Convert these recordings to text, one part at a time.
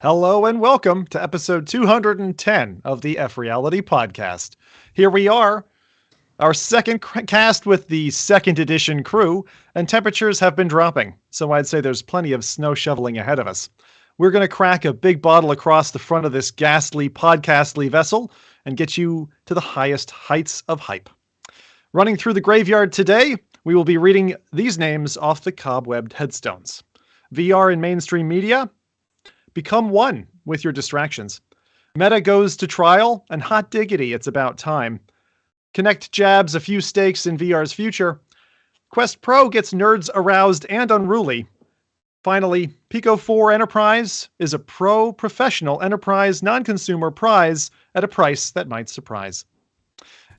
Hello and welcome to episode 210 of the FReality Podcast. Here we are, our second cast with the second edition crew, and temperatures have been dropping, so I'd say there's plenty of snow shoveling ahead of us. We're going to crack a big bottle across the front of this ghastly, podcastly vessel and get you to the highest heights of hype. Running through the graveyard today, we will be reading these names off the cobwebbed headstones. VR in mainstream media? Become one with your distractions. Meta goes to trial, and hot diggity, it's about time. Kinect jabs a few stakes in VR's future. Quest Pro gets nerds aroused and unruly. Finally, Pico 4 Enterprise is a pro-professional enterprise non-consumer prize at a price that might surprise.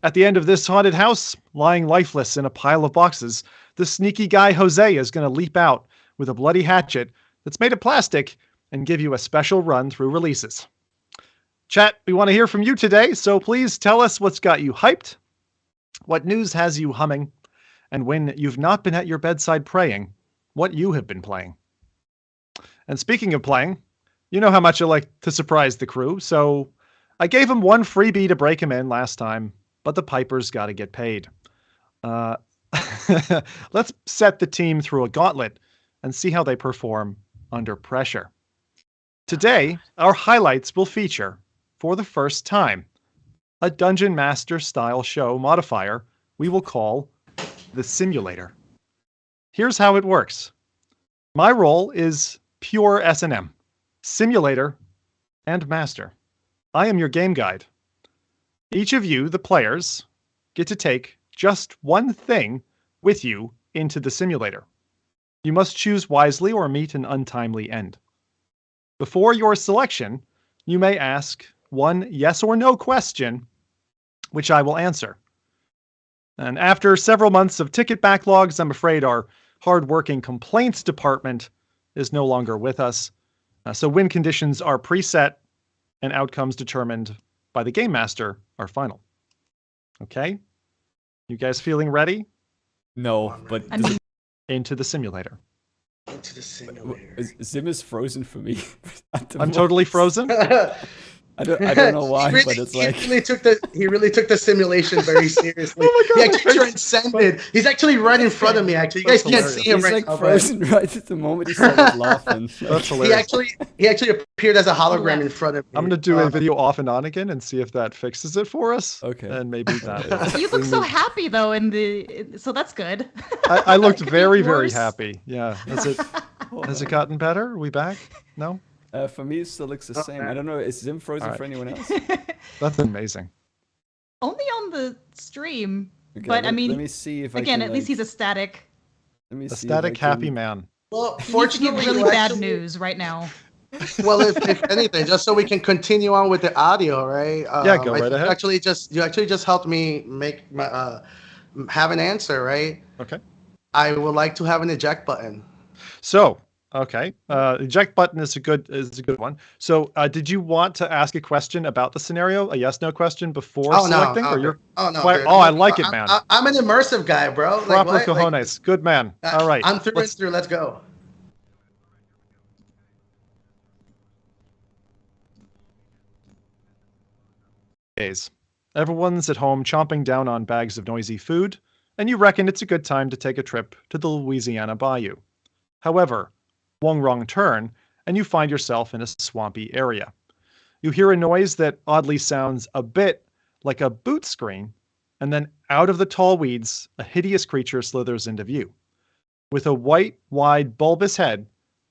At the end of this haunted house, lying lifeless in a pile of boxes, the sneaky guy Jose is going to leap out with a bloody hatchet that's made of plastic and give you a special run through releases. Chat, we want to hear from you today, so please tell us what's got you hyped, what news has you humming, and when you've not been at your bedside praying, what you have been playing. And speaking of playing, you know how much I like to surprise the crew, so I gave them one freebie to break them in last time, but the Piper's got to get paid. Let's set the team through a gauntlet and see how they perform under pressure. Today, our highlights will feature, for the first time, a Dungeon Master style show modifier we will call the Simulator. Here's how it works. My role is pure S&M, Simulator, and Master. I am your game guide. Each of you, the players, get to take just one thing with you into the simulator. You must choose wisely or meet an untimely end. Before your selection, you may ask one yes or no question, which I will answer. And after several months of ticket backlogs, I'm afraid our hard-working complaints department is no longer with us. So win conditions are preset and outcomes determined by the Game Master are final. Okay? You guys feeling ready? No, but into the simulator. Into the simulator. Sim is frozen for me. I'm totally frozen. I don't know why, really, but it's like he really took the simulation very seriously. Oh my God, he actually transcended. He's actually right in front of me. Actually, you guys can't see him He's right now. He's frozen right at the moment he started laughing. That's hilarious. He actually appeared as a hologram in front of me. I'm gonna do a video off and on again and see if that fixes it for us. Okay. And maybe that. You look so happy though so that's good. I looked very, very happy. Yeah. Has it gotten better? Are we back? No? For me, it still looks the same. I don't know. Is Zim frozen for anyone else? That's amazing. Only on the stream. Okay, but I mean, let me see if again, I can, at least he's a static. Let me A see static happy man. Well, You fortunately, give really bad news right now. Well, if anything, just so we can continue on with the audio, right? Yeah, go right ahead. You actually just helped me make my have an answer, right? Okay. I would like to have an eject button. So, okay, eject button is a good one. So, did you want to ask a question about the scenario, a yes/no question before selecting, or you're? Oh no! Dude, I like it, man. I'm an immersive guy, bro. Proper cojones, good man. All right, I'm through and through. Let's go. Everyone's at home chomping down on bags of noisy food, and you reckon it's a good time to take a trip to the Louisiana Bayou. However, one wrong turn, and you find yourself in a swampy area. You hear a noise that oddly sounds a bit like a boot screen, and then out of the tall weeds, a hideous creature slithers into view. With a white, wide, bulbous head,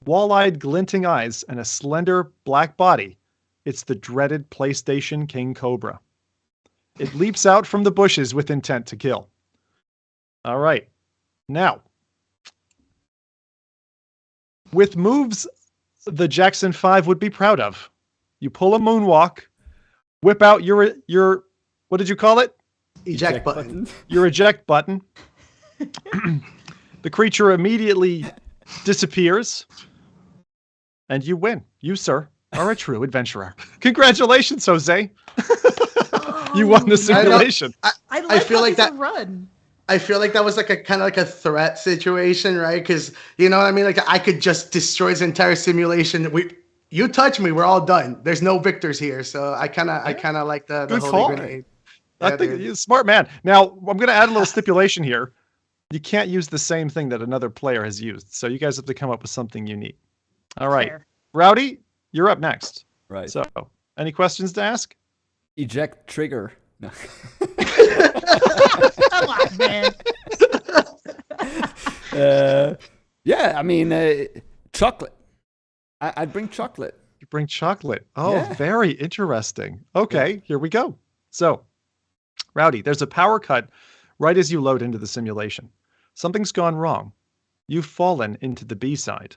wall-eyed, glinting eyes, and a slender black body, it's the dreaded PlayStation King Cobra. It leaps out from the bushes with intent to kill. All right. Now, with moves the Jackson 5 would be proud of, you pull a moonwalk, whip out your what did you call it? Eject button. Your eject button. The creature immediately disappears, and you win. You, sir, are a true adventurer. Congratulations, Jose. You won the simulation. I feel like that run. I feel like that was like a kind of like a threat situation, right? Because you know what I mean. Like I could just destroy his entire simulation You touch me, we're all done. There's no victors here, so I kind of like the Good holy call. grenade. I think you're a smart man. Now, I'm going to add a little stipulation here. You can't use the same thing that another player has used, so you guys have to come up with something unique. All right. Fair. Rowdy, you're up next. Right. So, any questions to ask? Eject trigger. No. Come on, man. Yeah, I mean, chocolate. I'd bring chocolate. You bring chocolate. Oh, Yeah. very interesting. Okay, here we go. So, Rowdy, there's a power cut right as you load into the simulation. Something's gone wrong. You've fallen into the B side.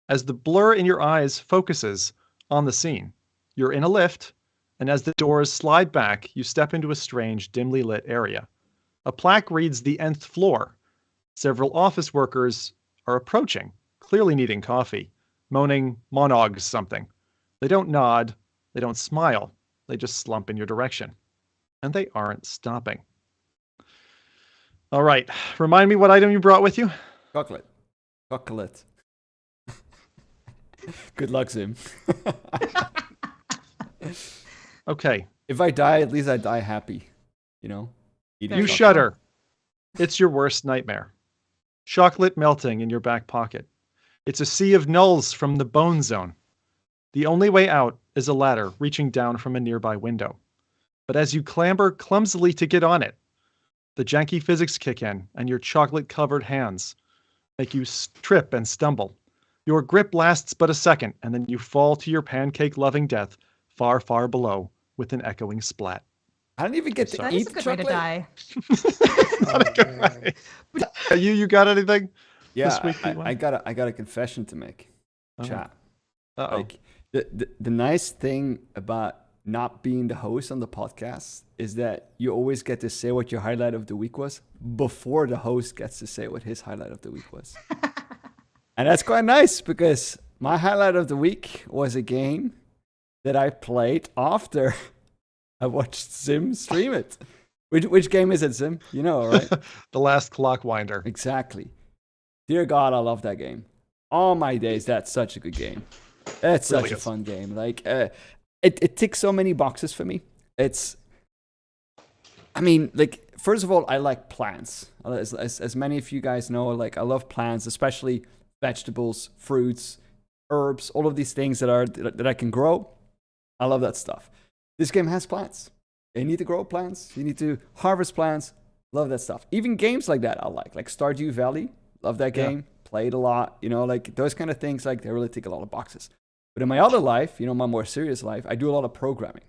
As the blur in your eyes focuses on the scene, you're in a lift, and as the doors slide back, you step into a strange, dimly lit area. A plaque reads the nth floor. Several office workers are approaching, clearly needing coffee, moaning monologues something. They don't nod, they don't smile, they just slump in your direction. And they aren't stopping. All right, remind me what item you brought with you? Chocolate. Chocolate. Good luck, Zim. Okay. If I die, at least I die happy. You know? Eating You chocolate. shudder. It's your worst nightmare. Chocolate melting in your back pocket. It's a sea of nulls from the bone zone. The only way out is a ladder reaching down from a nearby window. But as you clamber clumsily to get on it, the janky physics kick in and your chocolate-covered hands make you trip and stumble. Your grip lasts but a second, and then you fall to your pancake-loving death far, far below with an echoing splat. I don't even get to That eat is a good chocolate. way to die. Not a good way. You got anything? Yeah, This week we won? I got a confession to make. Oh. Chat. Uh-oh. Like the nice thing about not being the host on the podcast is that you always get to say what your highlight of the week was before the host gets to say what his highlight of the week was. And that's quite nice because my highlight of the week was a game that I played after I watched Zim stream it. Which game is it, Zim? You know, right? The Last Clockwinder. Exactly. Dear God, I love that game. All my days, that's such a good game. It's such Really a is. fun game. Like, it ticks so many boxes for me. I mean, like, first of all, I like plants. As many of you guys know, like, I love plants, especially vegetables, fruits, herbs, all of these things that I can grow. I love that stuff. This game has plants. You need to grow plants. You need to harvest plants. Love that stuff. Even games like that I like Stardew Valley. Love that Yeah. game. Played a lot. You know, like those kind of things, like they really tick a lot of boxes. But in my other life, you know, my more serious life, I do a lot of programming.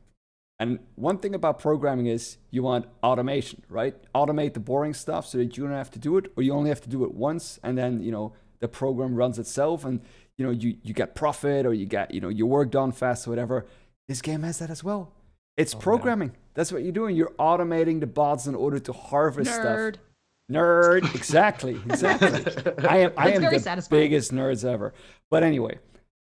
And one thing about programming is you want automation, right? Automate the boring stuff so that you don't have to do it, or you only have to do it once, and then, you know, the program runs itself, and, you know, you get profit, or you get, you know, your work done fast or whatever. This game has that as well. It's programming. Man. That's what you're doing. You're automating the bots in order to harvest stuff. Nerd. Exactly. I am the satisfying. biggest nerds ever. But anyway,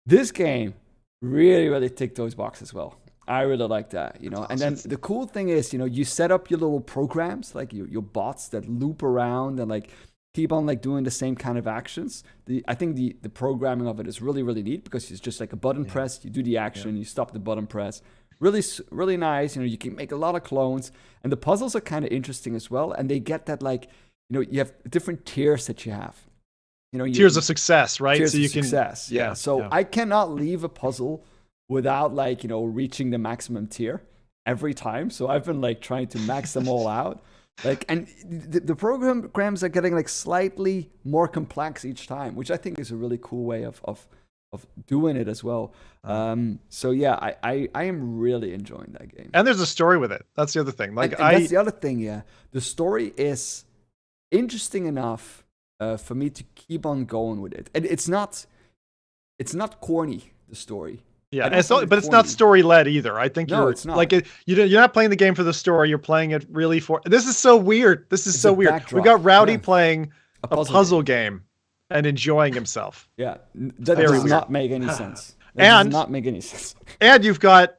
this game really, really ticked those boxes well. I really like that, you know. And then the cool thing is, you know, you set up your little programs, like your bots that loop around and like keep on like doing the same kind of actions. I think the programming of it is really, really neat because it's just like a button press. You do the action, you stop the button press. Really, really nice. You know, you can make a lot of clones, and the puzzles are kind of interesting as well. And they get that, like, you know, you have different tiers that you have. You know, Tiers of success, right? Tiers so you of can success. Yeah. So I cannot leave a puzzle without, like, you know, reaching the maximum tier every time. So I've been like trying to max them all out. Like, and the programs are getting like slightly more complex each time, which I think is a really cool way of doing it as well. So yeah, I am really enjoying that game. And there's a story with it. That's the other thing. Like, and that's the other thing. Yeah, the story is interesting enough for me to keep on going with it. And it's not corny, the story. Yeah, but it's not story led either. I think it's not. Like you're not playing the game for the story. You're playing it really for. This is so weird. It's so weird. Backdrop. We got Rowdy playing a puzzle game and enjoying himself. Yeah, that does not make any sense. That does not make any sense. And you've got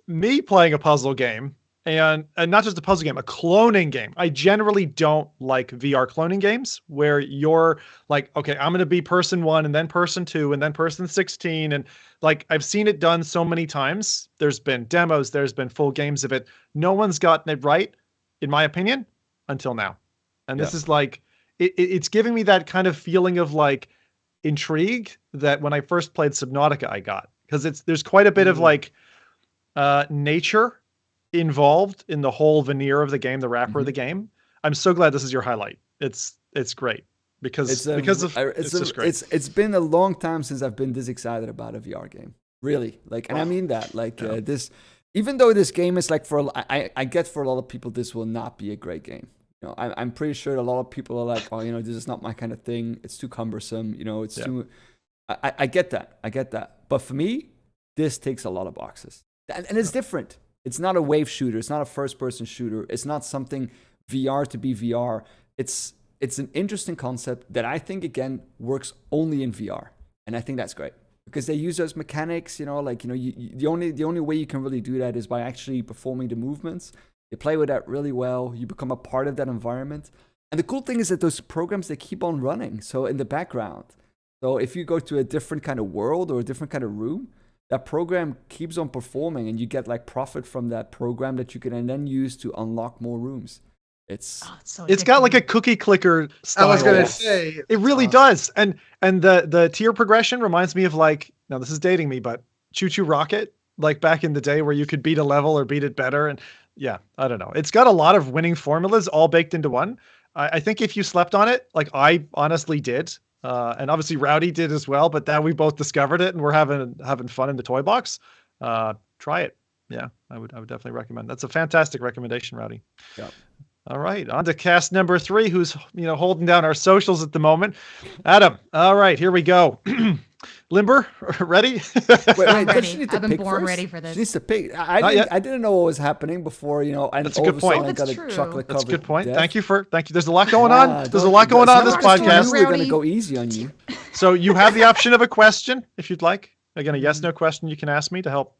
me playing a puzzle game and not just a puzzle game, a cloning game. I generally don't like VR cloning games where you're like, okay, I'm going to be person 1 and then person 2 and then person 16. And like, I've seen it done so many times. There's been demos, there's been full games of it. No one's gotten it right, in my opinion, until now. And this is like, it's giving me that kind of feeling of like intrigue that when I first played Subnautica, I got, because there's quite a bit of like nature involved in the whole veneer of the game, the wrapper of the game. I'm so glad this is your highlight. It's great because it's just great. It's been a long time since I've been this excited about a VR game. Really, like, and I mean that. Like this, even though this game is like I get for a lot of people this will not be a great game. You know, I'm pretty sure a lot of people are like, oh, you know, this is not my kind of thing. It's too cumbersome. You know, it's too. I get that. I get that. But for me, this takes a lot of boxes, and it's different. It's not a wave shooter. It's not a first-person shooter. It's not something VR to be VR. It's an interesting concept that I think, again, works only in VR. And I think that's great. Because they use those mechanics, you know, like, you know, the only way you can really do that is by actually performing the movements. They play with that really well. You become a part of that environment. And the cool thing is that those programs, they keep on running. So in the background. So if you go to a different kind of world or a different kind of room, that program keeps on performing and you get like profit from that program that you can then use to unlock more rooms. It's got like a cookie clicker style. I was gonna say it really does. And the tier progression reminds me of like, now this is dating me, but Choo Choo Rocket, like back in the day where you could beat a level or beat it better. And yeah, I don't know. It's got a lot of winning formulas all baked into one. I think if you slept on it, like I honestly did, and obviously Rowdy did as well, but now we both discovered it and we're having fun in the toy box. Try it. Yeah, I would definitely recommend. That's a fantastic recommendation, Rowdy. Yeah. All right, on to cast number 3, who's holding down our socials at the moment. Adam. All right, here we go. Limber, ready? I'm ready. I've been born ready for this. She needs to pick. I didn't know what was happening before, And that's a good point. I got a chocolate That's a good point. Death. Thank you. There's a lot going on. There's a lot going on in this podcast. We're going to go easy on you. So you have the option of a question if you'd like. Again, a yes/no question you can ask me to help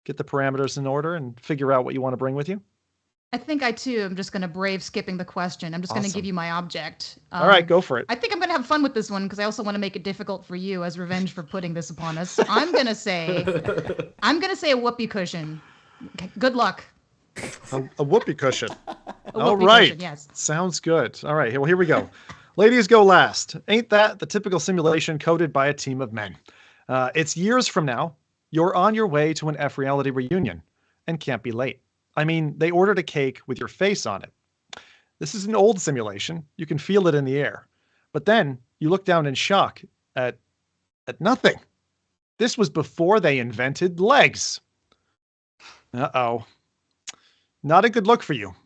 get the parameters in order and figure out what you want to bring with you. I think I too am just going to brave skipping the question. I'm just going to give you my object. All right, go for it. I think I'm going to have fun with this one because I also want to make it difficult for you as revenge for putting this upon us. So I'm going to say a whoopee cushion. Okay, good luck. A whoopee cushion. All right. Cushion, yes. Sounds good. All right, well, here we go. Ladies go last. Ain't that the typical simulation coded by a team of men? It's years from now. You're on your way to an FReality reunion and can't be late. I mean, they ordered a cake with your face on it. This is an old simulation. You can feel it in the air. But then you look down in shock at nothing. This was before they invented legs. Uh-oh. Not a good look for you.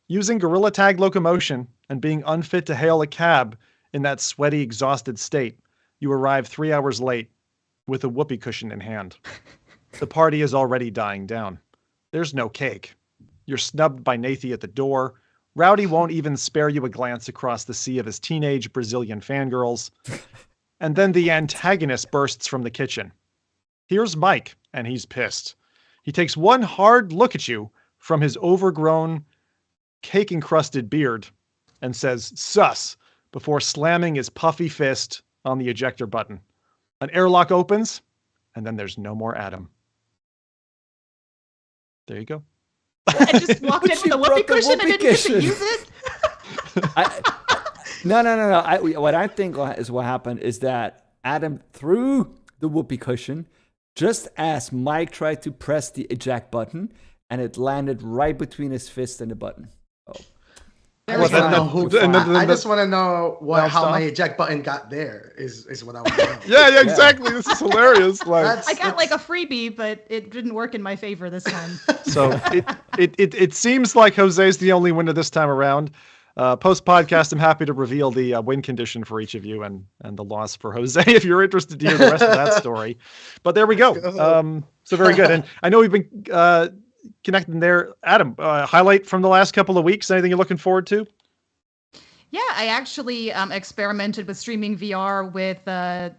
Using gorilla tag locomotion and being unfit to hail a cab in that sweaty, exhausted state, you arrive 3 hours late with a whoopee cushion in hand. The party is already dying down. There's no cake. You're snubbed by Nathy at the door. Rowdy won't even spare you a glance across the sea of his teenage Brazilian fangirls. And then the antagonist bursts from the kitchen. Here's Mike, and he's pissed. He takes one hard look at you from his overgrown, cake-encrusted beard and says, "Sus," before slamming his puffy fist on the ejector button. An airlock opens, and then there's no more Adam. There you go. I just walked in with a whoopee cushion. I didn't get to use it. No. What I think is what happened is that Adam threw the whoopee cushion just as Mike tried to press the eject button, and it landed right between his fist and the button. Oh. I just want to know how my eject button got there is what I want to know. Yeah, exactly. This is hilarious. I got like a freebie, but it didn't work in my favor this time. So it seems like Jose's the only winner this time around. Post podcast, I'm happy to reveal the win condition for each of you and the loss for Jose if you're interested to hear the rest of that story. But there we go. So very good. And I know we've been connecting there. Adam, highlight from the last couple of weeks, anything you're looking forward to? Yeah, I actually experimented with streaming VR with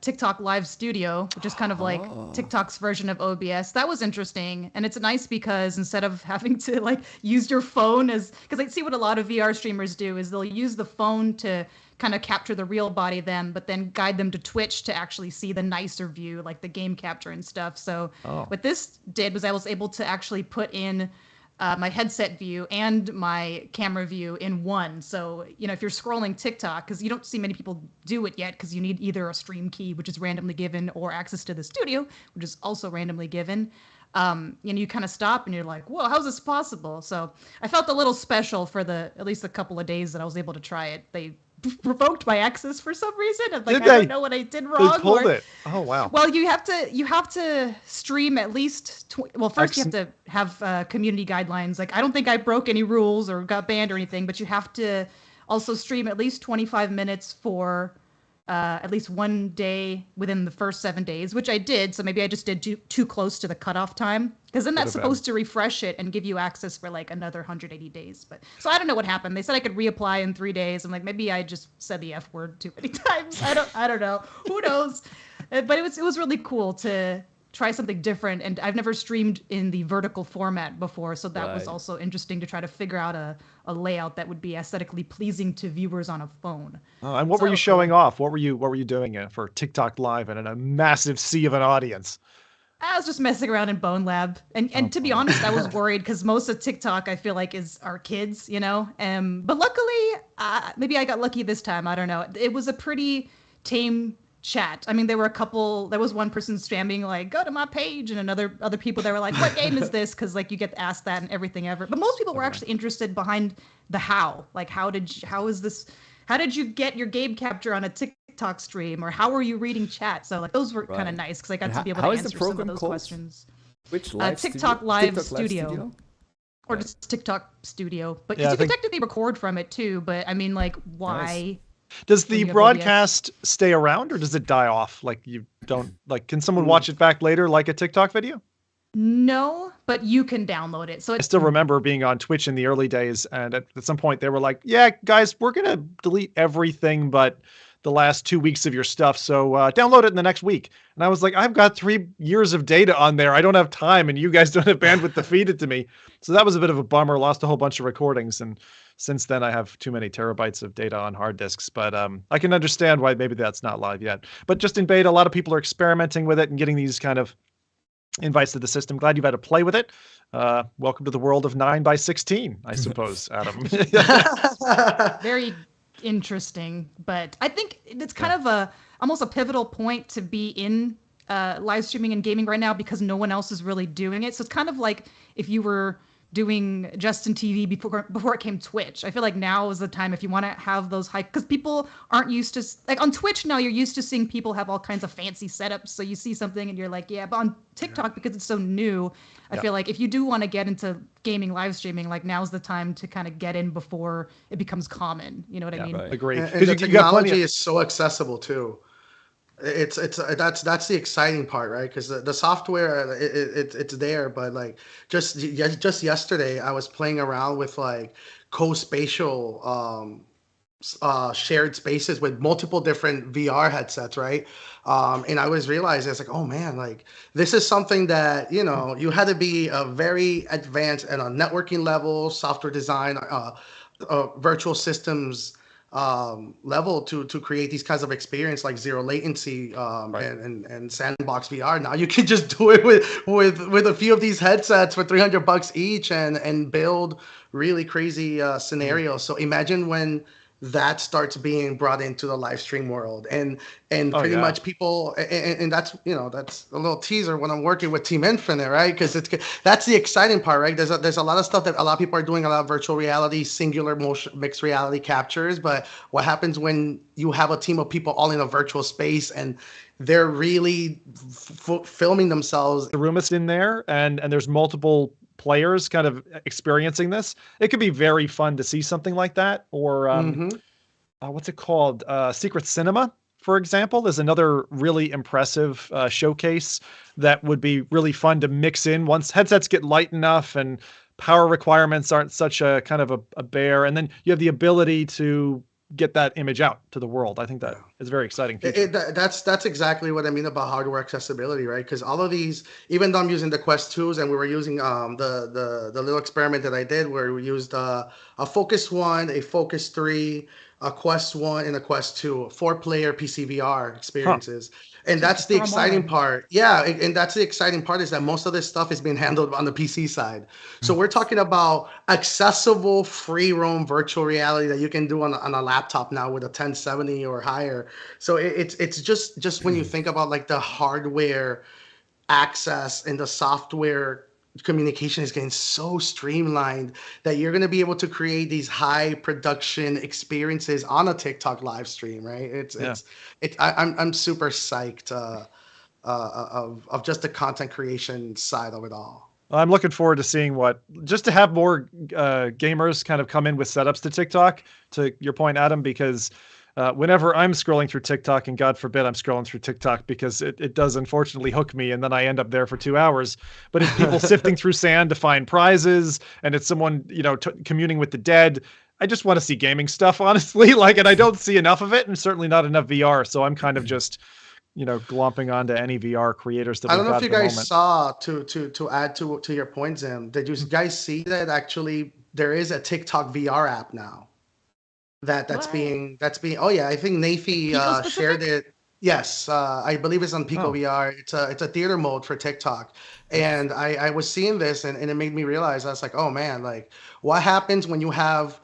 TikTok Live Studio, which is kind of like TikTok's version of OBS. That was interesting, and it's nice because instead of having to like use your phone because I see what a lot of VR streamers do is they'll use the phone to kind of capture the real body them, but then guide them to Twitch to actually see the nicer view, like the game capture and stuff. So what this did was I was able to actually put in my headset view and my camera view in one. So, if you're scrolling TikTok, because you don't see many people do it yet, because you need either a stream key, which is randomly given, or access to the studio, which is also randomly given. You kind of stop and you're like, whoa, how's this possible? So I felt a little special for at least a couple of days that I was able to try it. They revoked my access for some reason. I'm like, I don't know what I did wrong. They pulled it. Oh wow. Well, you have to stream at least. First you have to have community guidelines. Like, I don't think I broke any rules or got banned or anything, but you have to also stream at least 25 minutes for at least one day within the first 7 days, which I did. So maybe I just did too close to the cutoff time, because then that's supposed to refresh it and give you access for like another 180 days. But so I don't know what happened. They said I could reapply in 3 days. I'm like, maybe I just said the F word too many times. I don't know. Who knows? But it was really cool to try something different, and I've never streamed in the vertical format before, so that was also interesting to try to figure out a layout that would be aesthetically pleasing to viewers on a phone. And what were you showing off? What were you doing for TikTok Live and in a massive sea of an audience? I was just messing around in Bone Lab, and to be honest, I was worried because most of TikTok I feel like is our kids, but luckily maybe I got lucky this time. I don't know. It was a pretty tame chat. I mean, there was one person spamming like, go to my page, and other people that were like, what game is this? Because like you get asked that and everything ever. But most people were actually interested behind the how. Like, how did you get your game capture on a TikTok stream, or how were you reading chat? So like those were kind of nice because I got to be able to answer some of those questions. Which live TikTok Live Studio. Or just TikTok Studio. But you can technically record from it too, but I mean, like, why? Nice. Does the broadcast stay around, or does it die off? Like, you don't, like, can someone watch it back later like a TikTok video? No, but you can download it. So I still remember being on Twitch in the early days, and at some point they were like, yeah, guys, we're going to delete everything but the last 2 weeks of your stuff, so download it in the next week. And I was like, I've got 3 years of data on there. I don't have time, and you guys don't have bandwidth to feed it to me. So that was a bit of a bummer. Lost a whole bunch of recordings, and since then I have too many terabytes of data on hard disks. But I can understand why maybe that's not live yet. But just in beta, a lot of people are experimenting with it and getting these kind of invites to the system. Glad you've had to play with it. Welcome to the world of 9x16, I suppose, Adam. Very interesting, but I think it's kind of almost a pivotal point to be in live streaming and gaming right now, because no one else is really doing it. So it's kind of like if you were doing Justin TV before it came Twitch. I feel like now is the time if you want to have those high, because people aren't used to, like on Twitch now, you're used to seeing people have all kinds of fancy setups. So you see something and you're like, yeah, but on TikTok, because it's so new, I feel like if you do want to get into gaming live streaming, like now's the time to kind of get in before it becomes common. You know what I mean? Right. Agree. And the technology is so accessible too. That's the exciting part, right? Because the software it's there, but like just yesterday I was playing around with like co-spatial shared spaces with multiple different VR headsets, right? And I was realizing it's like, oh man, like this is something that you had to be a very advanced and on networking level, software design, virtual systems level to create these kinds of experience like zero latency and sandbox VR. Now you can just do it with a few of these headsets for $300 each and build really crazy scenarios. So imagine when that starts being brought into the live stream world and pretty much people and that's that's a little teaser when I'm working with Team Infinite, right? Because that's the exciting part, right? There's a lot of stuff that a lot of people are doing, a lot of virtual reality, singular motion, mixed reality captures, but what happens when you have a team of people all in a virtual space and they're really filming themselves? The room is in there, and there's multiple players kind of experiencing this. It could be very fun to see something like that. Or what's it called? Secret Cinema, for example, is another really impressive showcase that would be really fun to mix in once headsets get light enough and power requirements aren't such a kind of a bear. And then you have the ability to get that image out to the world. I think that is very exciting. That's exactly what I mean about hardware accessibility, right? Because all of these, even though I'm using the Quest 2s and we were using the little experiment that I did where we used a Focus 1, a Focus 3, a Quest 1, and a Quest 2, 4-player PCVR experiences. And that's the exciting part. Yeah, and that's the exciting part is that most of this stuff is being handled on the PC side. So we're talking about accessible free roam virtual reality that you can do on a laptop now with a 1070 or higher. So it's just when you think about like the hardware access and the software communication is getting so streamlined that you're going to be able to create these high production experiences on a TikTok live stream, right? I'm super psyched of just the content creation side of it all. I'm looking forward to seeing just to have more gamers kind of come in with setups to TikTok, to your point, Adam, because whenever I'm scrolling through TikTok, and God forbid I'm scrolling through TikTok because it does unfortunately hook me and then I end up there for 2 hours. But it's people sifting through sand to find prizes, and it's someone, communing with the dead. I just want to see gaming stuff, honestly. And I don't see enough of it, and certainly not enough VR. So I'm kind of just, glomping onto any VR creators that I don't know if you guys saw to add to your point, Zim. Did you guys see that actually there is a TikTok VR app now? That's being I think Nafi shared it. Yes, I believe it's on Pico VR. It's a theater mode for TikTok, and I was seeing this and it made me realize, I was like, oh man, like what happens when you have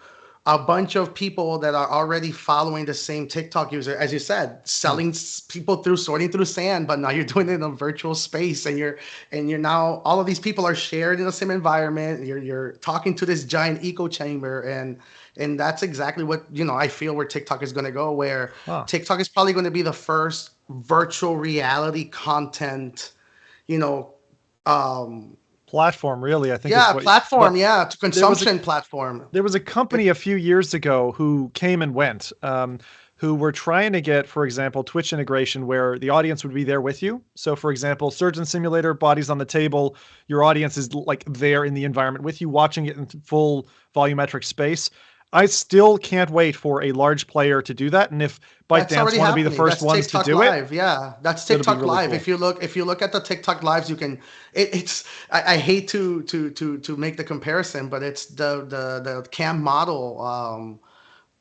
a bunch of people that are already following the same TikTok user, as you said, selling people sorting through sand, but now you're doing it in a virtual space, and you're now, all of these people are shared in the same environment. You're talking to this giant echo chamber, and that's exactly what, I feel where TikTok is going to go, where TikTok is probably going to be the first virtual reality content, platform, really. I think. Platform. To consumption platform. There was a company a few years ago who came and went, who were trying to get, for example, Twitch integration where the audience would be there with you. So, for example, Surgeon Simulator, bodies on the table, your audience is like there in the environment with you, watching it in full volumetric space. I still can't wait for a large player to do that, and if ByteDance want to be the first ones to do Live. it, that's TikTok really Live. Cool. If you look at the TikTok lives, you can. I hate to make the comparison, but it's the cam model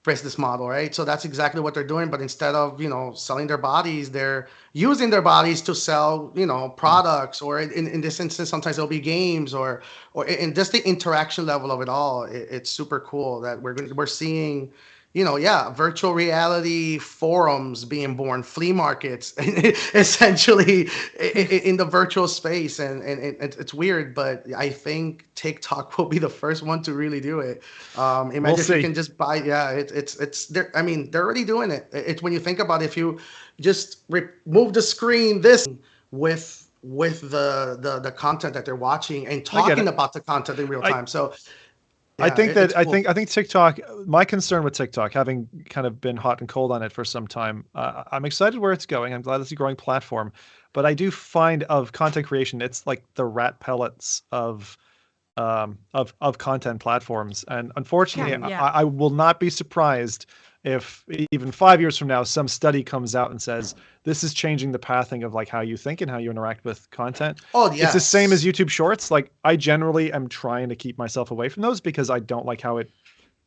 business model, right? So that's exactly what they're doing. But instead of selling their bodies, they're using their bodies to sell products, or in this instance, sometimes it'll be games, or in just the interaction level of it all. It's super cool that we're seeing virtual reality forums being born, flea markets, essentially in the virtual space, and it's weird, but I think TikTok will be the first one to really do it. Imagine if you can just buy. It's there. I mean, they're already doing it. It's when you think about it, if you just remove the screen, this with the content that they're watching and talking about the content in real time. I think TikTok, my concern with TikTok, having kind of been hot and cold on it for some time, I'm excited where it's going. I'm glad it's a growing platform, but I do find of content creation, it's like the rat pellets of content platforms. And unfortunately, I will not be surprised if even 5 years from now, some study comes out and says, this is changing the pathing of like how you think and how you interact with content. Oh, yes. It's the same as YouTube Shorts. Like I generally am trying to keep myself away from those because I don't like how it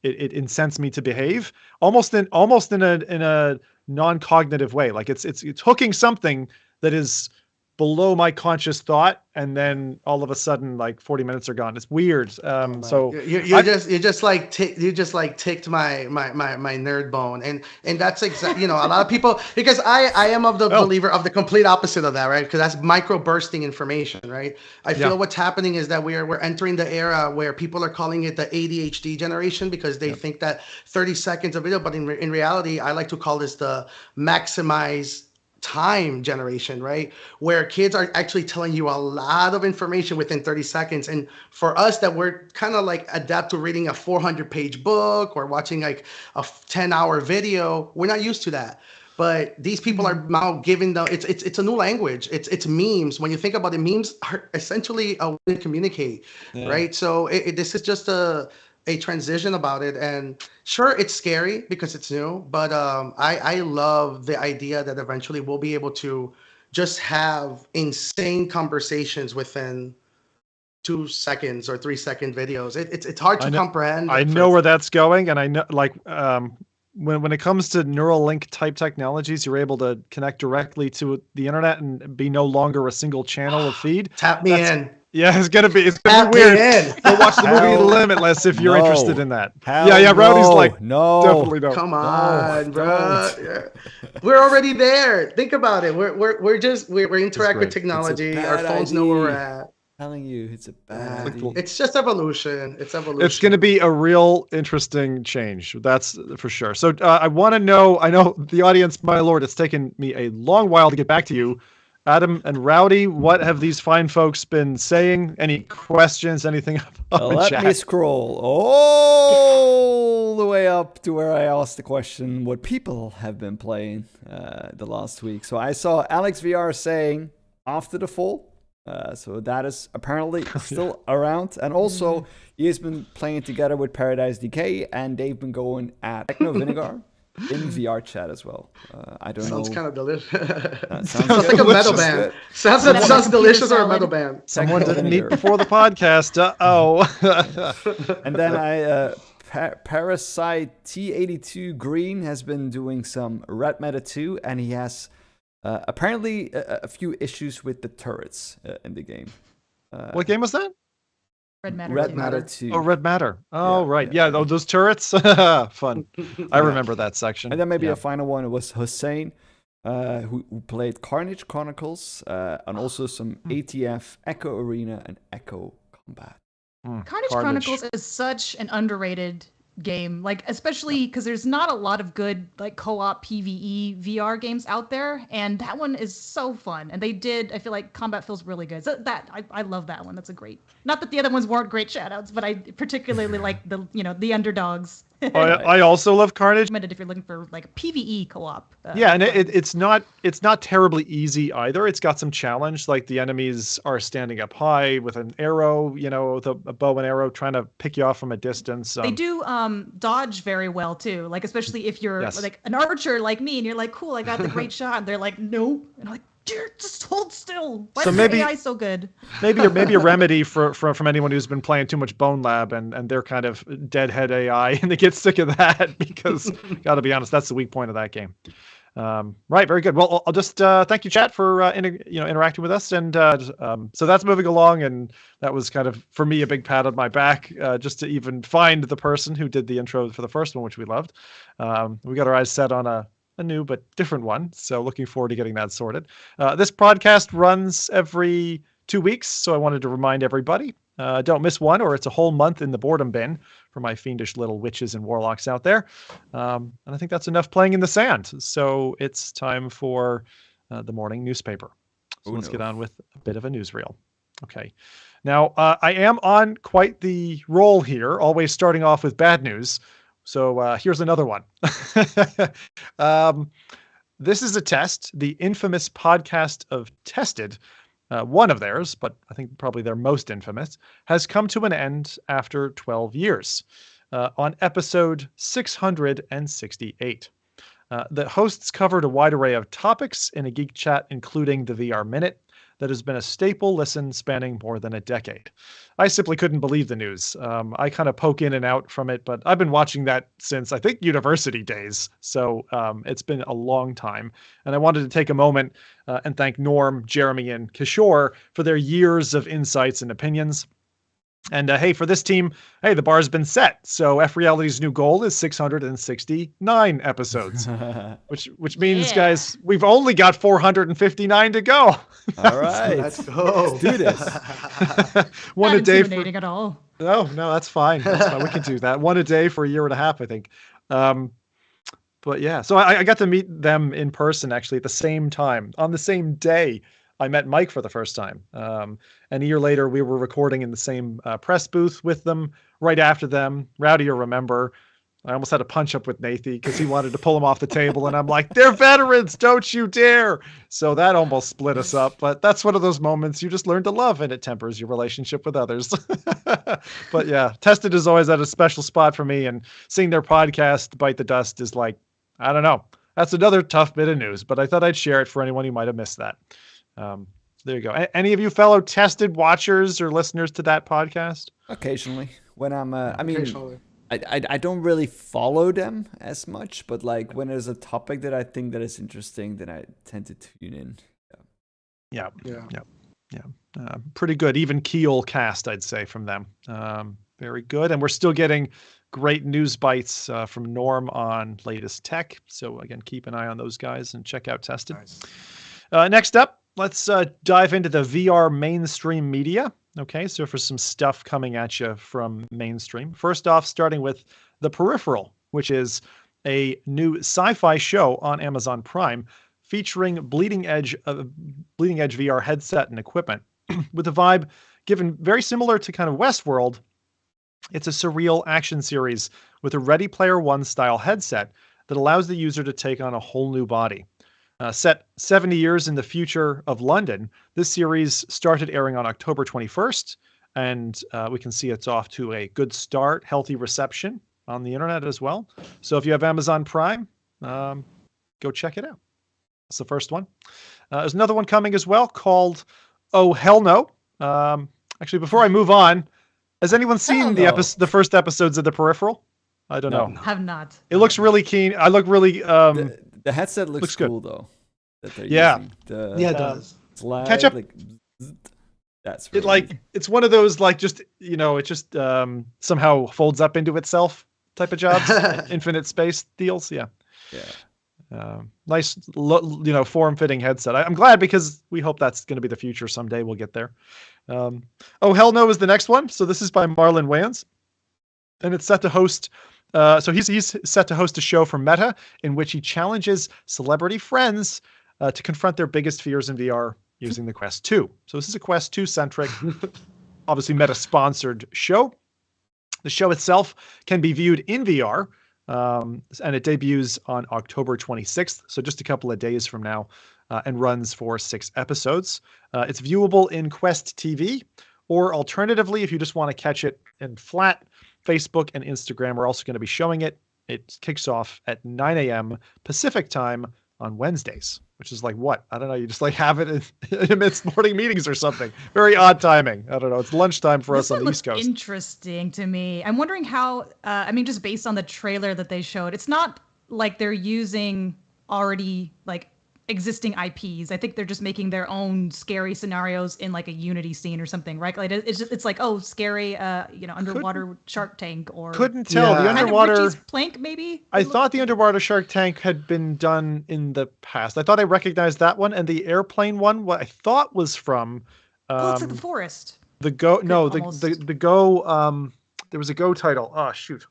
incents me to behave almost in a non-cognitive way. Like it's hooking something that is below my conscious thought, and then all of a sudden, like 40 minutes are gone. It's weird. So you just ticked my nerd bone, and that's exactly a lot of people, because I am of the believer of the complete opposite of that, right? Because that's micro bursting information, right? I feel what's happening is that we're entering the era where people are calling it the ADHD generation because they think that 30 seconds of video, but in reality, I like to call this the maximize time generation, right? Where kids are actually telling you a lot of information within 30 seconds. And for us that we're kind of like adapt to reading a 400-page book or watching like a 10-hour video, we're not used to that. But these people are now giving it's a new language. It's memes. When you think about it, memes are essentially a way to communicate, right? So this is just a transition about it. And sure, it's scary because it's new, but I love the idea that eventually we'll be able to just have insane conversations within 2 seconds or 3 second videos. It's hard to comprehend. I know where that's going, and I know when it comes to neural link type technologies, you're able to connect directly to the internet and be no longer a single channel of feed. Tap me in. Yeah, it's gonna be weird. Go watch the movie Limitless if you're interested in that. Rowdy's like, no, definitely no. Come on, bro. Yeah. We're already there. Think about it. We're interact with technology. Our phones know where we're at. Telling you, it's a bad idea. It's just evolution. It's evolution. It's going to be a real interesting change. That's for sure. So I want to know, I know the audience, my lord, it's taken me a long while to get back to you. Adam and Rowdy, what have these fine folks been saying? Any questions, anything up in Let chat? me scroll all the way up to where I asked the question what people have been playing the last week. So I saw Alex VR saying After the Fall. So that is apparently still around. And also, he has been playing together with Paradise Decay, and they've been going at Techno Vinegar in VR chat as well. I don't know. Sounds kind of delicious. Sounds like a metal band. Sounds delicious or a metal band. Someone didn't eat before the podcast. And then Parasite T82 Green has been doing some Red Matter 2, and he has apparently a few issues with the turrets in the game. What game was that? Red Matter 2. Oh, Red Matter. Oh, yeah, right. Yeah, those turrets. Fun. I remember that section. And then maybe a final one was Hussein, who played Karnage Chronicles, and also some ATF, Echo Arena, and Echo Combat. Karnage Chronicles is such an underrated game, like especially because there's not a lot of good like co-op PvE VR games out there, and that one is so fun. And I feel like combat feels really good. So I love that one. That's a great. Not that the other ones weren't great shoutouts, but I particularly like the underdogs. I also love Karnage. If you're looking for like a PvE co-op. And it's not terribly easy either. It's got some challenge, like the enemies are standing up high with an arrow, with a bow and arrow trying to pick you off from a distance. They do dodge very well too, like especially if you're like an archer like me and you're like, cool, I got the great shot, and they're like, no, and I'm like, dear, just hold still. Why is the AI so good? maybe a remedy from anyone who's been playing too much Bone Lab and they're kind of deadhead AI and they get sick of that because gotta be honest, that's the weak point of that game. Right, very good. Well, I'll just thank you, chat, for interacting with us, and so that's moving along, and that was kind of for me a big pat on my back just to even find the person who did the intro for the first one, which we loved. We got our eyes set on a new but different one, so looking forward to getting that sorted. This podcast runs every 2 weeks, so I wanted to remind everybody, don't miss one, or it's a whole month in the boredom bin for my fiendish little witches and warlocks out there. And I think that's enough playing in the sand. So it's time for the morning newspaper. So let's get on with a bit of a newsreel. Okay. Now, I am on quite the roll here, always starting off with bad news. So here's another one. This is a test, the infamous podcast of Tested, one of theirs, but I think probably their most infamous, has come to an end after 12 years on episode 668. The hosts covered a wide array of topics in a geek chat, including the VR Minute, that has been a staple listen spanning more than a decade. I simply couldn't believe the news. I kind of poke in and out from it, but I've been watching that since, I think, university days. So it's been a long time. And I wanted to take a moment and thank Norm, Jeremy, and Kishore for their years of insights and opinions. And hey, for this team, hey, the bar's been set. So FReality's new goal is 669 episodes, which means, guys, we've only got 459 to go. All right, let's go. Let's do this. One a day at all. No, that's fine. That's fine. We can do that. One a day for a year and a half, I think. But yeah, so I got to meet them in person actually at the same time on the same day. I met Mike for the first time. And a year later, we were recording in the same press booth with them right after them. Rowdy, you'll remember, I almost had a punch up with Nathan because he wanted to pull him off the table, and I'm like, they're veterans, don't you dare. So that almost split us up, but that's one of those moments you just learn to love, and it tempers your relationship with others. But yeah, Tested is always at a special spot for me, and seeing their podcast, Bite the Dust, is like, I don't know. That's another tough bit of news, but I thought I'd share it for anyone who might have missed that. There you go. Any of you fellow Tested watchers or listeners to that podcast? Occasionally, when I'm, I mean, Occasionally. I don't really follow them as much, but like when there's a topic that I think that is interesting, then I tend to tune in. Yeah. Pretty good. Even keel cast, I'd say, from them. Very good. And we're still getting great news bites from Norm on latest tech. So again, keep an eye on those guys and check out Tested. Nice. Next up, let's dive into the VR mainstream media. Okay, so for some stuff coming at you from mainstream. First off, starting with The Peripheral, which is a new sci-fi show on Amazon Prime featuring bleeding edge VR headset and equipment with a vibe given very similar to kind of Westworld. It's a surreal action series with a Ready Player One style headset that allows the user to take on a whole new body. Set 70 years in the future of London, this series started airing on October 21st, and we can see it's off to a good start, healthy reception on the internet as well. So if you have Amazon Prime, go check it out. That's the first one. There's another one coming as well called Oh Hell No. Actually, before I move on, has anyone seen the first episodes of The Peripheral? I don't know. Have not. It looks really keen. I look really... The headset looks good. cool though. That they're Yeah. using. Yeah, it does. Slide, Catch up. like, that's It really it's one of those like just it just somehow folds up into itself type of jobs, infinite space deals. Yeah, nice form-fitting headset. I'm glad because we hope that's going to be the future someday. We'll get there. Oh Hell No is the next one. So this is by Marlon Wayans, and it's set to host. So he's set to host a show for Meta in which he challenges celebrity friends to confront their biggest fears in VR using the Quest 2. So this is a Quest 2 centric, obviously Meta sponsored show. The show itself can be viewed in VR, and it debuts on October 26th, so just a couple of days from now, and runs for 6 episodes. It's viewable in Quest TV, or alternatively, if you just want to catch it in flat, Facebook and Instagram are also going to be showing it. It kicks off at 9 a.m. Pacific time on Wednesdays, which is like what? I don't know. You just like have it in amidst morning meetings or something. Very odd timing. I don't know. It's lunchtime for us on the East Coast. Interesting to me. I'm wondering how, just based on the trailer that they showed, it's not like they're using already like existing IPs. I think they're just making their own scary scenarios in like a Unity scene or something, right? Like it's like, oh, scary, underwater Shark Tank or couldn't tell. Yeah. The underwater kind of Richie's Plank, maybe. I thought the underwater Shark Tank had been done in the past. I thought I recognized that one, and the airplane one. What I thought was from. It's like the forest. The Go. No, Almost. the Go. There was a Go title. Oh shoot.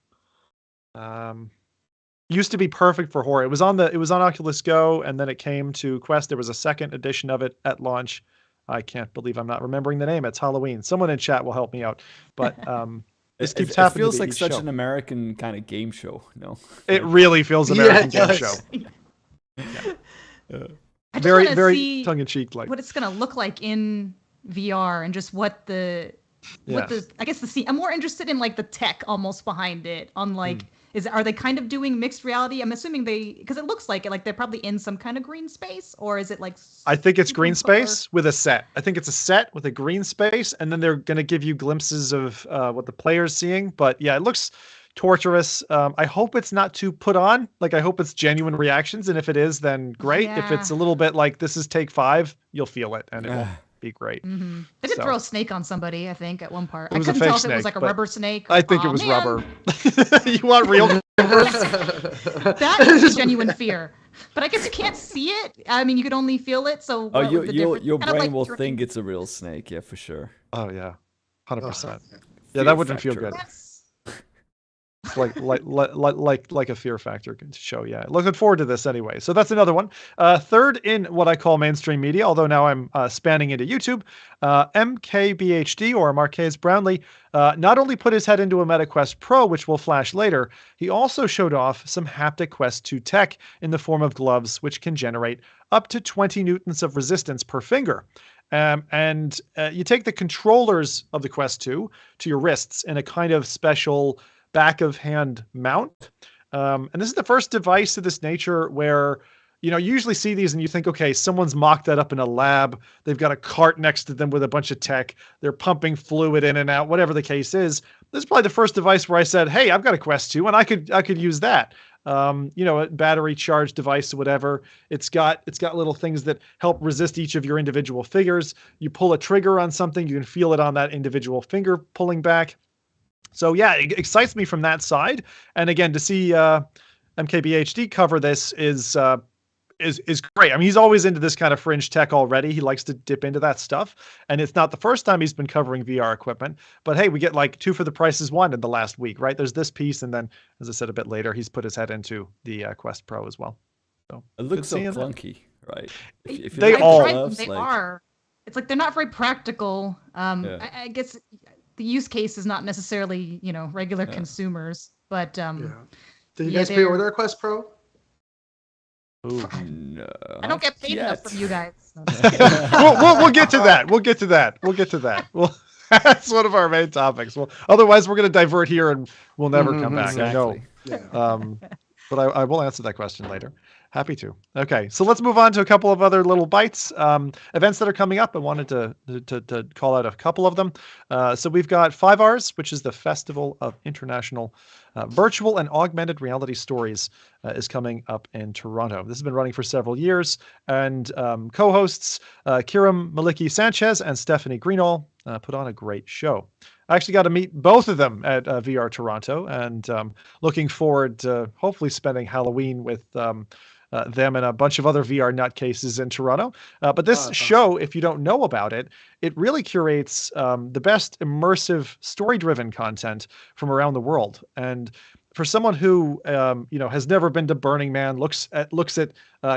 Used to be perfect for horror. It was on Oculus Go, and then it came to Quest. There was a second edition of it at launch. I can't believe I'm not remembering the name. It's Halloween. Someone in chat will help me out. But this keeps happening. It feels to like each such show. an American kind of game show. No, It really feels American Yeah, game it show. does. I just Very wanna very see tongue in cheek like. what it's gonna look like in VR and just what the I guess the scene. I'm more interested in like the tech almost behind it. On like, are they kind of doing mixed reality? I'm assuming because it looks like it. Like they're probably in some kind of green space, or is it like? I think it's green color? space with a set. I think it's a set with a green space, and then they're going to give you glimpses of what the player's seeing. But yeah, it looks torturous. I hope it's not too put on. Like I hope it's genuine reactions, and if it is, then great. If it's a little bit like this is take 5, you'll feel it, and it won't be great. Mm-hmm. They did throw a snake on somebody, I think, at one part. It was I a couldn't tell fake if it was snake, like a but rubber snake. I think it was man. rubber. You want real? That is a genuine fear. But I guess you can't see it. I mean, you could only feel it. So your brain like will think it's a real snake. Yeah, for sure. Oh yeah, 100%. Oh, Yeah, that wouldn't feel good. like a Fear Factor show. Yeah, looking forward to this anyway. So that's another one. Third in what I call mainstream media, although now I'm spanning into YouTube. MKBHD, or Marques Brownlee, not only put his head into a Meta Quest Pro, which we'll flash later, he also showed off some haptic Quest 2 tech in the form of gloves, which can generate up to 20 newtons of resistance per finger. And you take the controllers of the Quest 2 to your wrists in a kind of special back of hand mount. And this is the first device of this nature where, you usually see these and you think, okay, someone's mocked that up in a lab. They've got a cart next to them with a bunch of tech. They're pumping fluid in and out, whatever the case is. This is probably the first device where I said, hey, I've got a Quest 2 and I could use that. A battery charged device or whatever. It's got little things that help resist each of your individual fingers. You pull a trigger on something, you can feel it on that individual finger pulling back. So yeah, it excites me from that side. And again, to see MKBHD cover this is great. I mean, he's always into this kind of fringe tech already. He likes to dip into that stuff. And it's not the first time he's been covering VR equipment. But hey, we get like 2 for the price is 1 in the last week, right? There's this piece. And then, as I said a bit later, he's put his head into the Quest Pro as well. So it looks so clunky, right? If they all are. It's like they're not very practical. I guess the use case is not necessarily, regular consumers. But Did you guys pre-order a Quest Pro? Ooh, no, I don't get paid enough from you guys. No, we'll get to that. We'll get to that. Well, that's one of our main topics. Well, otherwise we're going to divert here and we'll never come back. Exactly. I know. But I will answer that question later. Happy to. Okay, so let's move on to a couple of other little bites. Events that are coming up. I wanted to call out a couple of them. So we've got Fivars, which is the Festival of International Virtual and Augmented Reality Stories, is coming up in Toronto. This has been running for several years, and co-hosts Kiram Maliki Sanchez and Stephanie Greenall put on a great show. I actually got to meet both of them at VR Toronto, and looking forward to hopefully spending Halloween with them and a bunch of other VR nutcases in Toronto. But this show, if you don't know about it, it really curates the best immersive story-driven content from around the world. And for someone who has never been to Burning Man, looks at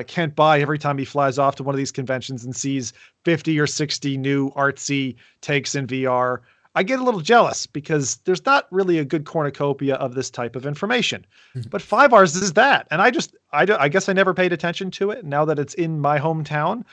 Kent Bai every time he flies off to one of these conventions and sees 50 or 60 new artsy takes in VR, I get a little jealous because there's not really a good cornucopia of this type of information. But Fivars is that. And I guess I never paid attention to it. Now that it's in my hometown,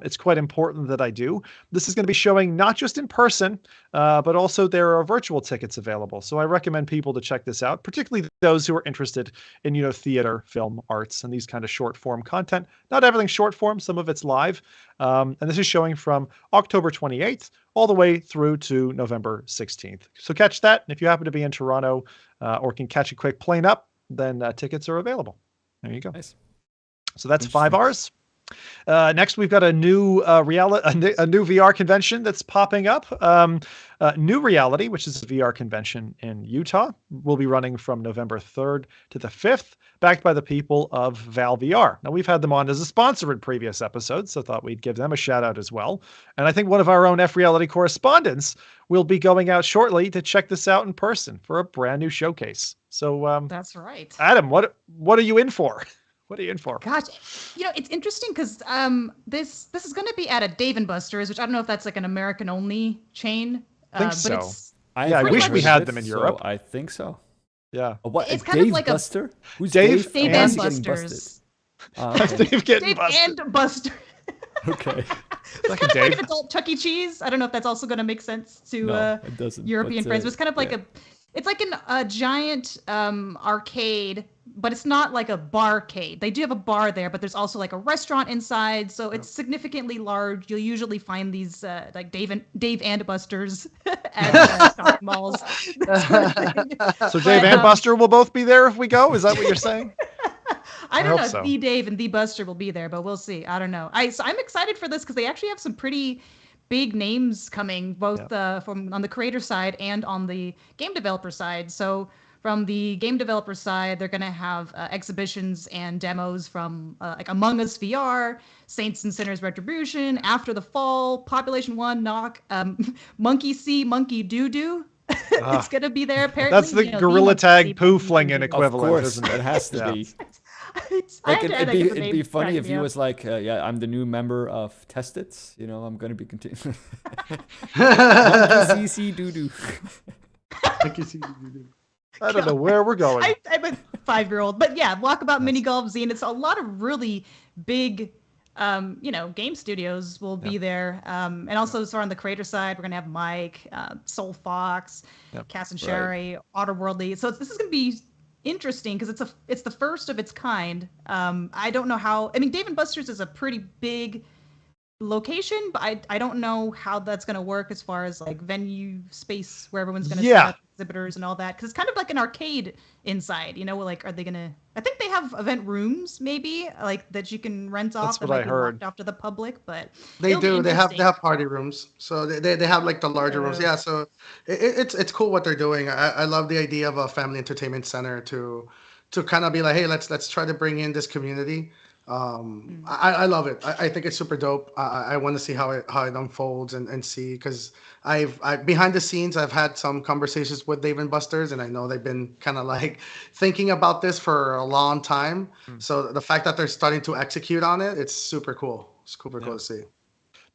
it's quite important that I do. This is going to be showing not just in person, but also there are virtual tickets available. So I recommend people to check this out, particularly those who are interested in, theater, film, arts, and these kind of short form content. Not everything's short form. Some of it's live. And this is showing from October 28th all the way through to November 16th. So catch that. And if you happen to be in Toronto or can catch a quick plane up, then tickets are available. There you go. Nice. So that's Fivars. Next, we've got a new a new VR convention that's popping up. New Reality, which is a VR convention in Utah, will be running from November 3rd to the 5th, backed by the people of Val VR. Now, we've had them on as a sponsor in previous episodes, so thought we'd give them a shout out as well. And I think one of our own FReality correspondents will be going out shortly to check this out in person for a brand new showcase. So that's right. Adam, what are you in for? What are you in for? Gosh, it's interesting because this is going to be at a Dave & Buster's, which I don't know if that's like an American only chain. I think so. I wish we had them in Europe. I think so. Yeah. What? It's kind Dave of like Buster? Who's Dave Dave and Buster's. Dave getting Dave busted. and Buster. Okay. It's kind of like an adult Chuck E. Cheese. I don't know if that's also going to make sense to it doesn't, European friends. But it's kind of like it's like a giant arcade, but it's not like a barcade. They do have a bar there, but there's also like a restaurant inside, so it's significantly large. You'll usually find these like Dave and Buster's at shopping malls. So Dave and Buster will both be there if we go? Is that what you're saying? I don't know. So. The Dave and the Buster will be there, but we'll see. I don't know. So I'm excited for this because they actually have some pretty big names coming, both from on the creator side and on the game developer side. So from the game developer side, they're going to have exhibitions and demos from like Among Us VR, Saints and Sinners Retribution, After the Fall, Population 1, Knock, Monkey See, Monkey Doo Doo. it's gonna be there apparently. That's the Gorilla Tag poo flinging Of equivalent, course, isn't it? it has to Yeah. be. Like, It'd be funny if he was like, yeah, I'm the new member of Test It. You know, I'm going to be continuing. Monkey CC doo-doo. I don't know where we're going. I'm a 5-year-old, but yeah, Walkabout Mini Golf Zine. It's a lot of really big, game studios will be there. And also, so on the creator side, we're gonna have Mike, Soul Fox, Cass and Sherry, Otterworldly. So this is gonna be interesting because it's the first of its kind. I don't know how. I mean, Dave & Buster's is a pretty big location, but I don't know how that's going to work as far as like venue space where everyone's going to set up exhibitors and all that, because it's kind of like an arcade inside, like, are they going to, I think they have event rooms maybe like that you can rent off. That's what I heard. Off to the public, but they have party rooms, so they have like the larger rooms. Yeah, so it's cool what they're doing. I love the idea of a family entertainment center to kind of be like, hey, let's try to bring in this community. I love it. I think it's super dope. I want to see how it unfolds and see, because I behind the scenes I've had some conversations with Dave & Buster's, and I know they've been kind of like thinking about this for a long time. So the fact that they're starting to execute on it, it's super cool. It's super cool to see.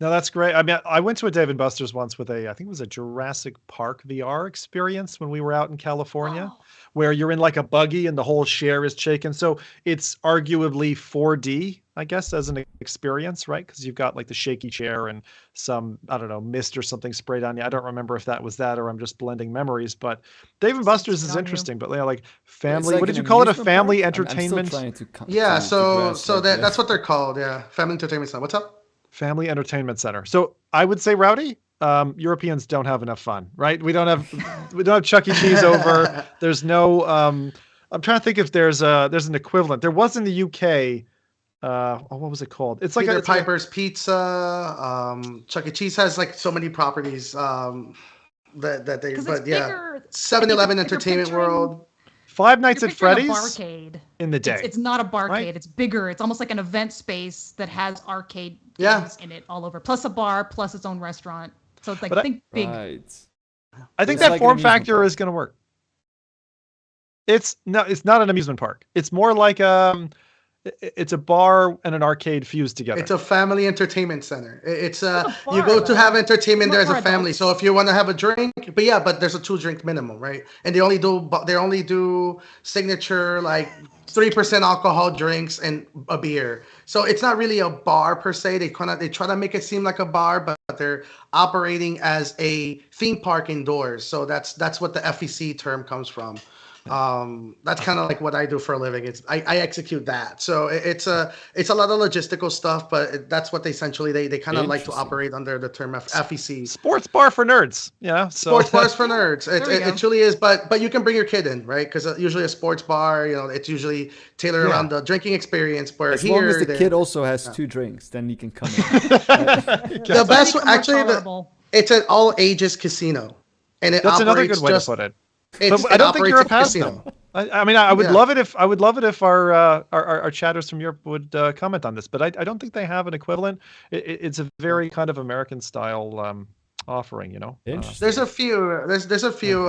No, that's great. I mean, I went to a Dave & Buster's once with I think it was a Jurassic Park VR experience when we were out in California, where you're in like a buggy and the whole share is shaking. So it's arguably 4D, I guess, as an experience, right? Because you've got like the shaky chair and some, I don't know, mist or something sprayed on you. I don't remember if that was that or I'm just blending memories. But Dave & Buster's is interesting. But like family, like what did you call it? A family park? entertainment? That's what they're called. Yeah, family entertainment center. What's up? Family entertainment center. So I would say, Rowdy, Europeans don't have enough fun, right? We don't have Chuck E. Cheese over. There's no. I'm trying to think if there's an equivalent. There was in the UK. What was it called? It's like Peter Piper's Pizza. Chuck E. Cheese has like so many properties. That they. But yeah, 7-Eleven Entertainment World. Five Nights at Freddy's barcade in the day. It's not a barcade. Right? It's bigger. It's almost like an event space that has arcade games in it all over, plus a bar, plus its own restaurant. So it's like big. Right. I think that like form factor is going to work. It's not an amusement park. It's more like it's a bar and an arcade fused together. It's a family entertainment center. It's you go to have entertainment there as a family. So if you want to have a drink, but there's a 2-drink minimum, right? And they only do signature like 3% alcohol drinks and a beer. So it's not really a bar per se. They try to make it seem like a bar, but they're operating as a theme park indoors. So that's what the FEC term comes from. That's kind of like what I do for a living. I execute that. So it's a lot of logistical stuff, but that's what they kind of like to operate under the term FEC. Sports bar for nerds. Yeah. So. Sports bars for nerds. It truly is, but you can bring your kid in, right? Because usually a sports bar, it's usually tailored around the drinking experience. Where as long as the kid also has 2 drinks, then he can come in. The best, actually, it's an all ages casino, and that's another good way to put it. But I don't think Europe has them. I mean, I would love it if our chatters from Europe would comment on this, but I don't think they have an equivalent. It's a very kind of American style offering, There's a few. There's a few.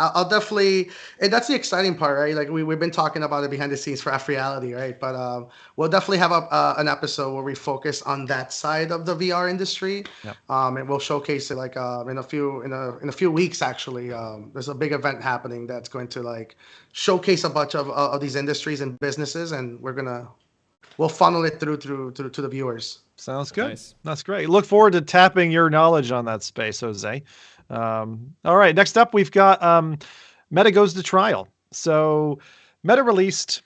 I'll definitely, and that's the exciting part, right? Like we've been talking about it behind the scenes for FReality, right? But we'll definitely have an episode where we focus on that side of the VR industry, and we'll showcase it like in a few weeks. Actually, there's a big event happening that's going to like showcase a bunch of these industries and businesses, and we'll funnel it through to the viewers. Sounds good. Nice. That's great. Look forward to tapping your knowledge on that space, Jose. All right. Next up, we've got Meta goes to trial. So Meta released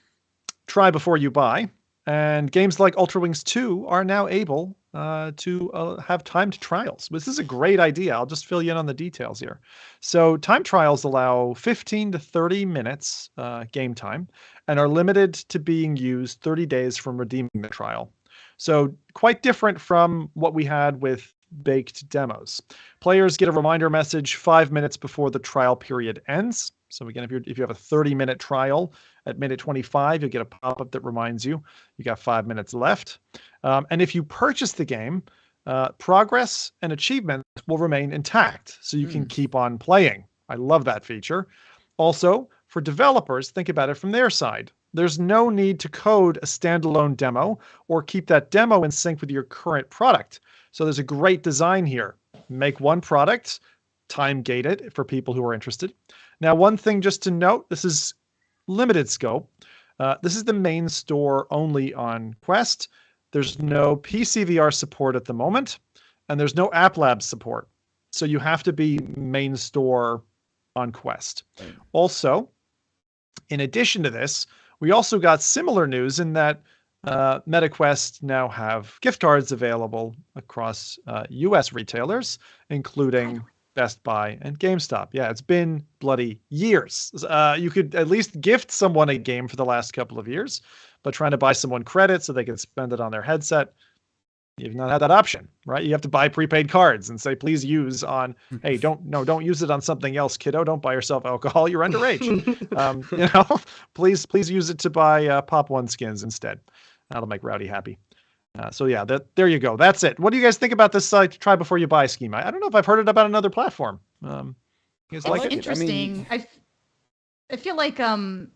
Try Before You Buy, and games like Ultra Wings 2 are now able to have timed trials. This is a great idea. I'll just fill you in on the details here. So timed trials allow 15 to 30 minutes game time and are limited to being used 30 days from redeeming the trial. So quite different from what we had with baked demos. Players get a reminder message 5 minutes before the trial period ends. So again, if you have a 30-minute trial at minute 25, you'll get a pop-up that reminds you got 5 minutes left. And if you purchase the game, progress and achievements will remain intact, so you can keep on playing. I love that feature. Also, for developers, think about it from their side. There's no need to code a standalone demo or keep that demo in sync with your current product. So there's a great design here. Make one product, time gate it for people who are interested. Now, one thing just to note, this is limited scope. This is the main store only on Quest. There's no PC VR support at the moment, and there's no App Lab support. So you have to be main store on Quest. Right. Also, in addition to this, we also got similar news in that MetaQuest now have gift cards available across US retailers, including Best Buy and GameStop. Yeah, it's been bloody years. You could at least gift someone a game for the last couple of years, but trying to buy someone credit so they can spend it on their headset, you've not had that option, right? You have to buy prepaid cards and say, please use on, hey, don't use it on something else, kiddo. Don't buy yourself alcohol. You're underage. Please use it to buy Pop One skins instead. That'll make Rowdy happy. So yeah, there you go. That's it. What do you guys think about this try before you buy scheme? I don't know if I've heard it about another platform. You guys like it? Interesting. I feel like again,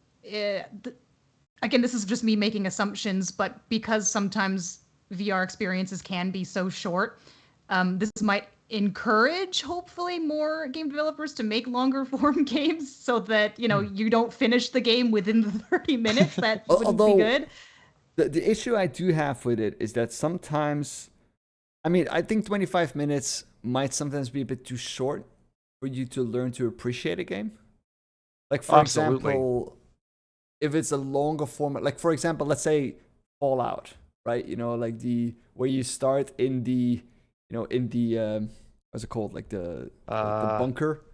this is just me making assumptions, but because sometimes VR experiences can be so short, this might encourage hopefully more game developers to make longer form games so that you don't finish the game within the 30 minutes. That wouldn't be good. The issue I do have with it is that sometimes, I think 25 minutes might sometimes be a bit too short for you to learn to appreciate a game. Like, for example, if it's a longer format, like, for example, let's say Fallout, right? Like where you start in the, what's it called? Like the bunker.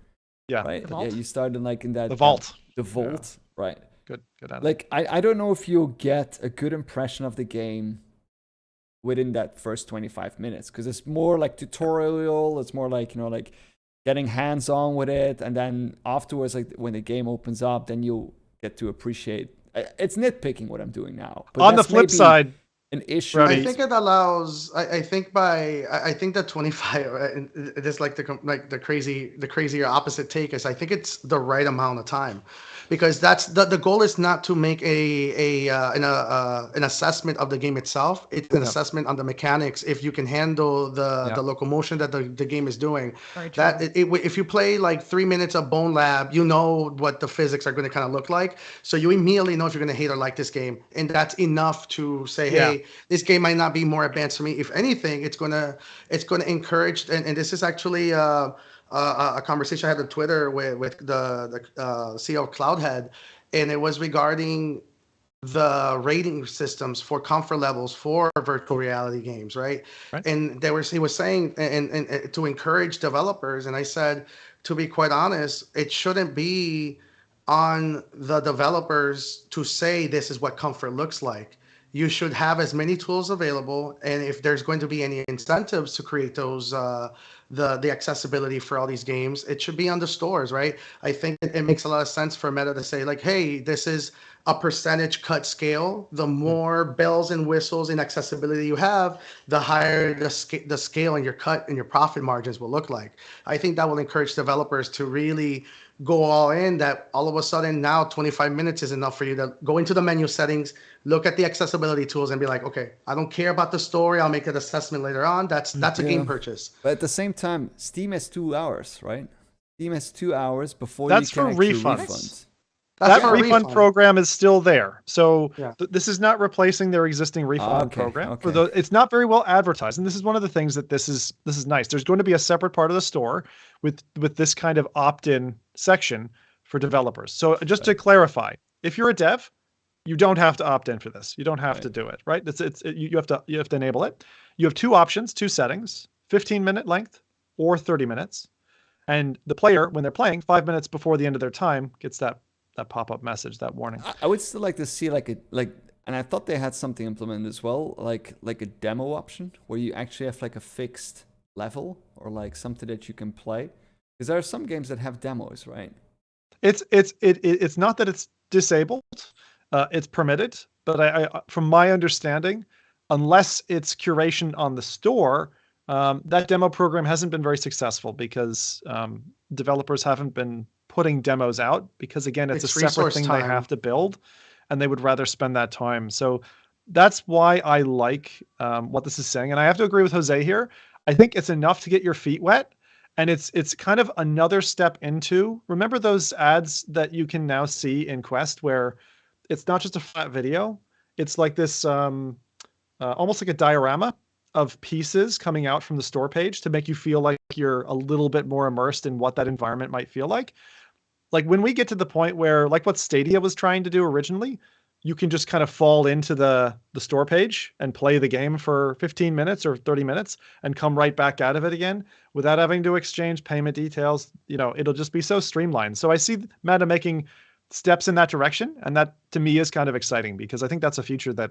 Yeah. Right? Yeah, you start in that. The vault. The vault, yeah. Right. Good at it. Like, I don't know if you'll get a good impression of the game within that first 25 minutes, because it's more like tutorial. It's more like, like getting hands-on with it. And then afterwards, like when the game opens up, then you'll get to appreciate. It's nitpicking what I'm doing now. But on the flip side, an issue. I think it allows. I think that 25. This the crazier opposite take is. I think it's the right amount of time, because that's the goal is not to make an assessment of the game itself. It's an assessment on the mechanics. If you can handle the locomotion that the game is doing, if you play like 3 minutes of Bone Lab, you know what the physics are going to kind of look like. So you immediately know if you're going to hate or like this game, and that's enough to say, hey, this game might not be more advanced for me. If anything, it's gonna encourage, and this is actually a conversation I had on Twitter with the CEO of Cloudhead, and it was regarding the rating systems for comfort levels for virtual reality games, right? And he was saying and to encourage developers, and I said, to be quite honest, it shouldn't be on the developers to say this is what comfort looks like. You should have as many tools available, and if there's going to be any incentives to create those the accessibility for all these games, it should be on the stores, right? I think it makes a lot of sense for Meta to say, like, hey, this is a percentage cut scale. The more bells and whistles and accessibility you have, the higher the scale and your cut and your profit margins will look like. I think that will encourage developers to really go all in, that all of a sudden now 25 minutes is enough for you to go into the menu settings, look at the accessibility tools, and be like, okay, I don't care about the story. I'll make that assessment later on. That's a game purchase. But at the same time, Steam has 2 hours, right? Steam has 2 hours before that's you can for actually refunds. That refund program is still there. So this is not replacing their existing refund program. Okay. It's not very well advertised. And this is one of the things that this is nice. There's going to be a separate part of the store with this kind of opt-in section for developers. So just to clarify, if you're a dev, you don't have to opt in for this. You don't have to do it, right? You have to enable it. You have 2 options, 2 settings, 15-minute length or 30 minutes. And the player, when they're playing, 5 minutes before the end of their time, gets that pop-up message, that warning. I would still like to see and I thought they had something implemented as well, like a demo option where you actually have like a fixed level or like something that you can play. Because there are some games that have demos, right? It's not that it's disabled, it's permitted, but I from my understanding, unless it's curation on the store, that demo program hasn't been very successful because developers haven't been putting demos out because, again, it's a separate resource thing time. they have to build, and they would rather spend that time. So that's why I like what this is saying. And I have to agree with Jose here. I think it's enough to get your feet wet. And it's kind of another step into, remember those ads that you can now see in Quest where it's not just a flat video. It's like this almost like a diorama of pieces coming out from the store page to make you feel like you're a little bit more immersed in what that environment might feel like. Like when we get to the point where, like what Stadia was trying to do originally, you can just kind of fall into the store page and play the game for 15 minutes or 30 minutes and come right back out of it again without having to exchange payment details. It'll just be so streamlined. So I see Meta making steps in that direction. And that to me is kind of exciting because I think that's a future that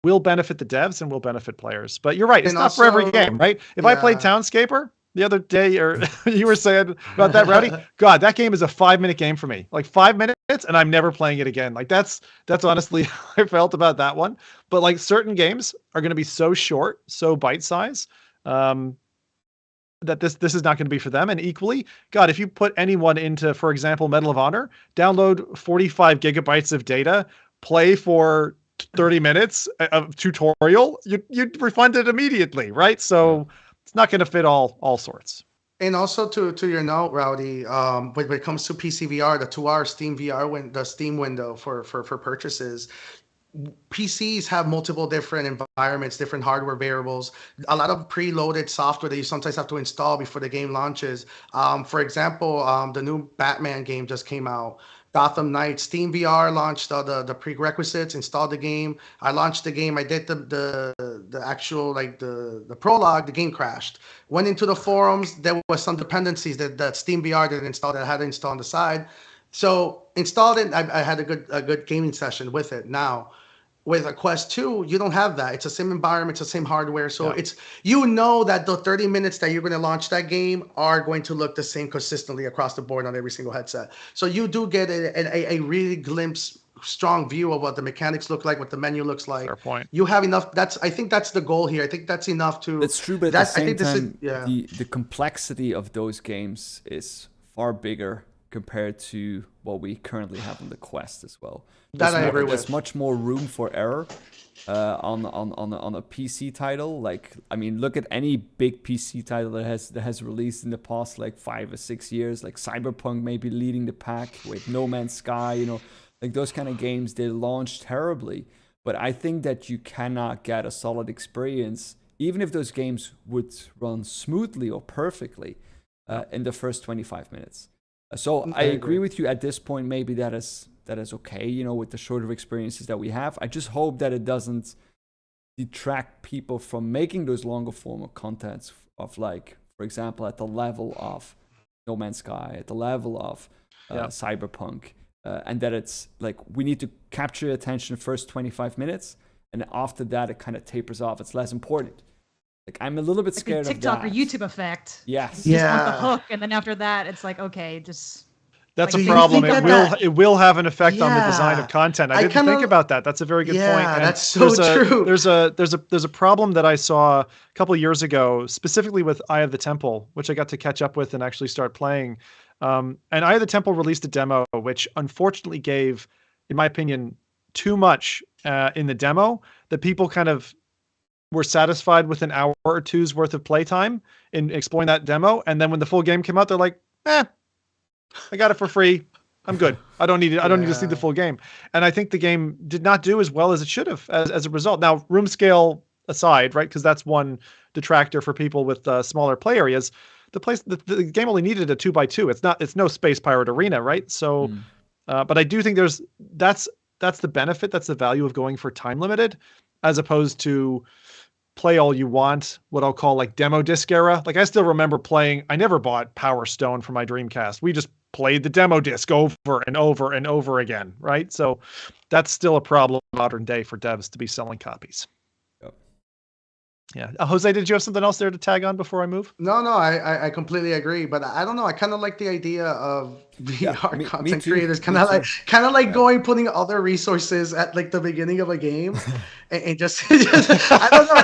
will benefit the devs and will benefit players. But you're right. It's And not for every also- game, right? If I played yeah. Townscaper the other day, or you were saying about that, Rowdy, God, that game is a 5-minute game for me. Like 5 minutes and I'm never playing it again. Like that's honestly how I felt about that one. But like certain games are going to be so short, so bite size, that this is not going to be for them. And equally, God, if you put anyone into, for example, Medal of Honor, download 45 gigabytes of data, play for 30 minutes of tutorial, you'd refund it immediately, right? So it's not going to fit all sorts. And also to your note, Rowdy, when it comes to PC VR, the 2-hour Steam VR the Steam window for purchases, PCs have multiple different environments, different hardware variables, a lot of preloaded software that you sometimes have to install before the game launches. For example, the new Batman game just came out. Gotham Knights. Steam VR launched the prerequisites, installed the game. I launched the game. I did the actual, like the prologue. The game crashed. Went into the forums. There was some dependencies that Steam VR didn't install that I had to install on the side. So installed it. I had a good gaming session with it. Now, with a Quest 2, you don't have that. It's the same environment, it's the same hardware. So it's, that the 30 minutes that you're going to launch that game are going to look the same consistently across the board on every single headset. So you do get a really strong view of what the mechanics look like, what the menu looks like. Fair point. You have enough. I think that's the goal here. I think that's enough to. That's true, but at the same time, the complexity of those games is far bigger compared to what we currently have on the Quest as well. There's much more room for error on a PC title. Like, I mean, look at any big PC title that has released in the past like 5 or 6 years. Like Cyberpunk maybe leading the pack with No Man's Sky. Like those kind of games, they launch terribly. But I think that you cannot get a solid experience, even if those games would run smoothly or perfectly in the first 25 minutes. So I agree with you at this point. Maybe that is okay, with the shorter experiences that we have. I just hope that it doesn't detract people from making those longer form of contents of, like, for example, at the level of No Man's Sky, at the level of Cyberpunk, and that it's like we need to capture your attention first 25 minutes, and after that it kind of tapers off. It's less important. Like, I'm a little bit scared like of the TikTok that. or YouTube effect. Yes. You just want the hook, and then after that, it's like, okay, just. That's like, a problem. It will have an effect on the design of content. I didn't think about that. That's a very good point. Yeah, And that's so true. There's a problem that I saw a couple of years ago, specifically with Eye of the Temple, which I got to catch up with and actually start playing. And Eye of the Temple released a demo, which unfortunately gave, in my opinion, too much in the demo that people kind of were satisfied with an hour or two's worth of playtime in exploring that demo. And then when the full game came out, they're like, I got it for free. I'm good. I don't need it. I don't need to see the full game. And I think the game did not do as well as it should have as a result. Now, room scale aside, right? Because that's one detractor for people with smaller play areas. The game only needed a 2x2. It's no Space Pirate Arena, right? So, but I do think that's the benefit. That's the value of going for time limited, as opposed to play all you want, what I'll call like demo disc era. Like, I still remember playing, I never bought Power Stone for my Dreamcast. We just played the demo disc over and over and over again, right? So that's still a problem modern day for devs to be selling copies. Yep. Yeah. Jose, did you have something else there to tag on before I move? No, I completely agree. But I don't know. I kind of like the idea of VR me content too, creators me too. kind of like going putting other resources at like the beginning of a game, and just I don't know.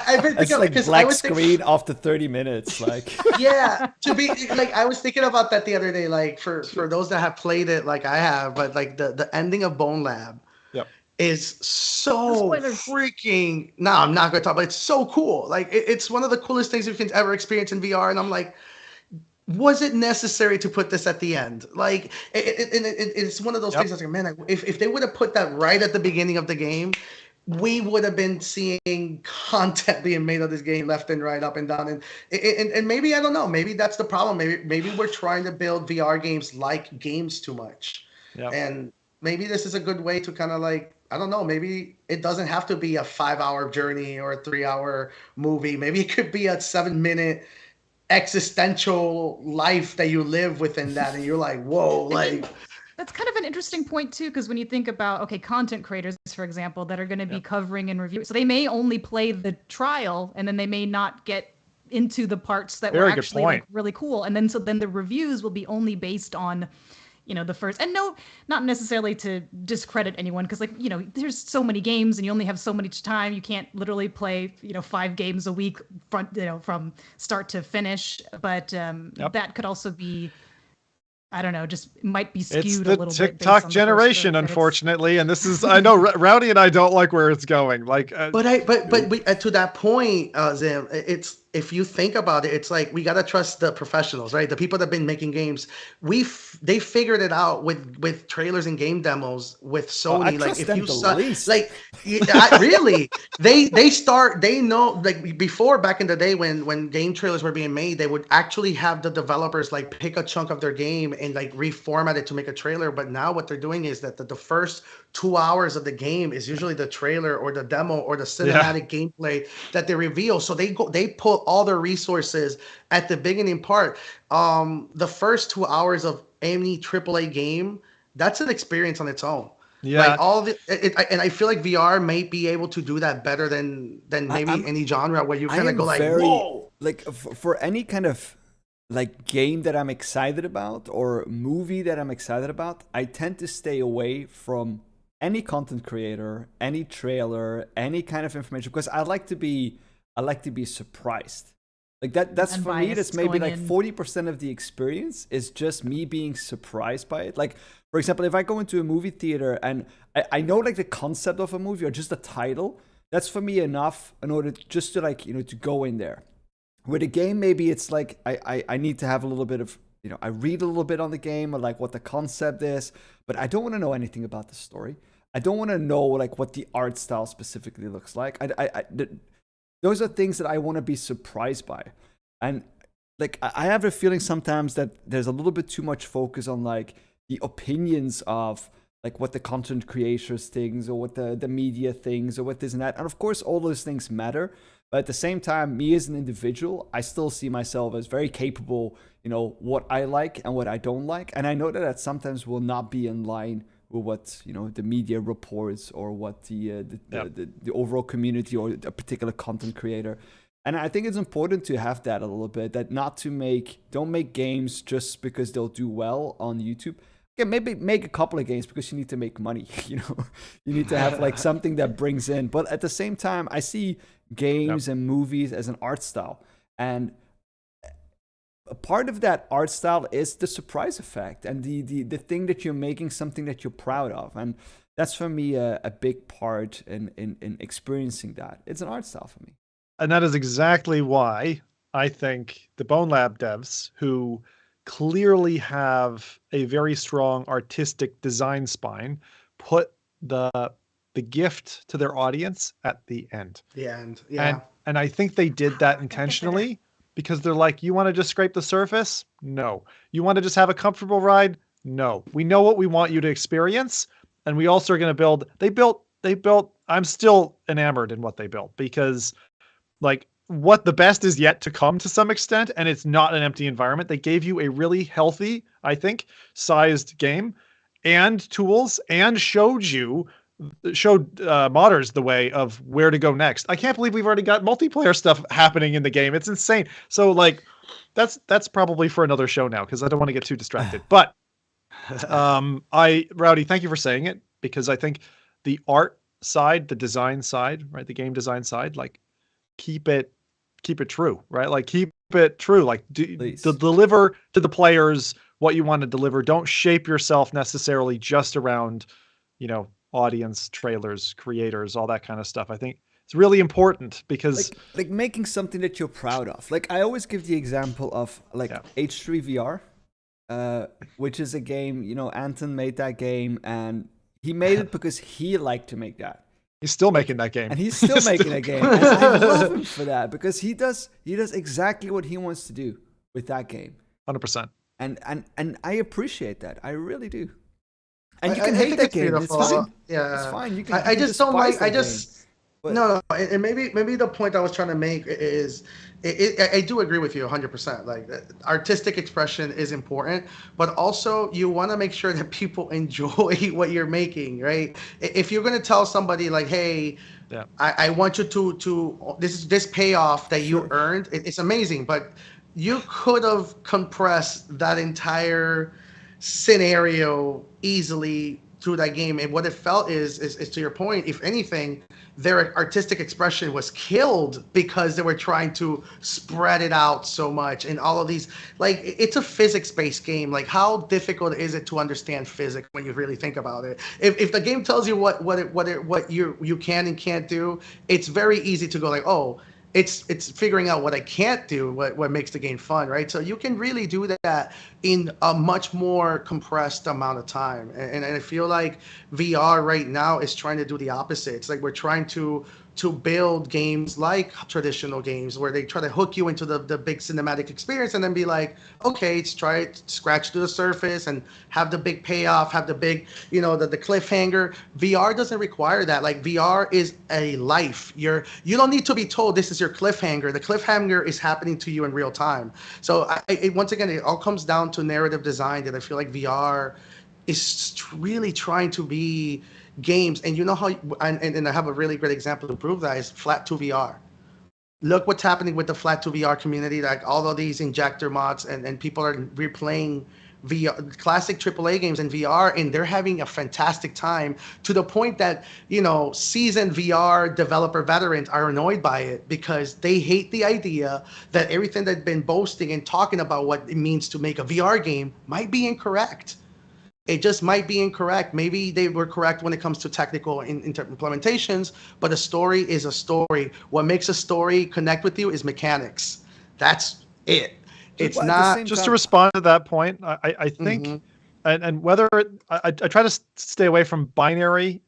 I've been It's thinking like because I black was screen after 30 minutes. Like, yeah, to be like I was thinking about that the other day. Like for those that have played it, like I have, but like the ending of Bone Lab Yep. is so Spoilers. freaking. No, I'm not going to talk, but it's so cool. Like it's one of the coolest things you can ever experience in VR, and I'm like, was it necessary to put this at the end? Like, it's one of those things. I was like, man, if they would have put that right at the beginning of the game, we would have been seeing content being made of this game left and right, up and down, and maybe I don't know. Maybe that's the problem. Maybe we're trying to build VR games like games too much, and maybe this is a good way to kind of like. I don't know. Maybe it doesn't have to be a 5-hour journey or a 3-hour movie. Maybe it could be a 7-minute existential life that you live within that, and you're like, whoa, like. That's kind of an interesting point too, because when you think about, okay, content creators, for example, that are going to be covering and reviewing, so they may only play the trial, and then they may not get into the parts that were actually like really cool, and then the reviews will be only based on, the first. And no, not necessarily to discredit anyone, because like there's so many games, and you only have so much time. You can't literally play 5 games a week from start to finish. But that could also be. I don't know, just might be skewed a little bit. It's the TikTok generation, unfortunately, and this is, I know Rowdy and I don't like where it's going. Like, but to that point, Zim, it's, if you think about it, it's like we gotta trust the professionals, right? The people that have been making games. They figured it out with trailers and game demos with Sony. Like if you saw, like really, they know, like before, back in the day when game trailers were being made, they would actually have the developers like pick a chunk of their game and like reformat it to make a trailer. But now what they're doing is that the first 2 hours of the game is usually the trailer or the demo or the cinematic gameplay that they reveal. So they put all their resources at the beginning part. The first 2 hours of any AAA game, that's an experience on its own. Yeah. Like and I feel like VR might be able to do that better than maybe any genre where you kind of go like, whoa. Like for any kind of like game that I'm excited about or movie that I'm excited about, I tend to stay away from any content creator, any trailer, any kind of information, because I like to be surprised. Like that's for me, that's maybe like 40% of the experience is just me being surprised by it. Like, for example, if I go into a movie theater and I know like the concept of a movie or just the title, that's for me enough in order just to like, to go in there. With a game, maybe it's like I need to have a little bit of, I read a little bit on the game or like what the concept is, but I don't want to know anything about the story. I don't want to know like what the art style specifically looks like. Those are things that I want to be surprised by. And like I have a feeling sometimes that there's a little bit too much focus on like the opinions of like what the content creators thinks or what the media thinks or what this and that. And of course, all those things matter. But at the same time, me as an individual, I still see myself as very capable, what I like and what I don't like. And I know that sometimes will not be in line with what, the media reports or what the overall community or a particular content creator. And I think it's important to have that a little bit, that don't make games just because they'll do well on YouTube. Yeah, maybe make a couple of games because you need to make money. You need to have like something that brings in. But at the same time, I see games and movies as an art style, and a part of that art style is the surprise effect and the thing that you're making something that you're proud of, and that's for me a big part in experiencing that. It's an art style for me, and that is exactly why I think the Bone Lab devs, who clearly have a very strong artistic design spine, put the gift to their audience at the end. The end, yeah. And I think they did that intentionally because they're like, you want to just scrape the surface? No. You want to just have a comfortable ride? No. We know what we want you to experience, and we also are going to build. They built. I'm still enamored in what they built because, like, what the best is yet to come to some extent, and it's not an empty environment. They gave you a really healthy, I think, sized game and tools, and showed you showed modders the way of where to go next. I can't believe we've already got multiplayer stuff happening in the game. It's insane. So like, that's probably for another show now because I don't want to get too distracted. But Rowdy, thank you for saying it, because I think the art side, the design side, right, the game design side, like keep it true, right? Like keep it true. Like deliver to the players what you want to deliver. Don't shape yourself necessarily just around, audience, trailers, creators, all that kind of stuff. I think it's really important because like making something that you're proud of. Like I always give the example of H3 VR, which is a game, Anton made that game and he made it because he liked to make that. He's still making that game. And he's still making a game. And I love him for that because he does exactly what he wants to do with that game. 100%. And I appreciate that. I really do. And you can hate that game. Beautiful. It's fine. Yeah. It's fine. You can. I just don't like. But, no. And maybe the point I was trying to make is, I do agree with you 100%. Like artistic expression is important, but also you want to make sure that people enjoy what you're making, right? If you're going to tell somebody like, hey, I want you to this payoff that you earned, it's amazing, but you could have compressed that entire scenario easily through that game. And what it felt is to your point, if anything, their artistic expression was killed because they were trying to spread it out so much. And all of these, like, it's a physics-based game. Like, how difficult is it to understand physics when you really think about it? If the game tells you what you can and can't do, it's very easy to go like, oh, it's figuring out what I can't do, what makes the game fun, right? So you can really do that in a much more compressed amount of time. And I feel like VR right now is trying to do the opposite. It's like we're trying to build games like traditional games where they try to hook you into the big cinematic experience and then be like, okay, let's try it, scratch to the surface and have the big payoff, have the big, the cliffhanger. VR doesn't require that. Like VR is a life. You don't need to be told this is your cliffhanger. The cliffhanger is happening to you in real time. So once again, it all comes down to narrative design that I feel like VR is really trying to be games. And you know how, and I have a really great example to prove that is Flat 2 VR. Look what's happening with the Flat 2 VR community, like all of these injector mods and people are replaying VR, classic AAA games in VR, and they're having a fantastic time to the point that, seasoned VR developer veterans are annoyed by it because they hate the idea that everything they've been boasting and talking about what it means to make a VR game might be incorrect. It just might be incorrect. Maybe they were correct when it comes to technical implementations, but a story is a story. What makes a story connect with you is mechanics. That's it. It's not just to respond to that point. I think, and whether I try to stay away from binary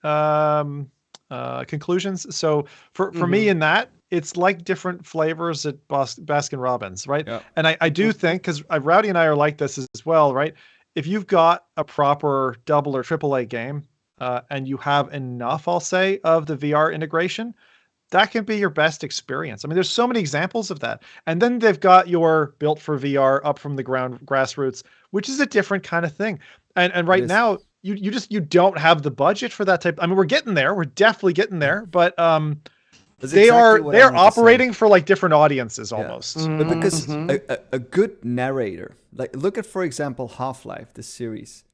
conclusions. So for me in that, it's like different flavors at Baskin Robbins, right? Yeah. And I do think, because Rowdy and I are like this as well, right? If you've got a proper double or AAA game and you have enough, I'll say, of the VR integration, that can be your best experience. I mean, there's so many examples of that. And then they've got your built for VR, up from the ground, grassroots, which is a different kind of thing. And right now, you don't have the budget for that type. I mean, we're getting there. We're definitely getting there. But they're operating for like different audiences almost. But because a good narrator, like look at, for example, Half-Life, the series.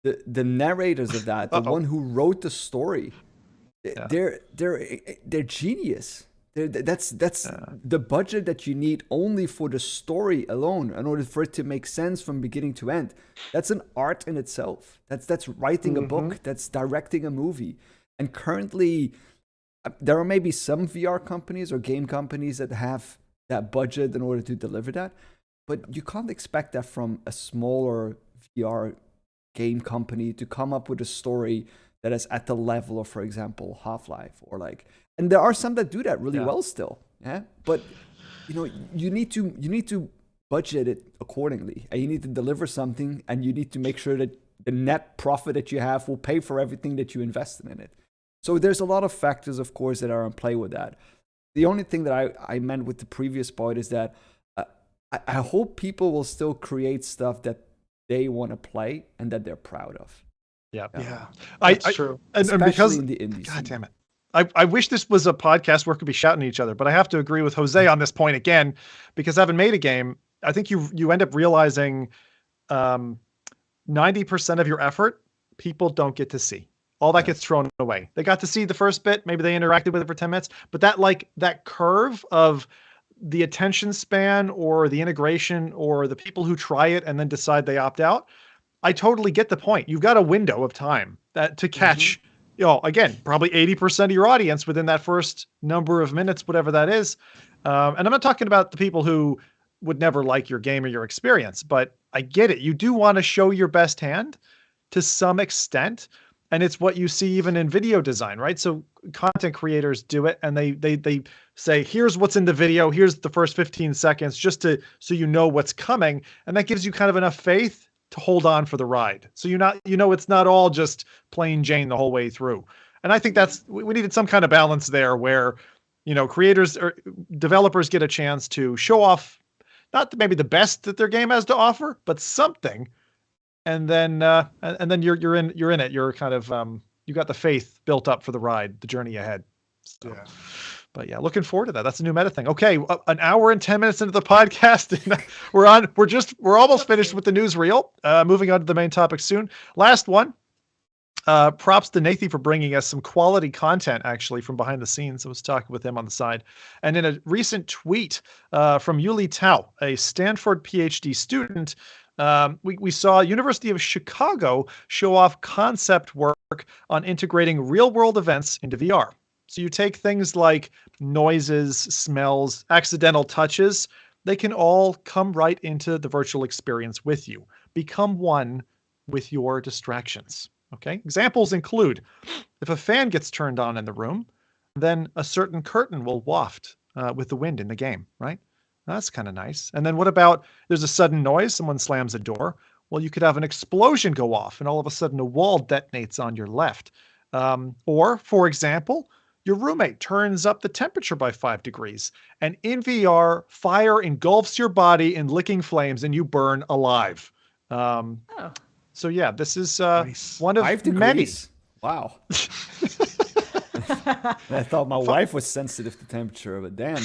The narrators of that, the one who wrote the story, they're genius. That's the budget that you need only for the story alone in order for it to make sense from beginning to end. That's an art in itself. That's writing a book. That's directing a movie. And currently, there are maybe some VR companies or game companies that have that budget in order to deliver that, but you can't expect that from a smaller VR game company to come up with a story that is at the level of, for example, Half-Life or like. And there are some that do that really well still, But you need to budget it accordingly, and you need to deliver something, and you need to make sure that the net profit that you have will pay for everything that you invested in it. So there's a lot of factors, of course, that are in play with that. The only thing that I meant with the previous point is that I hope people will still create stuff that they want to play and that they're proud of. Yeah. Yeah, That's true. And Especially because, in the indie God scene. damn it. I wish this was a podcast where we could be shouting at each other, but I have to agree with Jose on this point again, because having made a game, I think you end up realizing 90% of your effort, people don't get to see. All that gets thrown away. They got to see the first bit, maybe they interacted with it for 10 minutes, but that curve of the attention span or the integration or the people who try it and then decide they opt out, I totally get the point. You've got a window of time that to catch, again, probably 80% of your audience within that first number of minutes, whatever that is. And I'm not talking about the people who would never like your game or your experience, but I get it. You do want to show your best hand to some extent. And it's what you see even in video design, right? So content creators do it and they say, here's what's in the video. Here's the first 15 seconds so you know what's coming. And that gives you kind of enough faith to hold on for the ride. So it's not all just plain Jane the whole way through. And I think we needed some kind of balance there where, creators or developers get a chance to show off, not maybe the best that their game has to offer, but something. And then you're in it. You're kind of, you got the faith built up for the ride, the journey ahead. So. Yeah. But yeah, looking forward to that. That's a new meta thing. Okay, an hour and 10 minutes into the podcast, and we're almost finished with the newsreel. Moving on to the main topic soon. Last one. Props to Nathy for bringing us some quality content actually from behind the scenes. I was talking with him on the side, and in a recent tweet from Yuli Tao, a Stanford PhD student. We saw University of Chicago show off concept work on integrating real-world events into VR. So you take things like noises, smells, accidental touches, they can all come right into the virtual experience with you. Become one with your distractions. Okay. Examples include if a fan gets turned on in the room, then a certain curtain will waft with the wind in the game, right? That's kind of nice. And then what about there's a sudden noise, someone slams a door. Well, you could have an explosion go off and all of a sudden a wall detonates on your left. Or, for example, your roommate turns up the temperature by 5 degrees and in VR, fire engulfs your body in licking flames and you burn alive. So yeah, this is one of 5 many. degrees. Wow. I thought my wife was sensitive to temperature, but damn,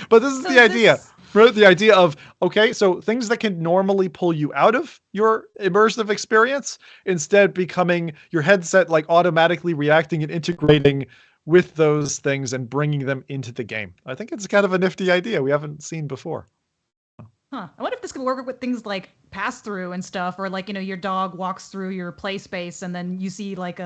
But this is the idea. Right? The idea of, okay, so things that can normally pull you out of your immersive experience, instead becoming your headset like automatically reacting and integrating with those things and bringing them into the game. I think it's kind of a nifty idea we haven't seen before. I wonder if this could work with things like pass-through and stuff, or like, your dog walks through your play space and then you see like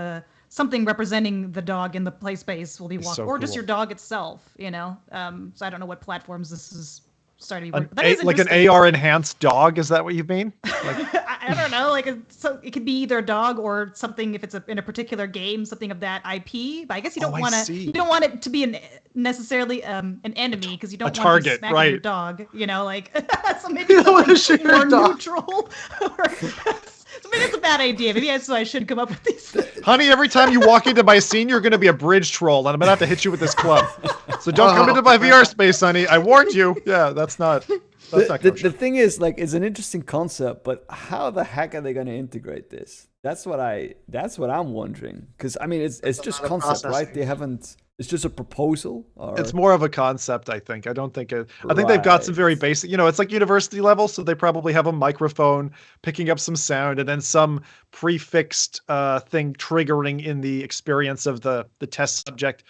something representing the dog in the play space will be walking, or just your dog itself, So I don't know what platforms this is starting to work. Like an AR enhanced dog, is that what you mean? Like... I don't know, so it could be either a dog or something if it's in a particular game, something of that IP. But I guess you don't want it to be necessarily an enemy, because you don't want to be smacking your dog, so maybe something more neutral. So maybe it's a bad idea. Maybe that's why I should come up with these things. Honey, every time you walk into my scene, you're going to be a bridge troll, and I'm going to have to hit you with this club. So don't come into my VR space, honey. I warned you. Yeah, that's not... The thing is, it's an interesting concept, but how the heck are they going to integrate this? That's what I'm wondering. Because it's just concept, right? They haven't. It's just a proposal. It's more of a concept, I think. I don't think I think they've got some very basic. It's like university level, so they probably have a microphone picking up some sound, and then some prefixed thing triggering in the experience of the test subject.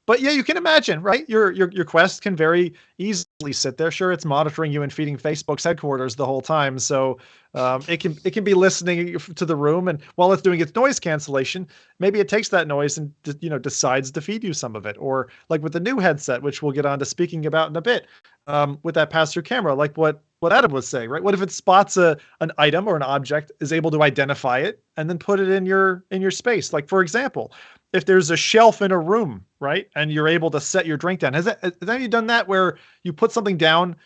But yeah, you can imagine, right? Your Quest can very easily sit there. Sure, it's monitoring you and feeding Facebook's headquarters the whole time, so it can be listening to the room, and while it's doing its noise cancellation, maybe it takes that noise and decides to feed you some of it. Or like with the new headset, which we'll get on to speaking about in a bit, with that pass-through camera, like what Adam was saying, right? What if it spots an item or an object, is able to identify it, and then put it in your space? Like, for example, if there's a shelf in a room, right, and you're able to set your drink down. Has you done that where you put something down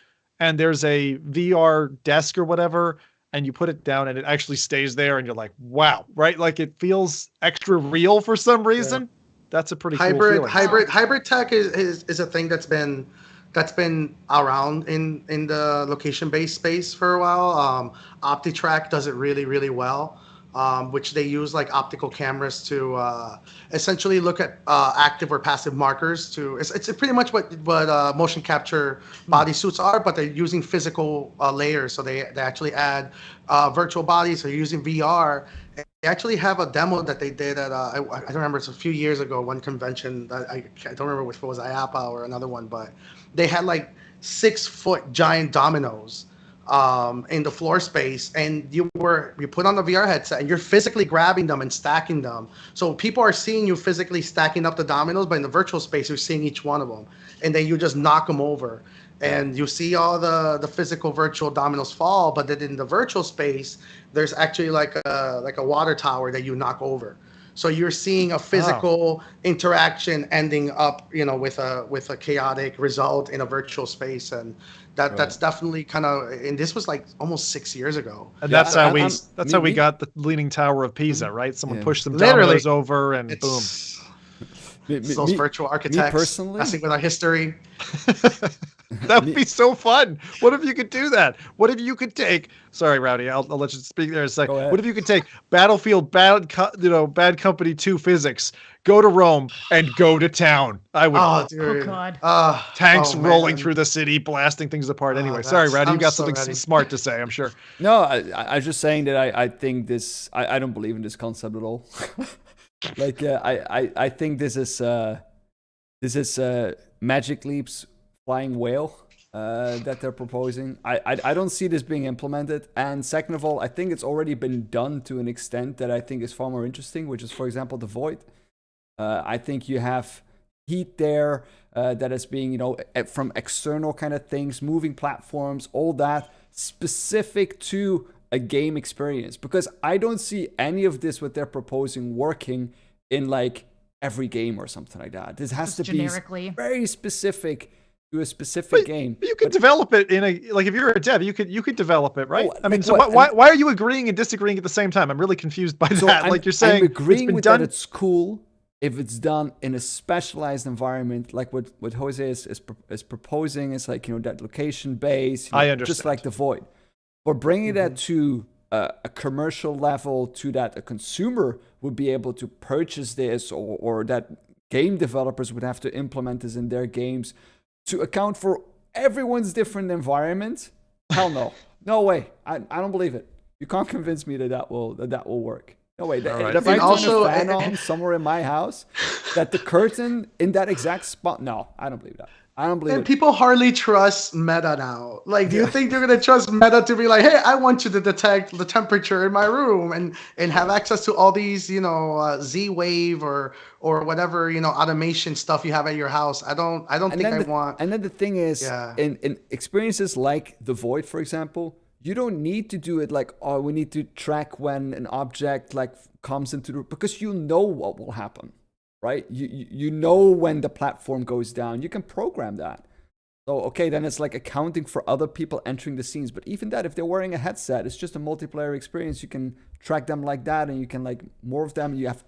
and there's a VR desk or whatever, and you put it down and it actually stays there and you're like, wow, right? Like it feels extra real for some reason. Yeah. That's a pretty cool feeling. Hybrid tech is a thing that's been around in the location-based space for a while. OptiTrack does it really, really well. which they use like optical cameras to essentially look at active or passive markers. It's pretty much what motion capture bodysuits are, but they're using physical layers. So they actually add virtual bodies. So you're using VR. They actually have a demo that they did at I don't remember, it's a few years ago, one convention that I don't remember which one was, IAPA or another one, but they had like 6-foot giant dominoes in the floor space, and you put on the VR headset and you're physically grabbing them and stacking them. So people are seeing you physically stacking up the dominoes, but in the virtual space you're seeing each one of them, and then you just knock them over. And you see all the physical virtual dominoes fall, but then in the virtual space, there's actually like a water tower that you knock over. So you're seeing a physical interaction ending up, with a chaotic result in a virtual space, and that's definitely kind of. And this was like almost 6 years ago. And that's how we got the Leaning Tower of Pisa, right? Someone pushed some dominoes over, and boom. Those virtual architects personally, messing with our history. That would be so fun. What if you could do that? What if you could take? Sorry, Rowdy, I'll let you speak there in a second. What if you could take Battlefield Bad Company 2 physics, go to Rome, and go to town? I would. Oh, dude. Oh God. Tanks rolling through the city, blasting things apart. Anyway, sorry, Rowdy, you got something smart to say, I'm sure. No, I was just saying that I think this. I don't believe in this concept at all. Like I think this is Magic Leap's flying whale that they're proposing. I don't see this being implemented. And second of all, I think it's already been done to an extent that I think is far more interesting, which is, for example, the Void. I think you have heat there that is being, from external kind of things, moving platforms, all that specific to a game experience. Because I don't see any of this what they're proposing working in like every game or something like that. This has to generically be very specific to a specific game. But you could develop it in a, like, if you're a dev, you could develop it, right? I mean, so why are you agreeing and disagreeing at the same time? I'm really confused by that. Like you're saying, I'm agreeing with that it's cool if it's done in a specialized environment, like what Jose is proposing. Is like, that location base, I understand, just like the Void. But bringing that to a commercial level, to that a consumer would be able to purchase this, or that game developers would have to implement this in their games to account for everyone's different environment. Hell no. No way. I don't believe it. You can't convince me that will work. No way. Right. If I turn a fan on somewhere in my house, that the curtain in that exact spot, no, I don't believe that. I don't believe it. People hardly trust Meta now. Like, do you think they're going to trust Meta to be like, hey, I want you to detect the temperature in my room and have access to all these, Z-Wave or whatever, automation stuff you have at your house? I don't think I want. And then the thing is, in experiences like the Void, for example, you don't need to do it like, oh, we need to track when an object like comes into the room, because you know what will happen. Right? You know when the platform goes down. You can program that. So, okay, then it's like accounting for other people entering the scenes. But even that, if they're wearing a headset, it's just a multiplayer experience. You can track them like that, and you can like more of them. You have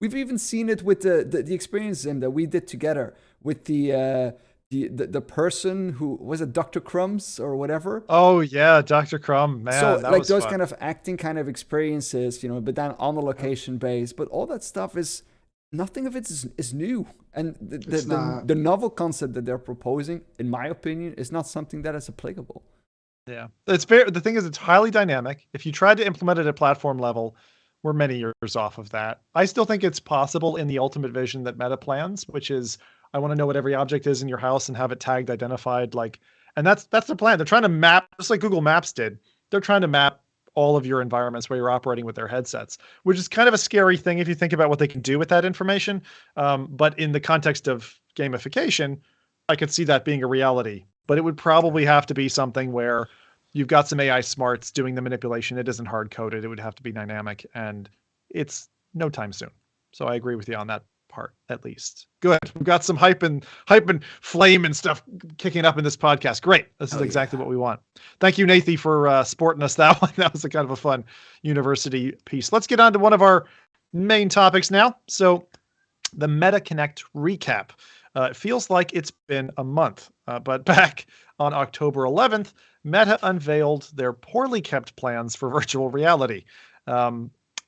We've even seen it with the experience that we did together with the person who was it, Dr. Crumbs or whatever. Oh yeah, Dr. Crumb, man. So that like was those fun. kind of acting kind of experiences, but then on the location base. But all that stuff is. Nothing of it is new, and the novel concept that they're proposing, in my opinion, is not something that is applicable. Yeah, it's fair. The thing is, it's highly dynamic. If you tried to implement it at platform level, we're many years off of that. I still think it's possible in the ultimate vision that Meta plans, which is I want to know what every object is in your house and have it tagged, identified, and that's the plan. They're trying to map, just like Google Maps did. They're trying to map all of your environments where you're operating with their headsets, which is kind of a scary thing if you think about what they can do with that information. But in the context of gamification, I could see that being a reality. But it would probably have to be something where you've got some AI smarts doing the manipulation. It isn't hard-coded. It would have to be dynamic, and it's no time soon. So I agree with you on that part, at least. Good. We've got some hype and flame and stuff kicking up in this podcast. Great. This is exactly what we want. Thank you, Nathy, for sporting us that one. That was a kind of a fun university piece. Let's get on to one of our main topics now. So the Meta Connect recap. It feels like it's been a month, but back on October 11th, Meta unveiled their poorly kept plans for virtual reality.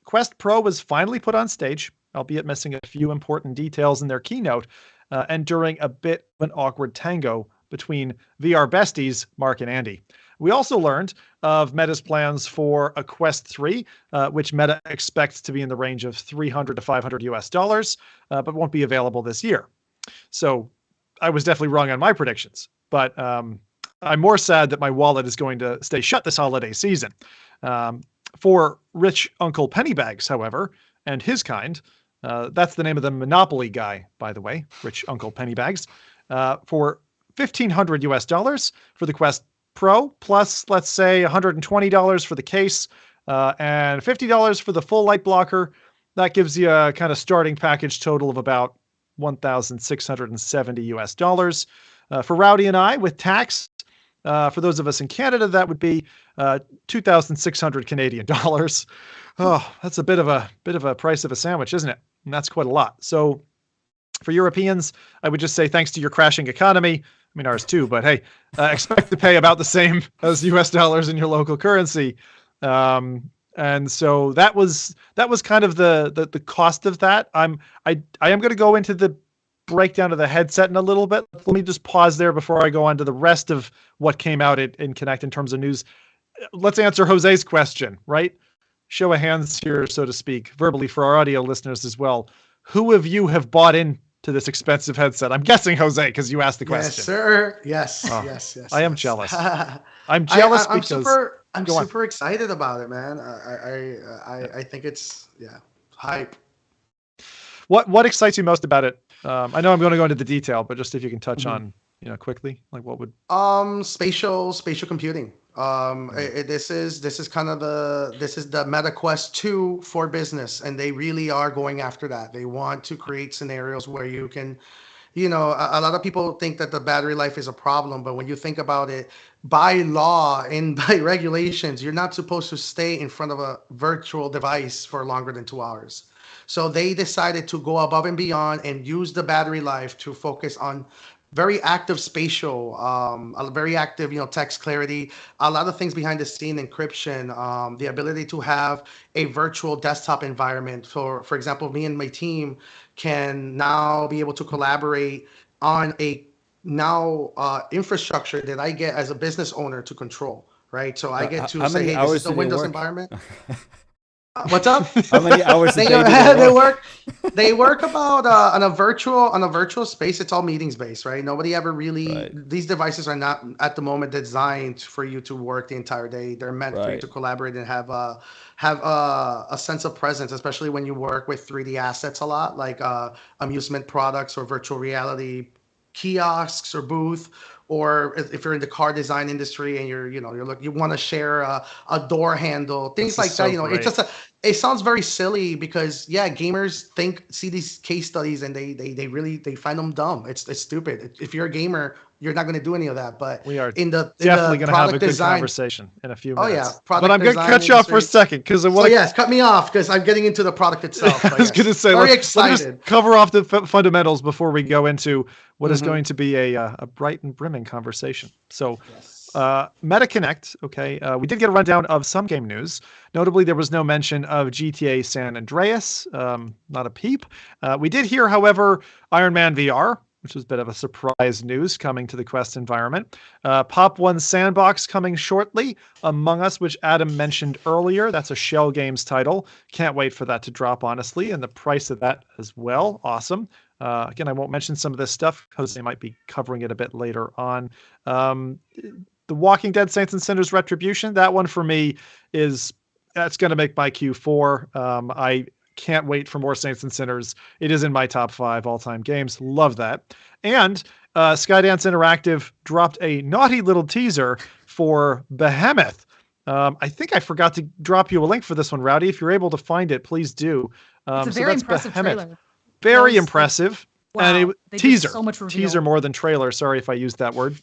Quest Pro was finally put on stage, albeit missing a few important details in their keynote, and during a bit of an awkward tango between VR besties Mark and Andy. We also learned of Meta's plans for a Quest 3, which Meta expects to be in the range of $300 to $500, but won't be available this year. So I was definitely wrong on my predictions, but I'm more sad that my wallet is going to stay shut this holiday season. For Rich Uncle Pennybags, however, and his kind, that's the name of the Monopoly guy, by the way, Rich Uncle Pennybags, for $1,500 for the Quest Pro, plus let's say $120 for the case, and $50 for the full light blocker. That gives you a kind of starting package total of about $1,670. For Rowdy and I, with tax, for those of us in Canada, that would be 2,600 Canadian dollars. Oh, that's a bit of a price of a sandwich, isn't it? And that's quite a lot. So for Europeans, I would just say thanks to your crashing economy. I mean, ours too, but hey, expect to pay about the same as US dollars in your local currency. And so that was kind of the cost of that. I am going to go into the breakdown of the headset in a little bit. Let me just pause there before I go on to the rest of what came out in Connect in terms of news. Let's answer Jose's question, right? Show of hands here, so to speak, verbally for our audio listeners as well. Who of you have bought in to this expensive headset? I'm guessing Jose, because you asked the question. Yes, sir. Yes, Oh, yes. I am jealous. I'm jealous I'm because super excited about it, man. I think it's hype. What excites you most about it? I know I'm going to go into the detail, but just if you can touch on, quickly, like what would spatial computing. This is the Meta Quest 2 for business, and they really are going after that. They want to create scenarios where you can, a lot of people think that the battery life is a problem, but when you think about it, by law and by regulations, you're not supposed to stay in front of a virtual device for longer than 2 hours. So they decided to go above and beyond and use the battery life to focus on very active spatial, a very active, text clarity, a lot of things behind the scene, encryption, the ability to have a virtual desktop environment. For example, me and my team can now be able to collaborate on a infrastructure that I get as a business owner to control, right? So I get to say, hey, this is the Windows environment. What's up? How many hours a day do they work about on a virtual space. It's all meetings based, right? Nobody ever really. These devices are not at the moment designed for you to work the entire day. They're meant for you to collaborate and have a sense of presence, especially when you work with 3D assets a lot, like amusement products or virtual reality kiosks or booth. Or if you're in the car design industry and you want to share a door handle, things like that. Great. It sounds very silly because gamers see these case studies and they find them dumb. It's stupid. If you're a gamer, you're not going to do any of that. But we are definitely going to have a good conversation in a few minutes. Oh yeah, but I'm going to cut you off for a second because cut me off because I'm getting into the product itself. I was going to say let's just cover off the fundamentals before we go into what is going to be a bright and brimming conversation. So. Yes. Meta Connect, okay. We did get a rundown of some game news. Notably, there was no mention of GTA San Andreas, not a peep. We did hear, however, Iron Man VR, which was a bit of a surprise news coming to the Quest environment. Pop 1 Sandbox coming shortly. Among Us, which Adam mentioned earlier. That's a Shell Games title. Can't wait for that to drop, honestly. And the price of that as well. Awesome. Again, I won't mention some of this stuff because they might be covering it a bit later on. The Walking Dead Saints and Sinners Retribution, that one for me that's going to make my Q4. I can't wait for more Saints and Sinners. It is in my top 5 all-time games. Love that. And Skydance Interactive dropped a naughty little teaser for Behemoth. I think I forgot to drop you a link for this one, Rowdy. If you're able to find it, please do. It's a very impressive trailer. Very impressive. Wow, and teaser. So much reveal. Teaser more than trailer. Sorry if I used that word.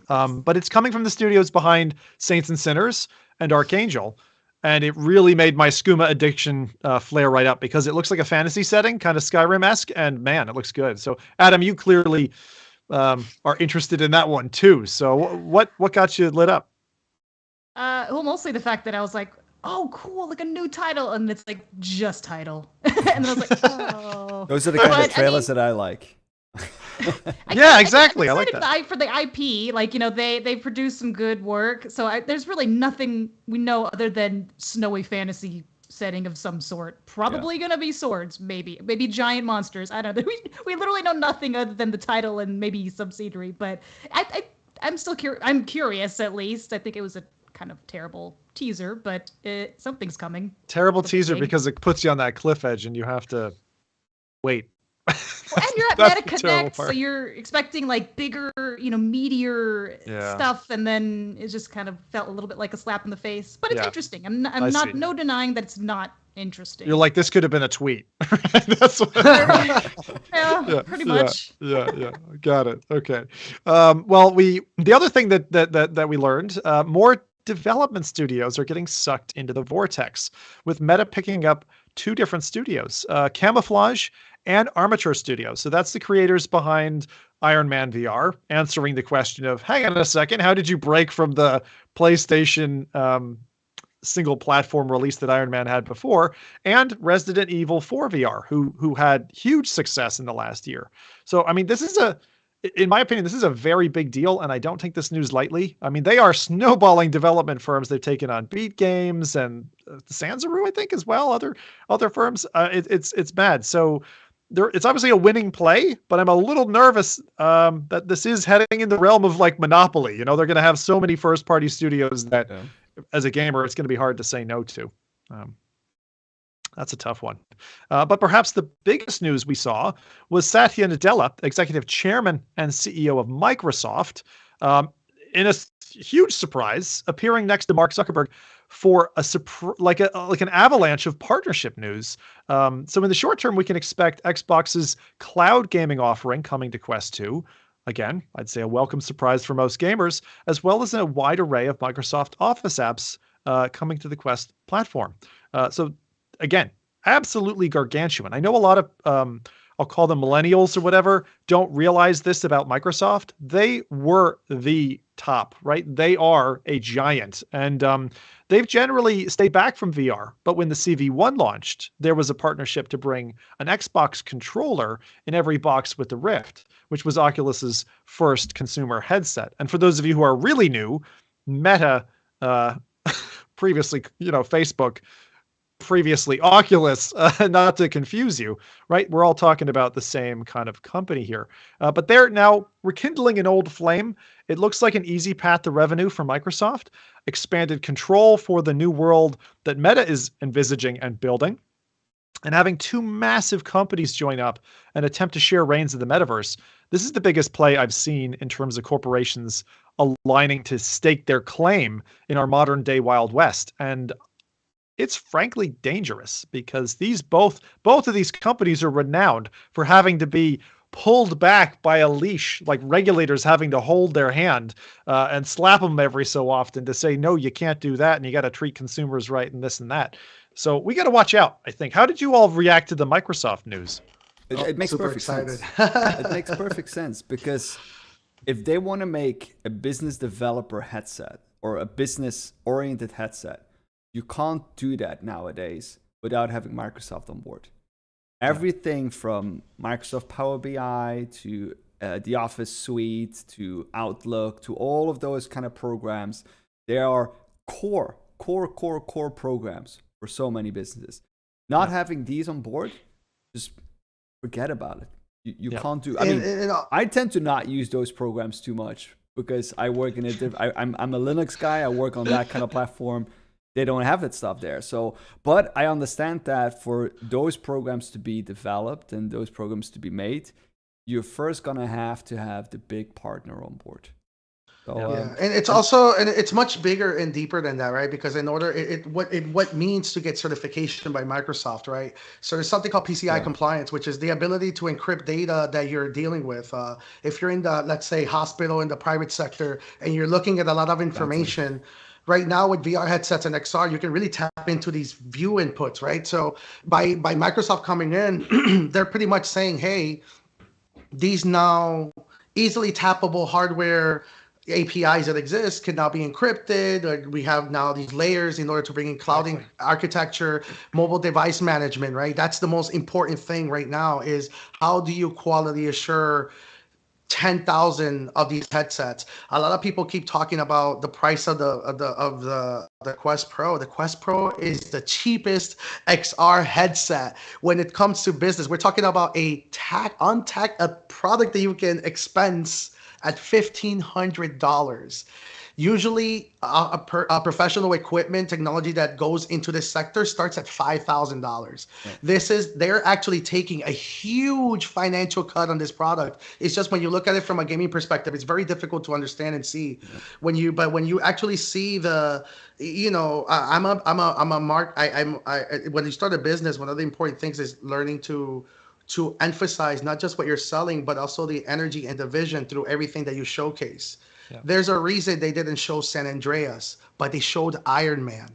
But it's coming from the studios behind Saints and Sinners and Archangel. And it really made my skooma addiction flare right up because it looks like a fantasy setting, kind of Skyrim-esque, and man, it looks good. So, Adam, you clearly are interested in that one too. So what got you lit up? Well, mostly the fact that I was like, oh, cool, like a new title, and it's like just title, and then I was like, oh. Those are the kind of But, trailers that I like. Yeah, exactly. I like excited that. for the IP, like, you know, they produce some good work. So there's really nothing we know other than snowy fantasy setting of some sort. Probably gonna be swords, maybe giant monsters. I don't know. We literally know nothing other than the title and maybe some scenery. But I'm still curious. I'm curious at least. I think it was a kind of terrible teaser, but something's coming. Terrible teaser because it puts you on that cliff edge and you have to wait. Well, and you're at That's the terrible MetaConnect, so part. you're expecting like bigger, you know, meatier stuff, and then it just kind of felt a little bit like a slap in the face. But it's interesting. I'm I not see. no denying that it's not interesting. You're like, this could have been a tweet. That's what. Yeah, pretty much. Yeah. Got it. Okay. Well, the other thing that we learned, more development studios are getting sucked into the vortex, with Meta picking up 2 different studios, Camouflage and Armature Studios. So that's the creators behind Iron Man VR, answering the question of, hang on a second, how did you break from the PlayStation single platform release that Iron Man had before, and Resident Evil 4 VR, who had huge success in the last year. So, I mean, in my opinion, this is a very big deal, and I don't take this news lightly. I mean, they are snowballing development firms. They've taken on Beat Games and Sanzaru, I think, as well. Other firms. It's bad. So it's obviously a winning play, but I'm a little nervous that this is heading in the realm of like Monopoly. You know, they're going to have so many first-party studios that, as a gamer, it's going to be hard to say no to. That's a tough one. But perhaps the biggest news we saw was Satya Nadella, executive chairman and CEO of Microsoft, in a huge surprise, appearing next to Mark Zuckerberg for like an avalanche of partnership news. So in the short term, we can expect Xbox's cloud gaming offering coming to Quest 2. Again, I'd say a welcome surprise for most gamers, as well as a wide array of Microsoft Office apps coming to the Quest platform. So again, absolutely gargantuan. I know a lot of, I'll call them millennials or whatever, don't realize this about Microsoft. They were the top, right? They are a giant. And they've generally stayed back from VR. But when the CV1 launched, there was a partnership to bring an Xbox controller in every box with the Rift, which was Oculus's first consumer headset. And for those of you who are really new, Meta, previously, Facebook, previously Oculus, not to confuse you, right? We're all talking about the same kind of company here. But they're now rekindling an old flame. It looks like an easy path to revenue for Microsoft, expanded control for the new world that Meta is envisaging and building, and having 2 massive companies join up and attempt to share reins of the metaverse. This is the biggest play I've seen in terms of corporations aligning to stake their claim in our modern day Wild West. And it's frankly dangerous because both of these companies are renowned for having to be pulled back by a leash, like regulators having to hold their hand and slap them every so often to say, no, you can't do that, and you got to treat consumers right and this and that. So we got to watch out, I think. How did you all react to the Microsoft news? It makes perfect sense. It makes perfect sense because if they want to make a business developer headset or a business-oriented headset, you can't do that nowadays without having Microsoft on board. Everything from Microsoft Power BI to the Office suite to Outlook to all of those kind of programs, they are core programs for so many businesses. Not having these on board, just forget about it. You can't do. I tend to not use those programs too much because I work in I'm a Linux guy. I work on that kind of platform. They don't have that stuff there. So, but I understand that for those programs to be developed and those programs to be made, you're first gonna have to have the big partner on board. So, and it's also it's much bigger and deeper than that, right? Because in order what it means to get certification by Microsoft, right? So there's something called PCI compliance, which is the ability to encrypt data that you're dealing with. If you're in the, let's say, hospital in the private sector and you're looking at a lot of information. Exactly. Right now with VR headsets and XR, you can really tap into these view inputs, right? So by Microsoft coming in, they're pretty much saying, hey, these now easily tappable hardware, APIs that exist can now be encrypted. We have now these layers in order to bring in clouding architecture, mobile device management, right? That's the most important thing right now is how do you quality assure 10,000 of these headsets. A lot of people keep talking about the price of the Quest Pro. The Quest Pro is the cheapest XR headset when it comes to business. We're talking about a product that you can expense at $1,500. Usually, a professional equipment technology that goes into this sector starts at $5,000. Right. They're actually taking a huge financial cut on this product. It's just when you look at it from a gaming perspective, it's very difficult to understand and see. When you actually see when you start a business, one of the important things is learning to emphasize not just what you're selling, but also the energy and the vision through everything that you showcase. Yeah. There's a reason they didn't show San Andreas, but they showed Iron Man.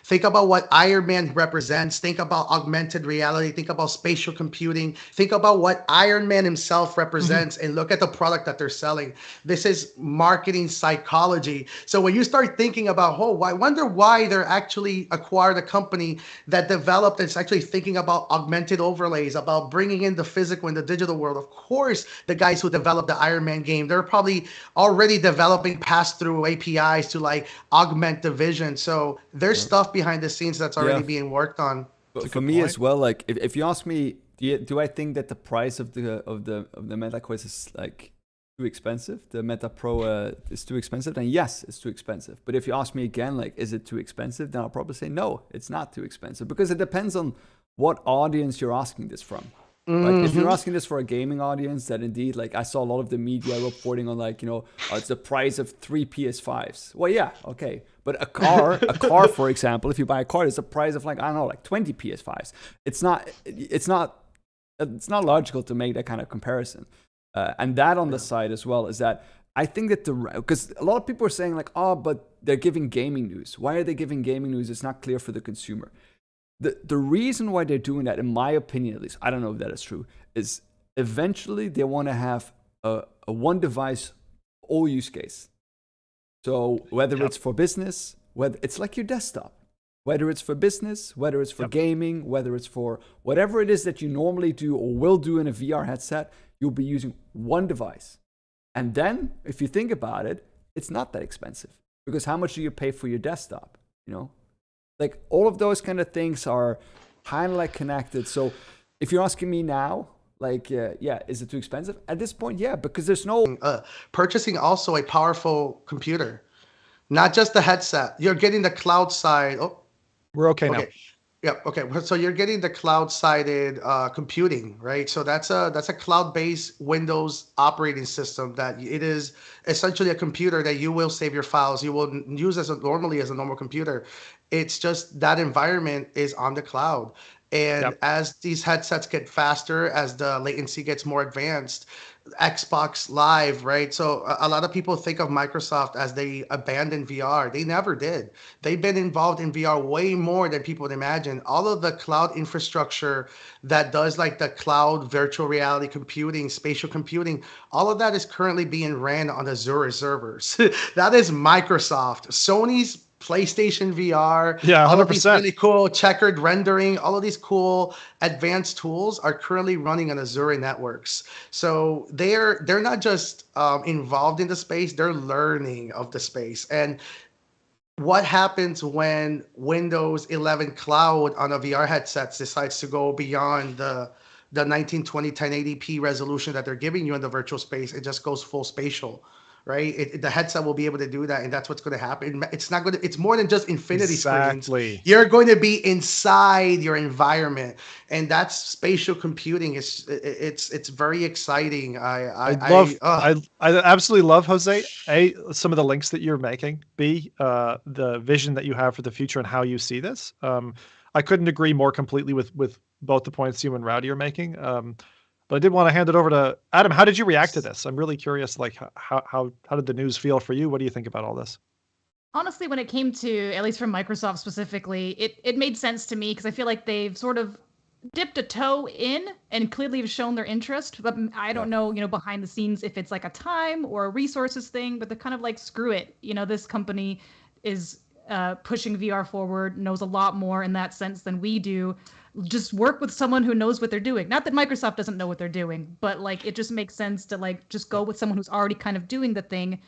Think about what Iron Man represents. Think about augmented reality. Think about spatial computing. Think about what Iron Man himself represents and look at the product that they're selling. This is marketing psychology. So when you start thinking about, I wonder why they're actually acquired a company that developed and is actually thinking about augmented overlays, about bringing in the physical and the digital world. Of course, the guys who developed the Iron Man game, they're probably already developing pass-through APIs to like augment the vision. So there's stuff behind the scenes that's already being worked on. But for me as well, like if you ask me, do I think that the price of the Meta Quest is like too expensive? The Meta Pro is too expensive? Then yes, it's too expensive. But if you ask me again, like, is it too expensive? Then I'll probably say no, it's not too expensive because it depends on what audience you're asking this from. Like if you're asking this for a gaming audience, that indeed, like I saw a lot of the media reporting on like, it's the price of 3 PS5s. Well, yeah, okay. But a car, for example, if you buy a car, it's the price of like, I don't know, like 20 PS5s. It's not logical to make that kind of comparison. And that on the side as well is that I think that because a lot of people are saying like, but they're giving gaming news. Why are they giving gaming news? It's not clear for the consumer. The reason why they're doing that, in my opinion at least, I don't know if that is true, is eventually they want to have a one device, all use case. So whether it's for business, whether it's like your desktop, whether it's for business, whether it's for gaming, whether it's for whatever it is that you normally do or will do in a VR headset, you'll be using one device. And then if you think about it, it's not that expensive because how much do you pay for your desktop, Like all of those kind of things are kind of like connected. So if you're asking me now, like, is it too expensive? At this point, yeah, because there's no... Purchasing also a powerful computer, not just the headset. You're getting the cloud side. Oh, we're okay now. Yeah, okay. So you're getting the cloud-sided computing, right? So that's a cloud-based Windows operating system that it is essentially a computer that you will save your files. You will use normally as a normal computer. It's just that environment is on the cloud. And as these headsets get faster, as the latency gets more advanced, Xbox Live, right? So a lot of people think of Microsoft as they abandoned VR. They never did. They've been involved in VR way more than people would imagine. All of the cloud infrastructure that does like the cloud virtual reality computing, spatial computing, all of that is currently being ran on Azure servers. That is Microsoft. Sony's PlayStation VR, 100%. All of these really cool checkered rendering, all of these cool advanced tools are currently running on Azure networks. So they're not just involved in the space, they're learning of the space. And what happens when Windows 11 Cloud on a VR headset decides to go beyond the 1920 1080p resolution that they're giving you in the virtual space? It just goes full spatial. Right, the headset will be able to do that, and that's what's going to happen. It's not going to. It's more than just infinity screens. You're going to be inside your environment, and that's spatial computing. It's very exciting. I absolutely love, Jose, some of the links that you're making. B, the vision that you have for the future and how you see this. I couldn't agree more completely with both the points you and Rowdy are making. But I did want to hand it over to Adam. How did you react to this? I'm really curious, like how did the news feel for you? What do you think about all this? Honestly, when it came to, at least from Microsoft specifically, it made sense to me because I feel like they've sort of dipped a toe in and clearly have shown their interest, but I don't know, behind the scenes if it's like a time or a resources thing, but they're kind of like, screw it. This company is pushing VR forward, knows a lot more in that sense than we do. Just work with someone who knows what they're doing. Not that Microsoft doesn't know what they're doing, but like it just makes sense to like just go with someone who's already kind of doing the thing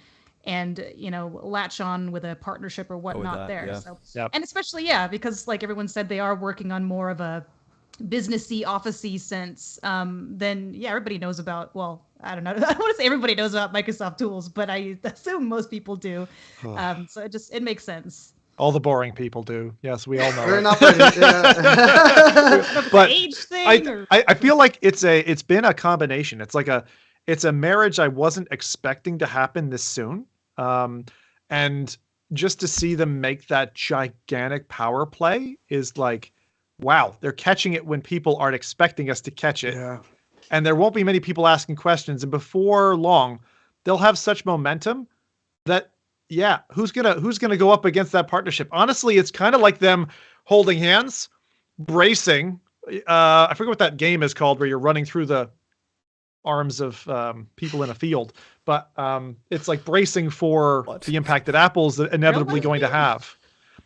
and latch on with a partnership or whatnot there. Yeah. So Yep. And especially because like everyone said, they are working on more of a businessy, officey sense. Then everybody knows about. Well, I don't know. I don't want to say everybody knows about Microsoft tools, but I assume most people do. So it makes sense. All the boring people do. Yes, we all know. We're it. not ready. Yeah. But age thing. I feel like it's been a combination. It's a marriage I wasn't expecting to happen this soon. And just to see them make that gigantic power play is like, wow, they're catching it when people aren't expecting us to catch it. Yeah. And there won't be many people asking questions. And before long, they'll have such momentum that, who's gonna go up against that partnership? Honestly, it's kind of like them holding hands, bracing. I forget what that game is called where you're running through the arms of people in a field, but it's like bracing for the impact that Apple's inevitably going to have.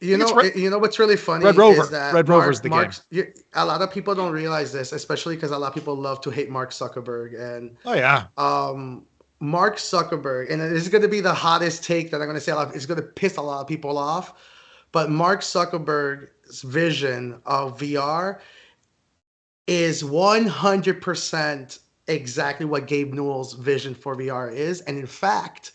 You know what's really funny Red Rover. is that Red Rover's the game. A lot of people don't realize this, especially because a lot of people love to hate Mark Zuckerberg. And Mark Zuckerberg, and it's going to be the hottest take that I'm going to say. It's going to piss a lot of people off, but Mark Zuckerberg's vision of VR is 100% exactly what Gabe Newell's vision for VR is. And in fact,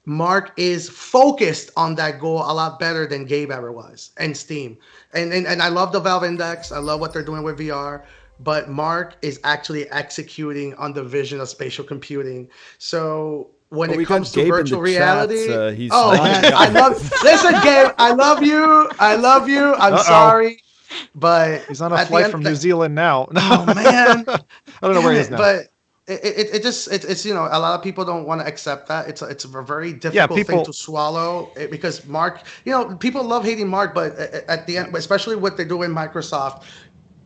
Mark is focused on that goal a lot better than Gabe ever was, and Steam. And I love the Valve Index. I love what they're doing with VR. But Mark is actually executing on the vision of spatial computing. So when it comes to virtual reality, man, I love. Listen, Gabe, I love you. I'm sorry, but he's on a flight from New Zealand now. Oh man, I don't know where he is now. But it's a lot of people don't want to accept that. It's a very difficult thing to swallow because Mark, people love hating Mark, but at the end, especially what they do in Microsoft.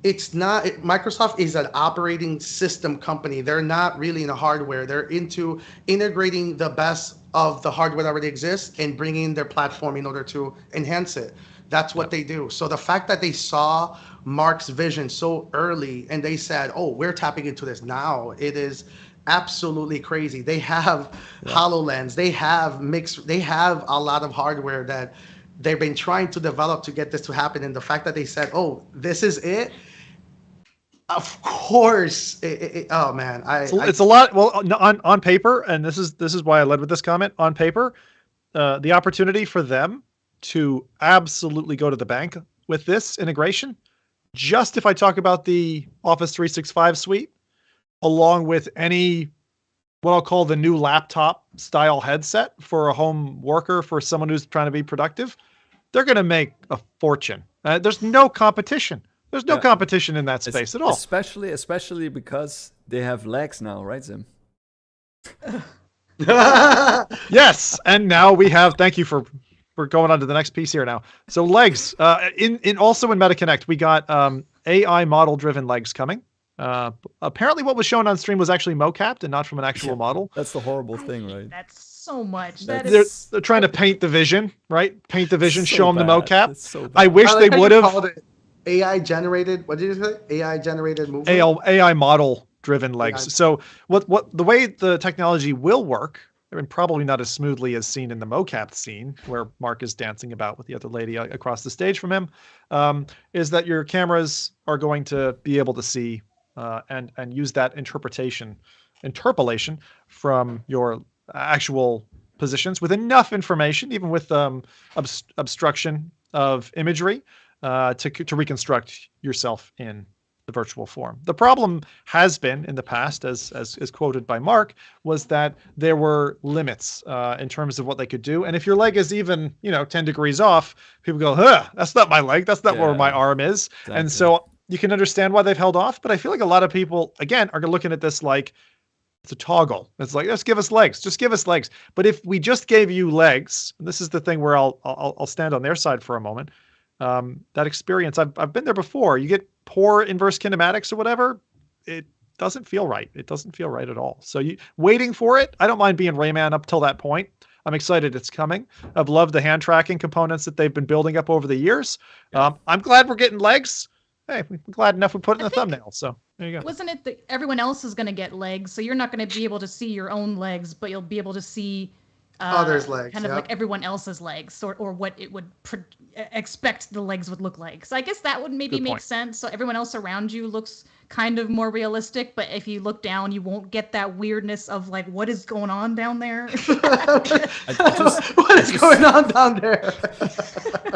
It's not. Microsoft is an operating system company. They're not really into hardware. They're into integrating the best of the hardware that already exists and bringing their platform in order to enhance it. That's what they do. So the fact that they saw Mark's vision so early and they said, "Oh, we're tapping into this now," it is absolutely crazy. They have HoloLens. They have They have a lot of hardware that they've been trying to develop to get this to happen. And the fact that they said, "Oh, this is it." Of course. Oh man, it's a lot. Well, on paper, and this is why I led with this comment. On paper, the opportunity for them to absolutely go to the bank with this integration. Just if I talk about the Office 365 suite, along with any what I'll call the new laptop style headset for a home worker, for someone who's trying to be productive, they're going to make a fortune. There's no competition. There's no competition in that space at all. Especially because they have legs now, right, Zim? Yes, and now we have. Thank you for going on to the next piece here now. So legs. Also in MetaConnect, we got AI model driven legs coming. Apparently, what was shown on stream was actually mocapped and not from an actual model. That's the horrible thing, right? That's so much. They're trying to paint the vision, right? Paint the vision, so show them the mocap. So I wish they would have. AI generated. What did you say? AI generated movement. AI model driven legs. So what the way the technology will work, I mean, probably not as smoothly as seen in the mocap scene where Mark is dancing about with the other lady across the stage from him, is that your cameras are going to be able to see and use that interpolation from your actual positions with enough information, even with obstruction of imagery, to reconstruct yourself in the virtual form. The problem has been in the past, as quoted by Mark, was that there were limits in terms of what they could do. And if your leg is even 10 degrees off, people go, that's not my leg. That's not where my arm is. Exactly. And so you can understand why they've held off. But I feel like a lot of people, again, are looking at this like it's a toggle. It's like, just give us legs. Just give us legs. But if we just gave you legs, and this is the thing where I'll stand on their side for a moment. That experience, I've been there before. You get poor inverse kinematics or whatever, it doesn't feel right. It doesn't feel right at all. So waiting for it, I don't mind being Rayman up till that point. I'm excited it's coming. I've loved the hand tracking components that they've been building up over the years. I'm glad we're getting legs. Hey, we're glad enough we put it in the thumbnail. So there you go. Wasn't it that everyone else is going to get legs? So you're not going to be able to see your own legs, but you'll be able to see others' legs, kind of like everyone else's legs, or what it would expect the legs would look like. So I guess that would maybe make sense. So everyone else around you looks kind of more realistic, but if you look down, you won't get that weirdness of like, what is going on down there? What is going on down there?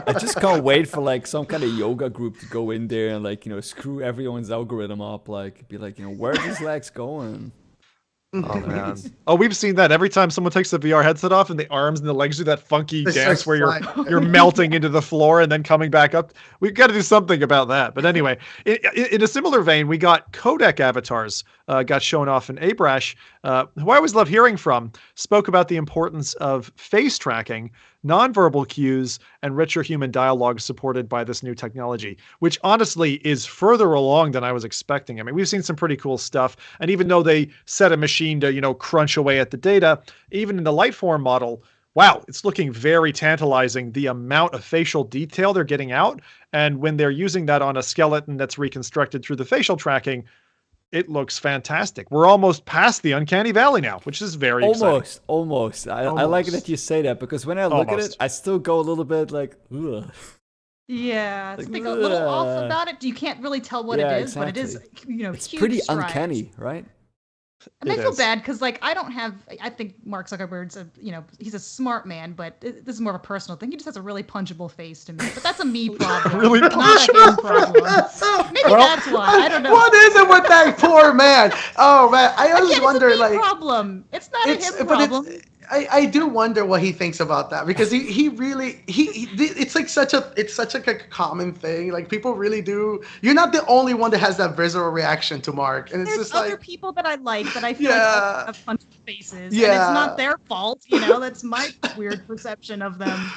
I just can't wait for like some kind of yoga group to go in there and like, screw everyone's algorithm up, like be like, where are these legs going? Oh man! Oh, we've seen that every time someone takes the VR headset off and the arms and the legs do that funky dance where you're melting into the floor and then coming back up. We've got to do something about that. But anyway, in a similar vein, we got codec avatars got shown off in Abrash, who I always love hearing from, spoke about the importance of face tracking, nonverbal cues, and richer human dialogue supported by this new technology, which honestly is further along than I was expecting. I mean, we've seen some pretty cool stuff, and even though they set a machine to, crunch away at the data, even in the Lightform model, wow, it's looking very tantalizing, the amount of facial detail they're getting out, and when they're using that on a skeleton that's reconstructed through the facial tracking, it looks fantastic. We're almost past the uncanny valley now, which is very exciting. Almost. I like that you say that, because when I look at it, I still go a little bit like, ugh. Yeah, it's like a little off about it. You can't really tell what it is, but it is, it's huge pretty strides. Uncanny, right? And I feel bad because, like, I think Mark Zuckerberg's he's a smart man, but this is more of a personal thing. He just has a really punchable face to me. But that's a me problem. Really not a him problem. Maybe that's why. I don't know. What is it with that poor man? Oh, man. I always wonder, it's a me problem. It's not a him problem. I do wonder what he thinks about that, because he really it's like such a common thing. Like, people really do. You're not the only one that has that visceral reaction to Mark, and it's There's just other like people that I like that I feel like also have punchable faces, and it's not their fault. That's my weird perception of them.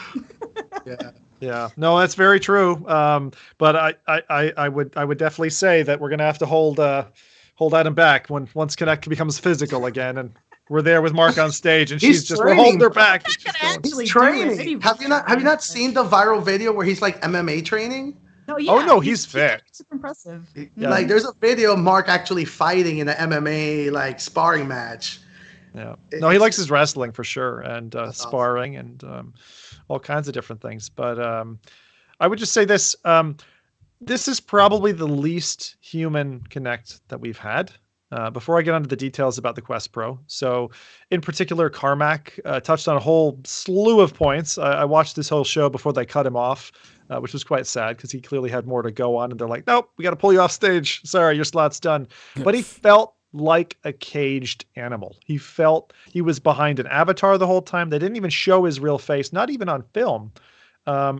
Yeah, no, that's very true. But I would definitely say that we're gonna have to hold Adam back once Connect becomes physical again, and we're there with Mark on stage, and we're holding her back. He's training. Have you not seen the viral video where he's like MMA training? No, yeah. Oh no, he's fit. Super impressive. Yeah. Like, there's a video of Mark actually fighting in an MMA like sparring match. Yeah. No, he likes his wrestling for sure, and sparring, and all kinds of different things. But I would just say this: this is probably the least human Connect that we've had. Before I get onto the details about the Quest Pro, so in particular, Carmack touched on a whole slew of points. I watched this whole show before they cut him off, which was quite sad because he clearly had more to go on, and they're like, "Nope, we got to pull you off stage. Sorry, your slot's done." But he felt like a caged animal. He felt he was behind an avatar the whole time. They didn't even show his real face, not even on film.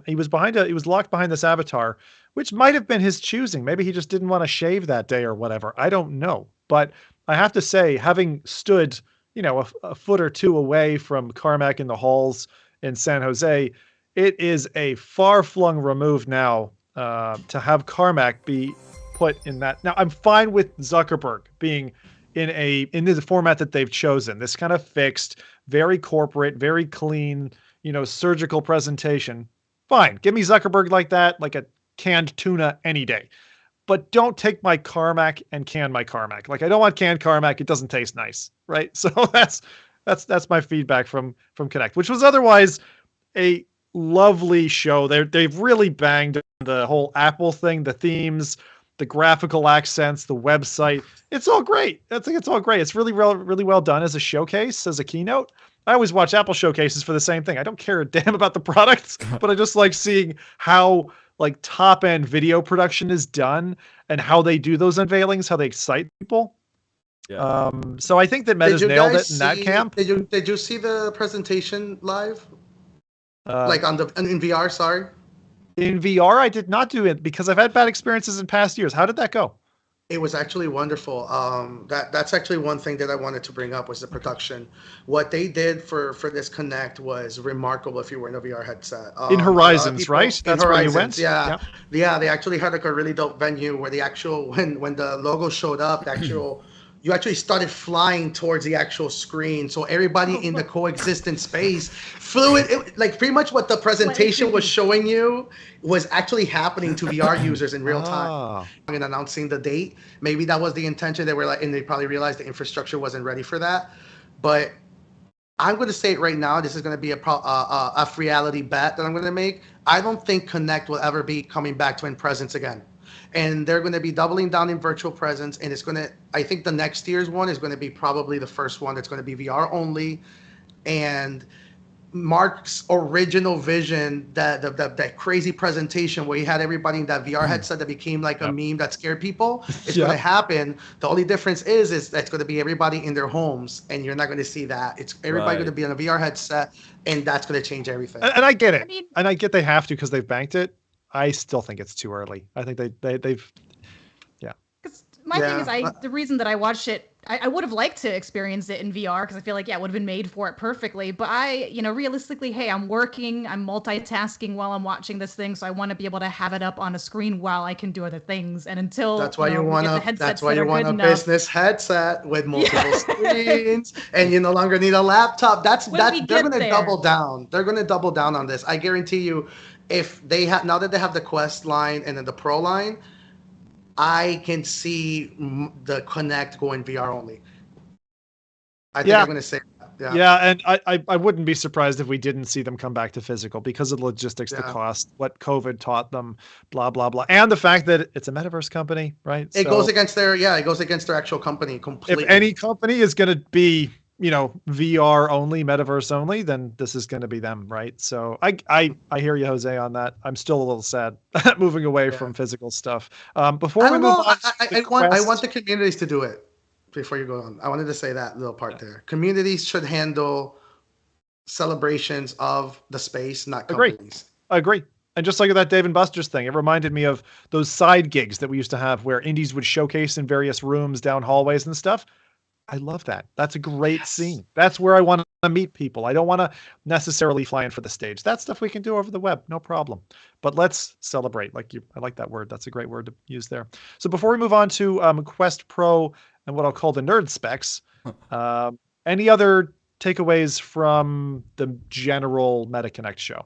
He was locked behind this avatar, which might have been his choosing. Maybe he just didn't want to shave that day or whatever. I don't know. But I have to say, having stood, a foot or two away from Carmack in the halls in San Jose, it is a far-flung remove now to have Carmack be put in that. Now, I'm fine with Zuckerberg being in the format that they've chosen. This kind of fixed, very corporate, very clean, surgical presentation. Fine. Give me Zuckerberg like that, like a canned tuna any day. But don't take my Carmack and can my Carmack. Like, I don't want canned Carmack. It doesn't taste nice, right? So that's my feedback from Connect, which was otherwise a lovely show. They've really banged the whole Apple thing, the themes, the graphical accents, the website. It's all great. I think it's all great. It's really well done as a showcase, as a keynote. I always watch Apple showcases for the same thing. I don't care a damn about the products, but I just like seeing how like top end video production is done and how they do those unveilings, how they excite people. Yeah. So I think that Meta's nailed it in that camp. Did you see the presentation live? Like in VR, sorry. In VR, I did not do it because I've had bad experiences in past years. How did that go? It was actually wonderful. That's actually one thing that I wanted to bring up was the production. What they did for this Connect was remarkable. If you were in a VR headset, In a lot of Horizons, people right? in That's where you Horizons, went. yeah, Yeah. yeah. They actually had like a really dope venue where the actual when the logo showed up, the actual you actually started flying towards the actual screen. So everybody in the coexistent space flew it like pretty much what the presentation was showing you was actually happening to VR users in real time Ah, and announcing the date. Maybe that was the intention. They were like, and they probably realized the infrastructure wasn't ready for that. But I'm going to say it right now. This is going to be a FReality bet that I'm going to make. I don't think Connect will ever be coming back to in presence again. And they're going to be doubling down in virtual presence. And it's going to, I think the next year's one is going to be probably the first one that's going to be VR only. And Mark's original vision, that crazy presentation where he had everybody in that VR headset that became like a meme that scared people, it's going to happen. The only difference is that's going to be everybody in their homes, and you're not going to see that. It's everybody going to be on a VR headset, and that's going to change everything. and I get it, I mean, and I get they have to because they've banked it. I still think it's too early. I think they've because my thing is, Yeah. the reason that I watched it, I would have liked to experience it in VR because I feel like, yeah, it would have been made for it perfectly. But realistically, hey, I'm working, I'm multitasking while I'm watching this thing, so I want to be able to have it up on a screen while I can do other things. And until That's why we you want get the a headsets that's why that you are want good a enough, business headset with multiple screens, and you no longer need a laptop. When we They're get going to there. double down. They're going to double down on this. I guarantee you, if they have now that they have the Quest line and then the Pro line, I can see the Connect going VR only. I think I'm going to say that. Yeah. Yeah, and I wouldn't be surprised if we didn't see them come back to physical because of the logistics, the Yeah. cost, what COVID taught them, blah blah blah, and the fact that it's a metaverse company, right? It goes against their actual company completely. If any company is going to be, VR only, metaverse only, then this is going to be them, right? So I hear you, Jose, on that. I'm still a little sad moving away from physical stuff. Before I we don't move know. on, I want the communities to do it. Before you go on, I wanted to say that little part there. Communities should handle celebrations of the space, not companies. I agree. And just like that Dave and Buster's thing, it reminded me of those side gigs that we used to have where indies would showcase in various rooms down hallways and stuff. I love that. That's a great scene. That's where I want to meet people. I don't want to necessarily fly in for the stage. That stuff we can do over the web, no problem. But let's celebrate. I like that word. That's a great word to use there. So before we move on to Quest Pro and what I'll call the nerd specs, any other takeaways from the general MetaConnect show?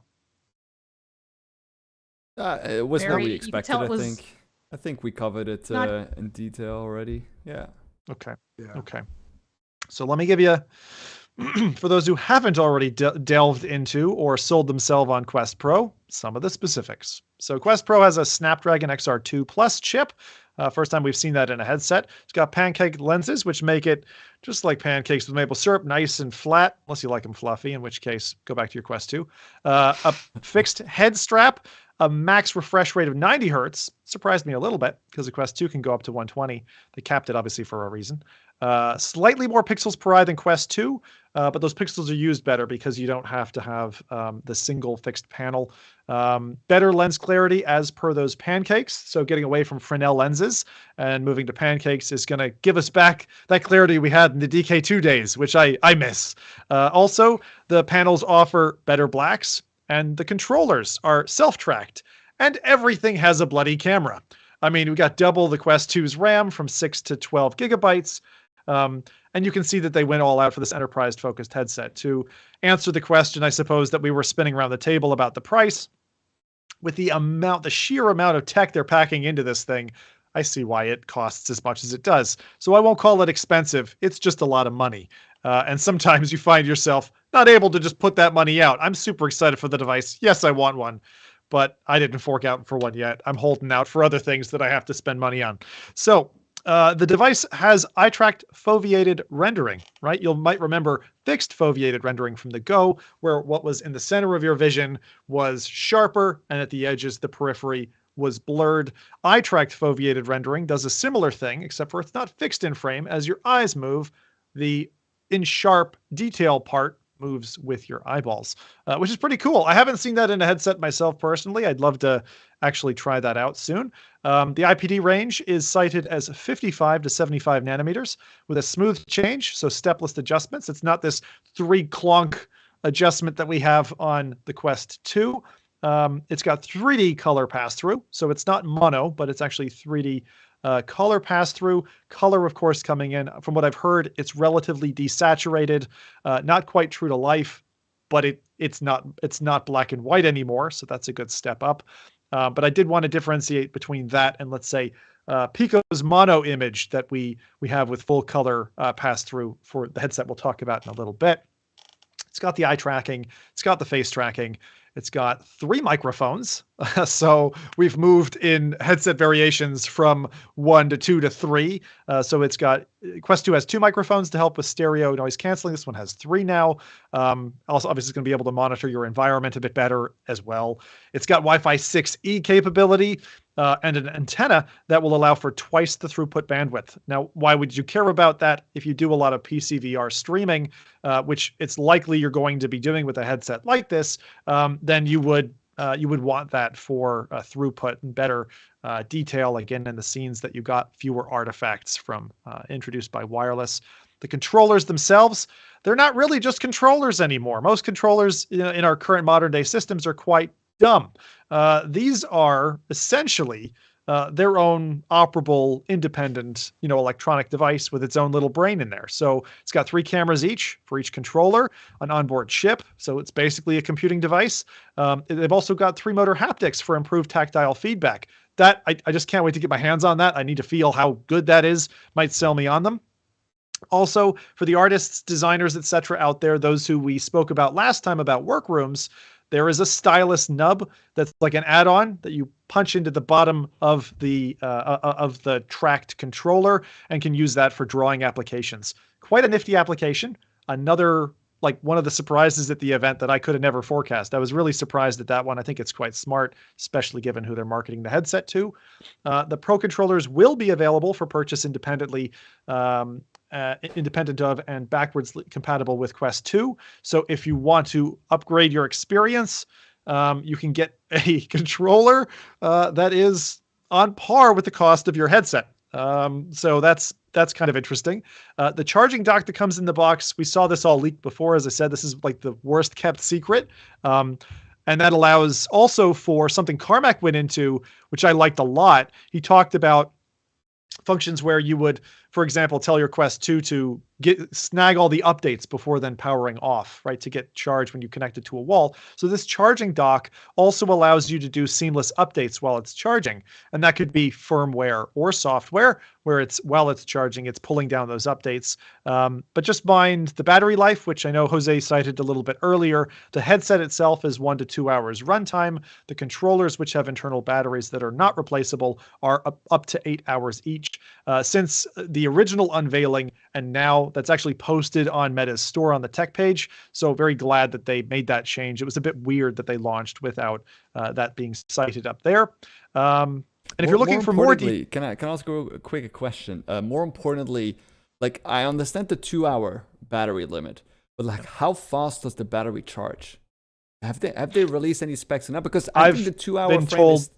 It was what we you could expected, tell it I was think. I think we covered it not- in detail already. Yeah. Okay. Yeah. Okay. So let me give you, for those who haven't already delved into or sold themselves on Quest Pro, some of the specifics. So Quest Pro has a Snapdragon XR2 Plus chip. First time we've seen that in a headset. It's got pancake lenses, which make it just like pancakes with maple syrup, nice and flat, unless you like them fluffy, in which case, go back to your Quest 2. A fixed head strap, a max refresh rate of 90 hertz. Surprised me a little bit because the Quest 2 can go up to 120. They capped it, obviously, for a reason. Slightly more pixels per eye than Quest 2, but those pixels are used better because you don't have to have the single fixed panel. Better lens clarity as per those pancakes. So getting away from Fresnel lenses and moving to pancakes is going to give us back that clarity we had in the DK2 days, which I miss. Also, the panels offer better blacks and the controllers are self-tracked and everything has a bloody camera. I mean, we got double the Quest 2's RAM from 6 to 12 gigabytes. And you can see that they went all out for this enterprise-focused headset. To answer the question, I suppose, that we were spinning around the table about the price, with the sheer amount of tech they're packing into this thing, I see why it costs as much as it does. So I won't call it expensive. It's just a lot of money. And sometimes you find yourself not able to just put that money out. I'm super excited for the device. Yes, I want one, but I didn't fork out for one yet. I'm holding out for other things that I have to spend money on. So the device has eye-tracked foveated rendering, right? You might remember fixed foveated rendering from the Go, where what was in the center of your vision was sharper, and at the edges, the periphery was blurred. Eye-tracked foveated rendering does a similar thing, except for it's not fixed in frame. As your eyes move, the in sharp detail part moves with your eyeballs, which is pretty cool. I haven't seen that in a headset myself personally. I'd love to actually try that out soon. The IPD range is cited as 55 to 75 nanometers with a smooth change, so stepless adjustments. It's not this 3-clonk adjustment that we have on the Quest 2. It's got 3D color pass-through, so it's not mono, but it's actually 3D color pass-through. Color, of course, coming in. From what I've heard, it's relatively desaturated, not quite true to life, but it's not black and white anymore, so that's a good step up. But I did want to differentiate between that and, let's say, Pico's mono image that we have with full color pass-through for the headset we'll talk about in a little bit. It's got the eye tracking. It's got the face tracking. It's got 3 microphones. So we've moved in headset variations from 1 to 2 to 3. So it's got Quest 2 has 2 microphones to help with stereo noise canceling. This one has 3 now. Also, obviously, it's going to be able to monitor your environment a bit better as well. It's got Wi-Fi 6E capability and an antenna that will allow for twice the throughput bandwidth. Now, why would you care about that if you do a lot of PC VR streaming, which it's likely you're going to be doing with a headset like this? Then you would want that for throughput and better detail, again, in the scenes that you got, fewer artifacts from introduced by wireless. The controllers themselves, they're not really just controllers anymore. Most controllers in our current modern day systems are quite dumb. These are essentially their own operable, independent, electronic device with its own little brain in there. So it's got 3 cameras each for each controller, an onboard chip. So it's basically a computing device. They've also got 3 motor haptics for improved tactile feedback. That I just can't wait to get my hands on that. I need to feel how good that is. Might sell me on them. Also, for the artists, designers, etc. out there, those who we spoke about last time about workrooms, there is a stylus nub that's like an add-on that you punch into the bottom of the tracked controller and can use that for drawing applications. Quite a nifty application. Another, like, one of the surprises at the event that I could have never forecast. I was really surprised at that one. I think it's quite smart, especially given who they're marketing the headset to. The Pro controllers will be available for purchase independently, independent of and backwards compatible with Quest 2. So if you want to upgrade your experience, you can get a controller that is on par with the cost of your headset. So that's kind of interesting. The charging dock that comes in the box, we saw this all leaked before. As I said, this is like the worst kept secret. And that allows also for something Carmack went into, which I liked a lot. He talked about functions where you would, for example, tell your Quest 2 to snag all the updates before then powering off, right, to get charged when you connect it to a wall. So this charging dock also allows you to do seamless updates while it's charging. And that could be firmware or software, where while it's charging, it's pulling down those updates. But just mind the battery life, which I know Jose cited a little bit earlier. The headset itself is 1 to 2 hours runtime. The controllers, which have internal batteries that are not replaceable, are up to 8 hours each. Since the original unveiling, and now that's actually posted on Meta's store on the tech page. So very glad that they made that change. It was a bit weird that they launched without that being cited up there. And if you're looking for more, can I ask a quick question? More importantly, like, I understand the 2-hour battery limit, but like, how fast does the battery charge? Have they released any specs on that? Because I think the 2-hour frame is.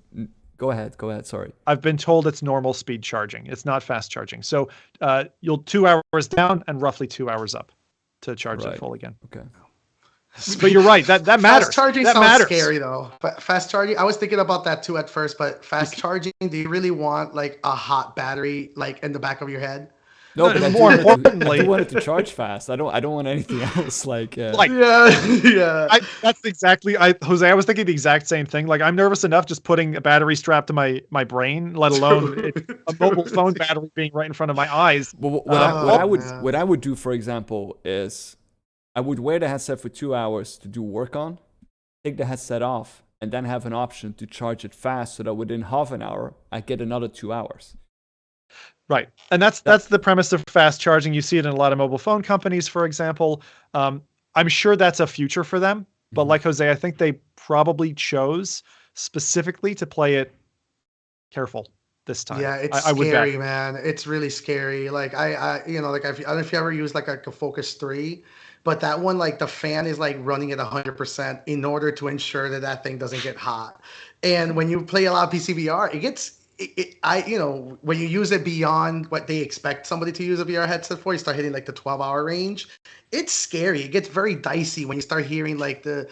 Go ahead. Sorry. I've been told it's normal speed charging. It's not fast charging. So you'll 2 hours down and roughly 2 hours up to charge it full again. Okay. But you're right. That matters. Fast charging that sounds matters. scary though. Fast charging. I was thinking about that too at first. But fast charging, do you really want like a hot battery like in the back of your head? No, but more importantly, I want it to charge fast. I don't want anything else. Yeah. That's exactly. Jose, I was thinking the exact same thing. Like, I'm nervous enough just putting a battery strapped to my brain, let alone a mobile phone battery being right in front of my eyes. Well, what I would do, for example, is I would wear the headset for 2 hours to do work on, take the headset off, and then have an option to charge it fast, so that within half an hour I get another 2 hours. Right. And that's the premise of fast charging. You see it in a lot of mobile phone companies, for example. I'm sure that's a future for them. But like Jose, I think they probably chose specifically to play it careful this time. Yeah, it's scary, man. It's really scary. Like I don't know if you ever use like a Focus 3, but that one, like the fan is like running at 100% in order to ensure that that thing doesn't get hot. And when you play a lot of PCVR, it gets when you use it beyond what they expect somebody to use a VR headset for, you start hitting like the 12-hour range. It's scary. It gets very dicey when you start hearing like the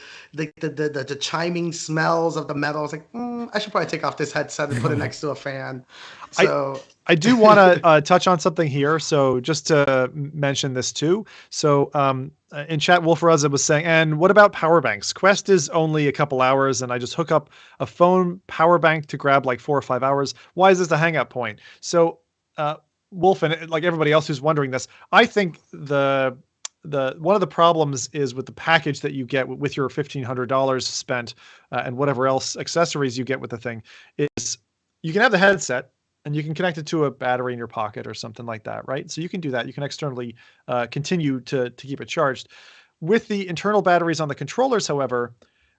chiming smells of the metal. It's like, I should probably take off this headset and put it next to a fan. So I do want to touch on something here. So just to mention this too. So in chat, Wolf Raza was saying, and what about power banks? Quest is only a couple hours, and I just hook up a phone power bank to grab like 4 or 5 hours. Why is this a hangout point? So Wolf and like everybody else who's wondering this, I think the one of the problems is with the package that you get with your $1,500 spent and whatever else accessories you get with the thing is you can have the headset and you can connect it to a battery in your pocket or something like that, right? So you can do that. You can externally continue to keep it charged. With the internal batteries on the controllers, however,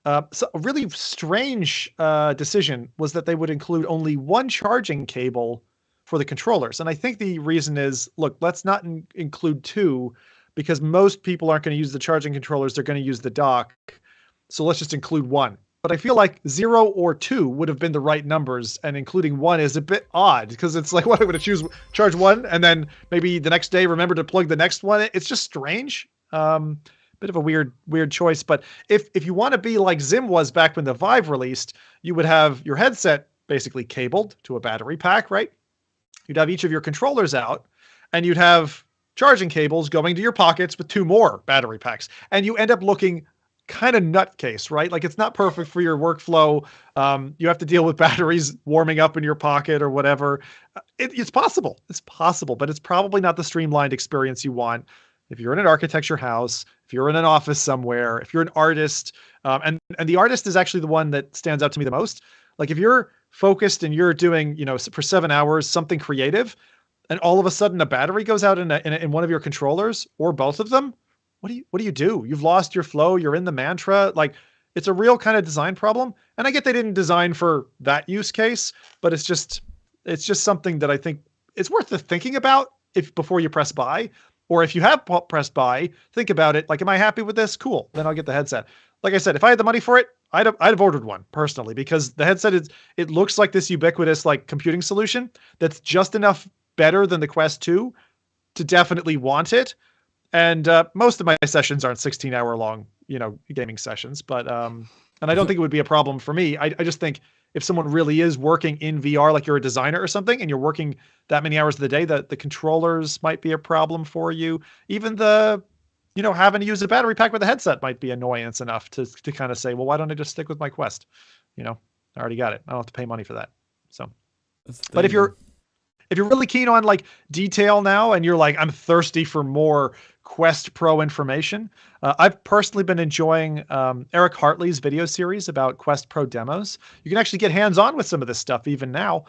so a really strange decision was that they would include only one charging cable for the controllers. And I think the reason is, look, let's not include two, because most people aren't going to use the charging controllers. They're going to use the dock. So let's just include one. But I feel like 0 or 2 would have been the right numbers, and including 1 is a bit odd because it's like, what, I'm going to charge 1 and then maybe the next day remember to plug the next one. It's just strange. Bit of a weird choice. But if you want to be like Zim was back when the Vive released, you would have your headset basically cabled to a battery pack, right? You'd have each of your controllers out, and you'd have charging cables going to your pockets with 2 more battery packs. And you end up looking kind of nutcase, right? Like it's not perfect for your workflow. You have to deal with batteries warming up in your pocket or whatever. It's possible. It's possible, but it's probably not the streamlined experience you want. If you're in an architecture house, if you're in an office somewhere, if you're an artist, and the artist is actually the one that stands out to me the most. Like if you're focused and you're doing, for 7 hours, something creative, and all of a sudden a battery goes out in one of your controllers or both of them, what do you do? You've lost your flow. You're in the mantra. Like it's a real kind of design problem. And I get they didn't design for that use case, but it's just something that I think it's worth thinking about before you press buy, or if you have pressed buy, think about it. Like, am I happy with this? Cool. Then I'll get the headset. Like I said, if I had the money for it, I'd have ordered one personally, because the headset it looks like this ubiquitous like computing solution that's just enough better than the Quest 2 to definitely want it. And most of my sessions aren't 16-hour long, gaming sessions. But and I don't think it would be a problem for me. I just think if someone really is working in VR, like you're a designer or something, and you're working that many hours of the day, that the controllers might be a problem for you. Even the, having to use a battery pack with a headset might be annoyance enough to kind of say, well, why don't I just stick with my Quest? I already got it. I don't have to pay money for that. So, but if you're really keen on like detail now, and you're like, I'm thirsty for more Quest Pro information, I've personally been enjoying Eric Hartley's video series about Quest Pro demos. You can actually get hands-on with some of this stuff even now.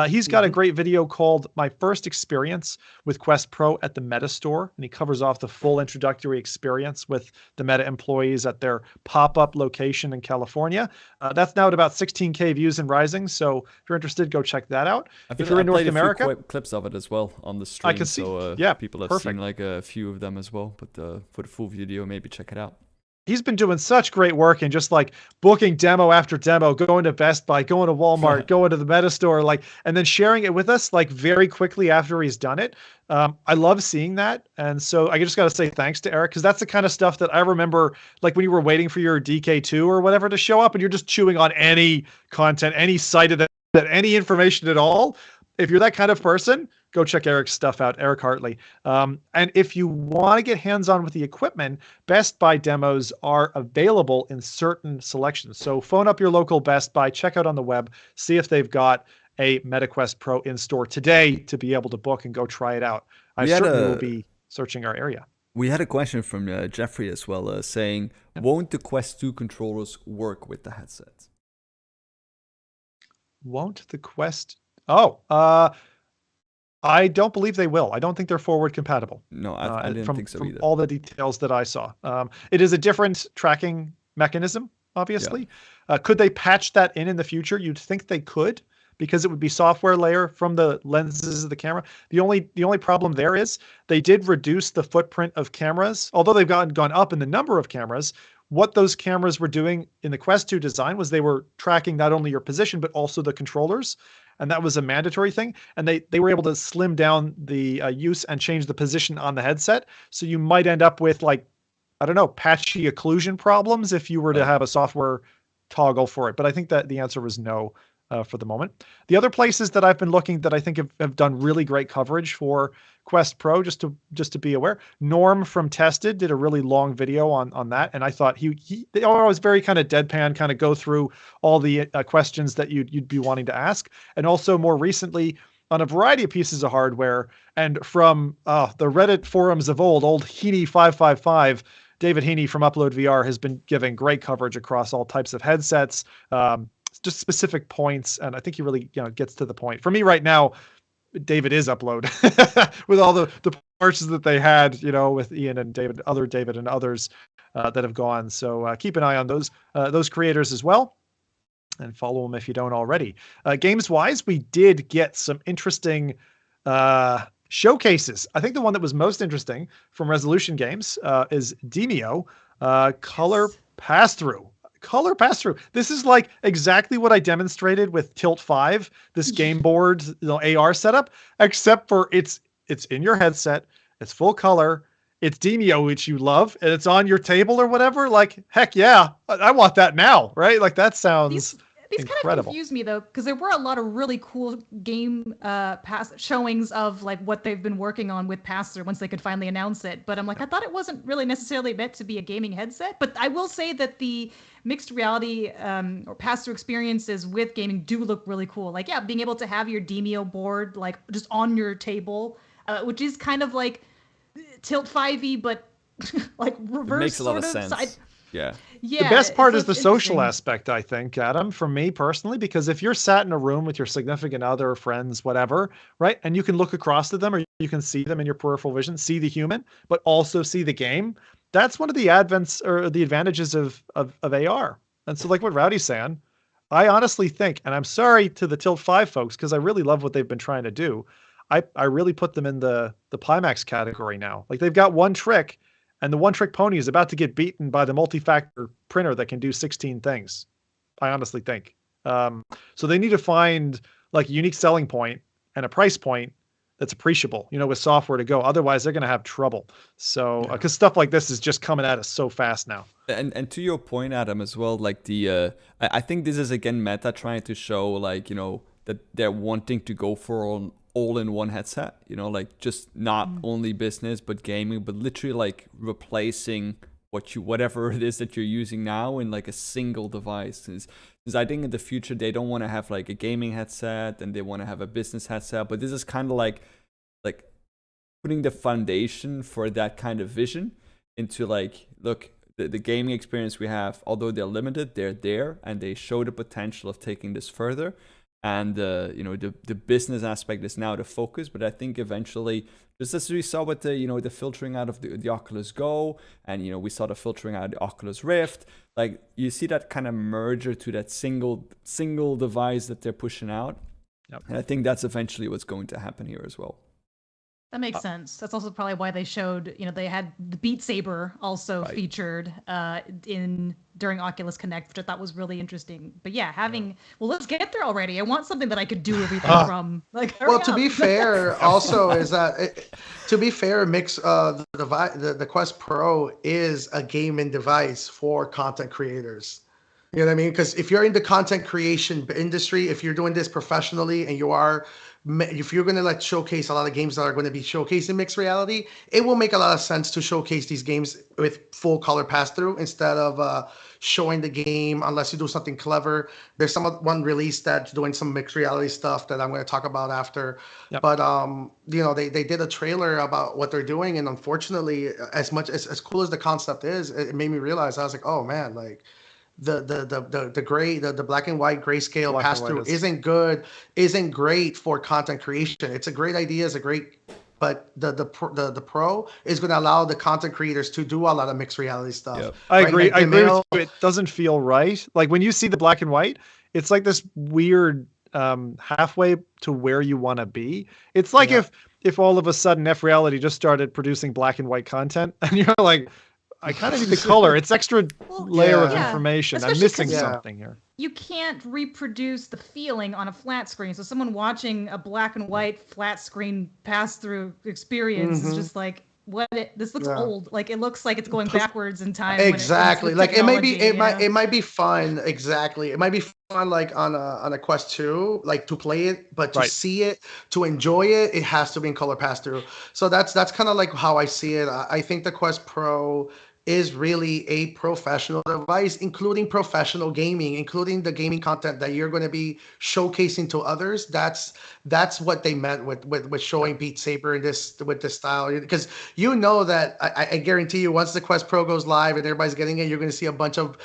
He's got a great video called My First Experience with Quest Pro at the Meta Store, and he covers off the full introductory experience with the Meta employees at their pop-up location in California. That's now at about 16K views and rising, so if you're interested, go check that out. If you're in North America, a few clips of it as well on the stream. I can see. So, people have seen like a few of them as well, but for the full video, maybe check it out. He's been doing such great work and just like booking demo after demo, going to Best Buy, going to Walmart, going to the Meta Store, like, and then sharing it with us like very quickly after he's done it. I love seeing that. And so I just got to say thanks to Eric, because that's the kind of stuff that I remember, like when you were waiting for your DK2 or whatever to show up and you're just chewing on any content, any site of that, any information at all. If you're that kind of person, go check Eric's stuff out, Eric Hartley. And if you want to get hands-on with the equipment, Best Buy demos are available in certain selections. So phone up your local Best Buy, check out on the web, see if they've got a MetaQuest Pro in store today to be able to book and go try it out. I certainly will be searching our area. We had a question from Jeffrey as well, saying, won't the Quest 2 controllers work with the headset? Won't the Quest... I don't believe they will. I don't think they're forward compatible. No, I didn't think so either. From all the details that I saw. It is a different tracking mechanism, obviously. Yeah. Could they patch that in the future? You'd think they could, because it would be software layer from the lenses of the camera. The only problem there is they did reduce the footprint of cameras, although they've gone up in the number of cameras. What those cameras were doing in the Quest 2 design was they were tracking not only your position, but also the controllers. And that was a mandatory thing. And they were able to slim down the use and change the position on the headset. So you might end up with, like, I don't know, patchy occlusion problems if you were to have a software toggle for it. But I think that the answer was no for the moment. The other places that I've been looking that I think have done really great coverage for Quest Pro, just to be aware, Norm from Tested did a really long video on that, and I thought they always very kind of deadpan, kind of go through all the questions that you'd be wanting to ask, and also more recently on a variety of pieces of hardware, and from the Reddit forums of old Heaney555. David Heaney from Upload VR has been giving great coverage across all types of headsets, just specific points, and I think he really gets to the point. For me right now, David is Upload with all the purchases that they had, with Ian and David and others that have gone. So keep an eye on those creators as well, and follow them if you don't already. Games wise, we did get some interesting showcases. I think the one that was most interesting from Resolution Games is Demio Color Pass-Through. Color pass-through. This is like exactly what I demonstrated with Tilt 5, this game board AR setup, except for it's in your headset, it's full color, it's Demio, which you love, and it's on your table or whatever. Like, heck yeah, I want that now, right? Like, that sounds These kind of confuse me though, because there were a lot of really cool game showings of like what they've been working on with pass-through once they could finally announce it. But I'm like, I thought it wasn't really necessarily meant to be a gaming headset. But I will say that the mixed reality or pass-through experiences with gaming do look really cool. Like, yeah, being able to have your Demio board like just on your table, which is kind of like Tilt 5e, but like reverse. It makes a lot of sort sense. Yeah. The best part is the social aspect, I think, Adam, for me personally, because if you're sat in a room with your significant other, friends, whatever, right, and you can look across to them or you can see them in your peripheral vision, see the human, but also see the game, that's one of the advantages of AR. And so like what Rowdy's saying, I honestly think, and I'm sorry to the Tilt 5 folks, because I really love what they've been trying to do. I really put them in the Pimax category now. Like, they've got one trick, and the one-trick pony is about to get beaten by the multi-factor printer that can do 16 things, I honestly think. So they need to find like a unique selling point and a price point that's appreciable, with software to go. Otherwise, they're going to have trouble. So, because stuff like this is just coming at us so fast now. And to your point, Adam, as well, like I think this is again Meta trying to show like, that they're wanting to go for an all-in-one headset, like just not only business but gaming, but literally like replacing whatever it is that you're using now in like a single device. Because I think in the future they don't want to have like a gaming headset and they want to have a business headset, but this is kind of like putting the foundation for that kind of vision into like, look, the gaming experience we have, although they're limited, they're there and they show the potential of taking this further. And the business aspect is now the focus, but I think eventually, just as we saw with the filtering out of the Oculus Go, and we saw the filtering out of the Oculus Rift, like you see that kind of merger to that single device that they're pushing out. Yep. And I think that's eventually what's going to happen here as well. That makes sense. That's also probably why they showed, they had the Beat Saber also featured during Oculus Connect, which I thought was really interesting. But yeah, well, let's get there already. I want something that I could do everything from. Like, to be fair, also is that the Quest Pro is a gaming device for content creators. You know what I mean? Because if you're in the content creation industry, if you're doing this professionally and if you're going to showcase a lot of games that are going to be showcasing mixed reality, it will make a lot of sense to showcase these games with full color pass-through instead of showing the game unless you do something clever. There's one release that's doing some mixed reality stuff that I'm going to talk about after. Yep. But they did a trailer about what they're doing, and unfortunately, as cool as the concept is, it made me realize, I was like, oh man, like the black and white grayscale pass through isn't great for content creation. It's a great idea, but the Pro is going to allow the content creators to do a lot of mixed reality stuff. Yep. I agree. Like, I agree with you. It doesn't feel right. Like when you see the black and white, it's like this weird halfway to where you want to be. It's like if all of a sudden FReality just started producing black and white content, and you're like, I kind of need the color. It's extra layer of information. Especially I'm missing something here. You can't reproduce the feeling on a flat screen. So someone watching a black and white flat screen pass-through experience is just like, this looks old. Like, it looks like it's going backwards in time. Exactly. Like, it might be fun. Exactly. It might be fun, like on a Quest 2, like to play it, but to see it, to enjoy it, it has to be in color pass-through. So that's kind of like how I see it. I think the Quest Pro is really a professional device, including professional gaming, including the gaming content that you're going to be showcasing to others. That's what they meant with showing Beat Saber in with this style. Because you know that I guarantee you, once the Quest Pro goes live and everybody's getting it, you're going to see a bunch of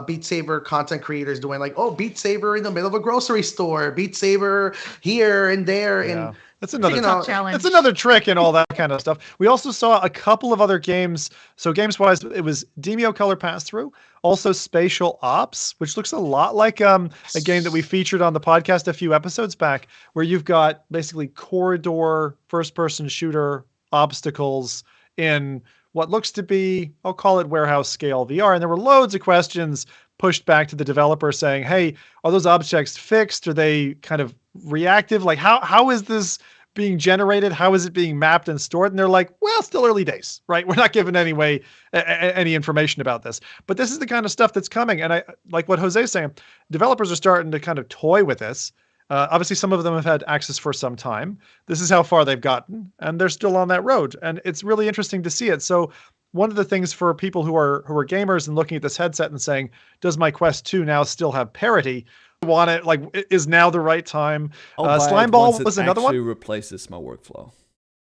Beat Saber content creators doing like, oh, Beat Saber in the middle of a grocery store, Beat Saber here and there, and that's another challenge. That's another trick and all that kind of stuff. We also saw a couple of other games. So games-wise, it was Demio Color Pass-Through, also Spatial Ops, which looks a lot like a game that we featured on the podcast a few episodes back, where you've got basically corridor first-person shooter obstacles in what looks to be, I'll call it warehouse scale VR. And there were loads of questions pushed back to the developer saying, hey, are those objects fixed? Are they kind of reactive? Like, how is this being generated? How is it being mapped and stored? And they're like, well, still early days, right? We're not giving any information about this. But this is the kind of stuff that's coming. And I like what Jose's saying. Developers are starting to kind of toy with this. Obviously, some of them have had access for some time. This is how far they've gotten, and they're still on that road. And it's really interesting to see it. So one of the things for people who are gamers and looking at this headset and saying, does my Quest 2 now still have parity? Want it, like, is now the right time? Slimeball was another one. It actually replaces my workflow.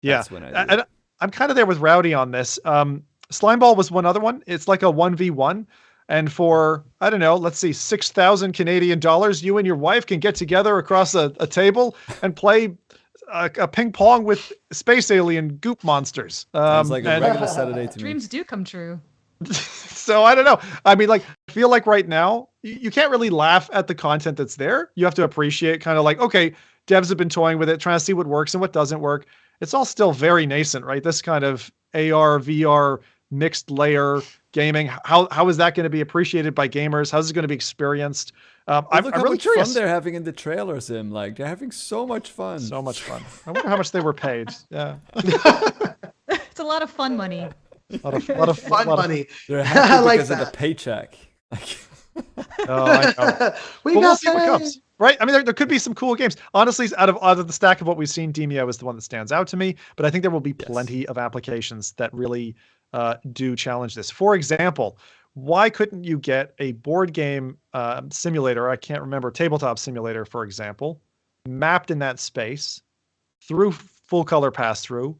Yeah, and I'm kind of there with Rowdy on this. Slimeball was one other one. It's like a 1v1. And for, I don't know, let's see, 6,000 Canadian dollars, you and your wife can get together across a table and play a ping pong with space alien goop monsters. Sounds like a regular Saturday to me. Dreams do come true. So I don't know. I mean, like, I feel like right now, you can't really laugh at the content that's there. You have to appreciate kind of like, okay, devs have been toying with it, trying to see what works and what doesn't work. It's all still very nascent, right? This kind of AR, VR, mixed layer gaming. How is that going to be appreciated by gamers? How's it going to be experienced? I'm really curious. Fun they're having in the trailers, like they're having so much fun. So much fun. I wonder how much they were paid. Yeah, it's a lot of fun money. A lot of fun money. They're happy because of the paycheck. I know. We'll see what comes. Right? I mean, there could be some cool games. Honestly, out of the stack of what we've seen, Demio is the one that stands out to me. But I think there will be plenty of applications that really do challenge this. For example, why couldn't you get a board game simulator? I can't remember, tabletop simulator, for example, mapped in that space through full color pass-through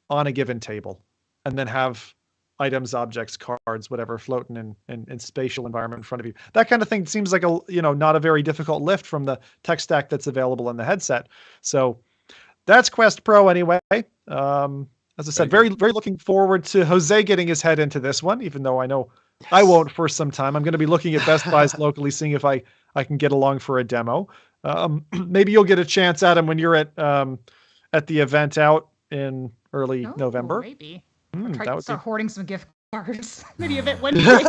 on a given table, and then have items, objects, cards, whatever, floating in spatial environment in front of you. That kind of thing seems like not a very difficult lift from the tech stack that's available in the headset. So that's Quest Pro anyway. As I said, very, very looking forward to Jose getting his head into this one, even though I know I won't for some time. I'm going to be looking at Best Buys locally, seeing if I can get along for a demo. Maybe you'll get a chance, Adam, when you're at the event out in early November. Maybe. Try to start hoarding some gift cards. Maybe a bit one day.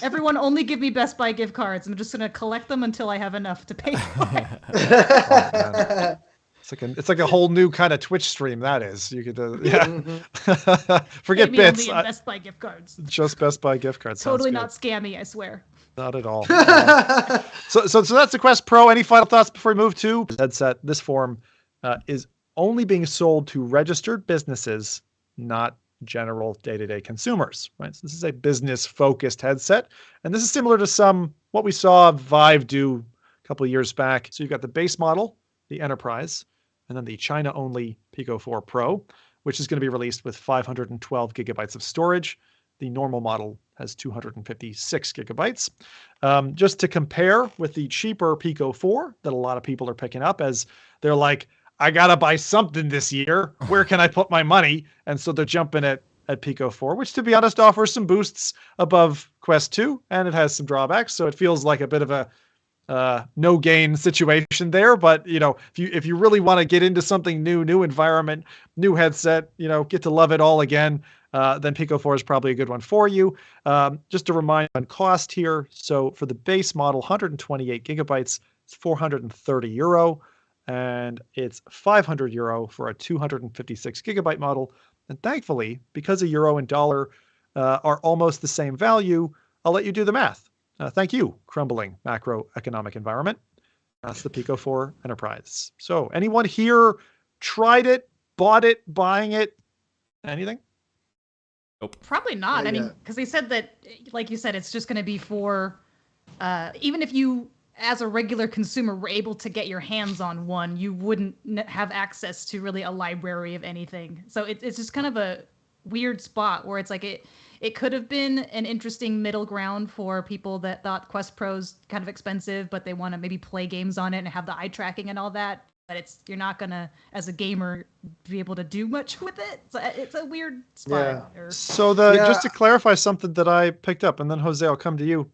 Everyone only give me Best Buy gift cards. I'm just going to collect them until I have enough to pay for it. It's like a whole new kind of Twitch stream. That is, you could forget bits. Only in Best Buy gift cards. Just Best Buy gift cards. Totally not scammy, I swear. Not at all. So that's the Quest Pro. Any final thoughts before we move to the headset? This form is only being sold to registered businesses, not general day-to-day consumers, right? So this is a business-focused headset, and this is similar to what we saw Vive do a couple of years back. So you've got the base model, the Enterprise, and then the China-only Pico 4 Pro, which is going to be released with 512 gigabytes of storage. The normal model has 256 gigabytes. Just to compare with the cheaper Pico 4 that a lot of people are picking up, as they're like, I got to buy something this year. Where can I put my money? And so they're jumping at Pico 4, which, to be honest, offers some boosts above Quest 2, and it has some drawbacks. So it feels like a bit of a no gain situation there. But if you really want to get into something new environment, new headset, get to love it all again, then Pico 4 is probably a good one for you. Just to remind on cost here. So for the base model, 128 gigabytes, it's €430, and it's €500 for a 256 gigabyte model. And thankfully, because a euro and dollar are almost the same value, I'll let you do the math. Thank you, crumbling macroeconomic environment. That's the Pico 4 Enterprise. So anyone here tried it, bought it, buying it, anything? Nope. Probably not. I mean, because they said that, like you said, it's just going to be for, even if you, as a regular consumer, were able to get your hands on one, you wouldn't have access to really a library of anything. So it's just kind of a weird spot where it's like it could have been an interesting middle ground for people that thought Quest Pro's kind of expensive, but they want to maybe play games on it and have the eye tracking and all that. But you're not gonna, as a gamer, be able to do much with it. So it's a weird spot. Yeah. So just to clarify something that I picked up, and then Jose, I'll come to you.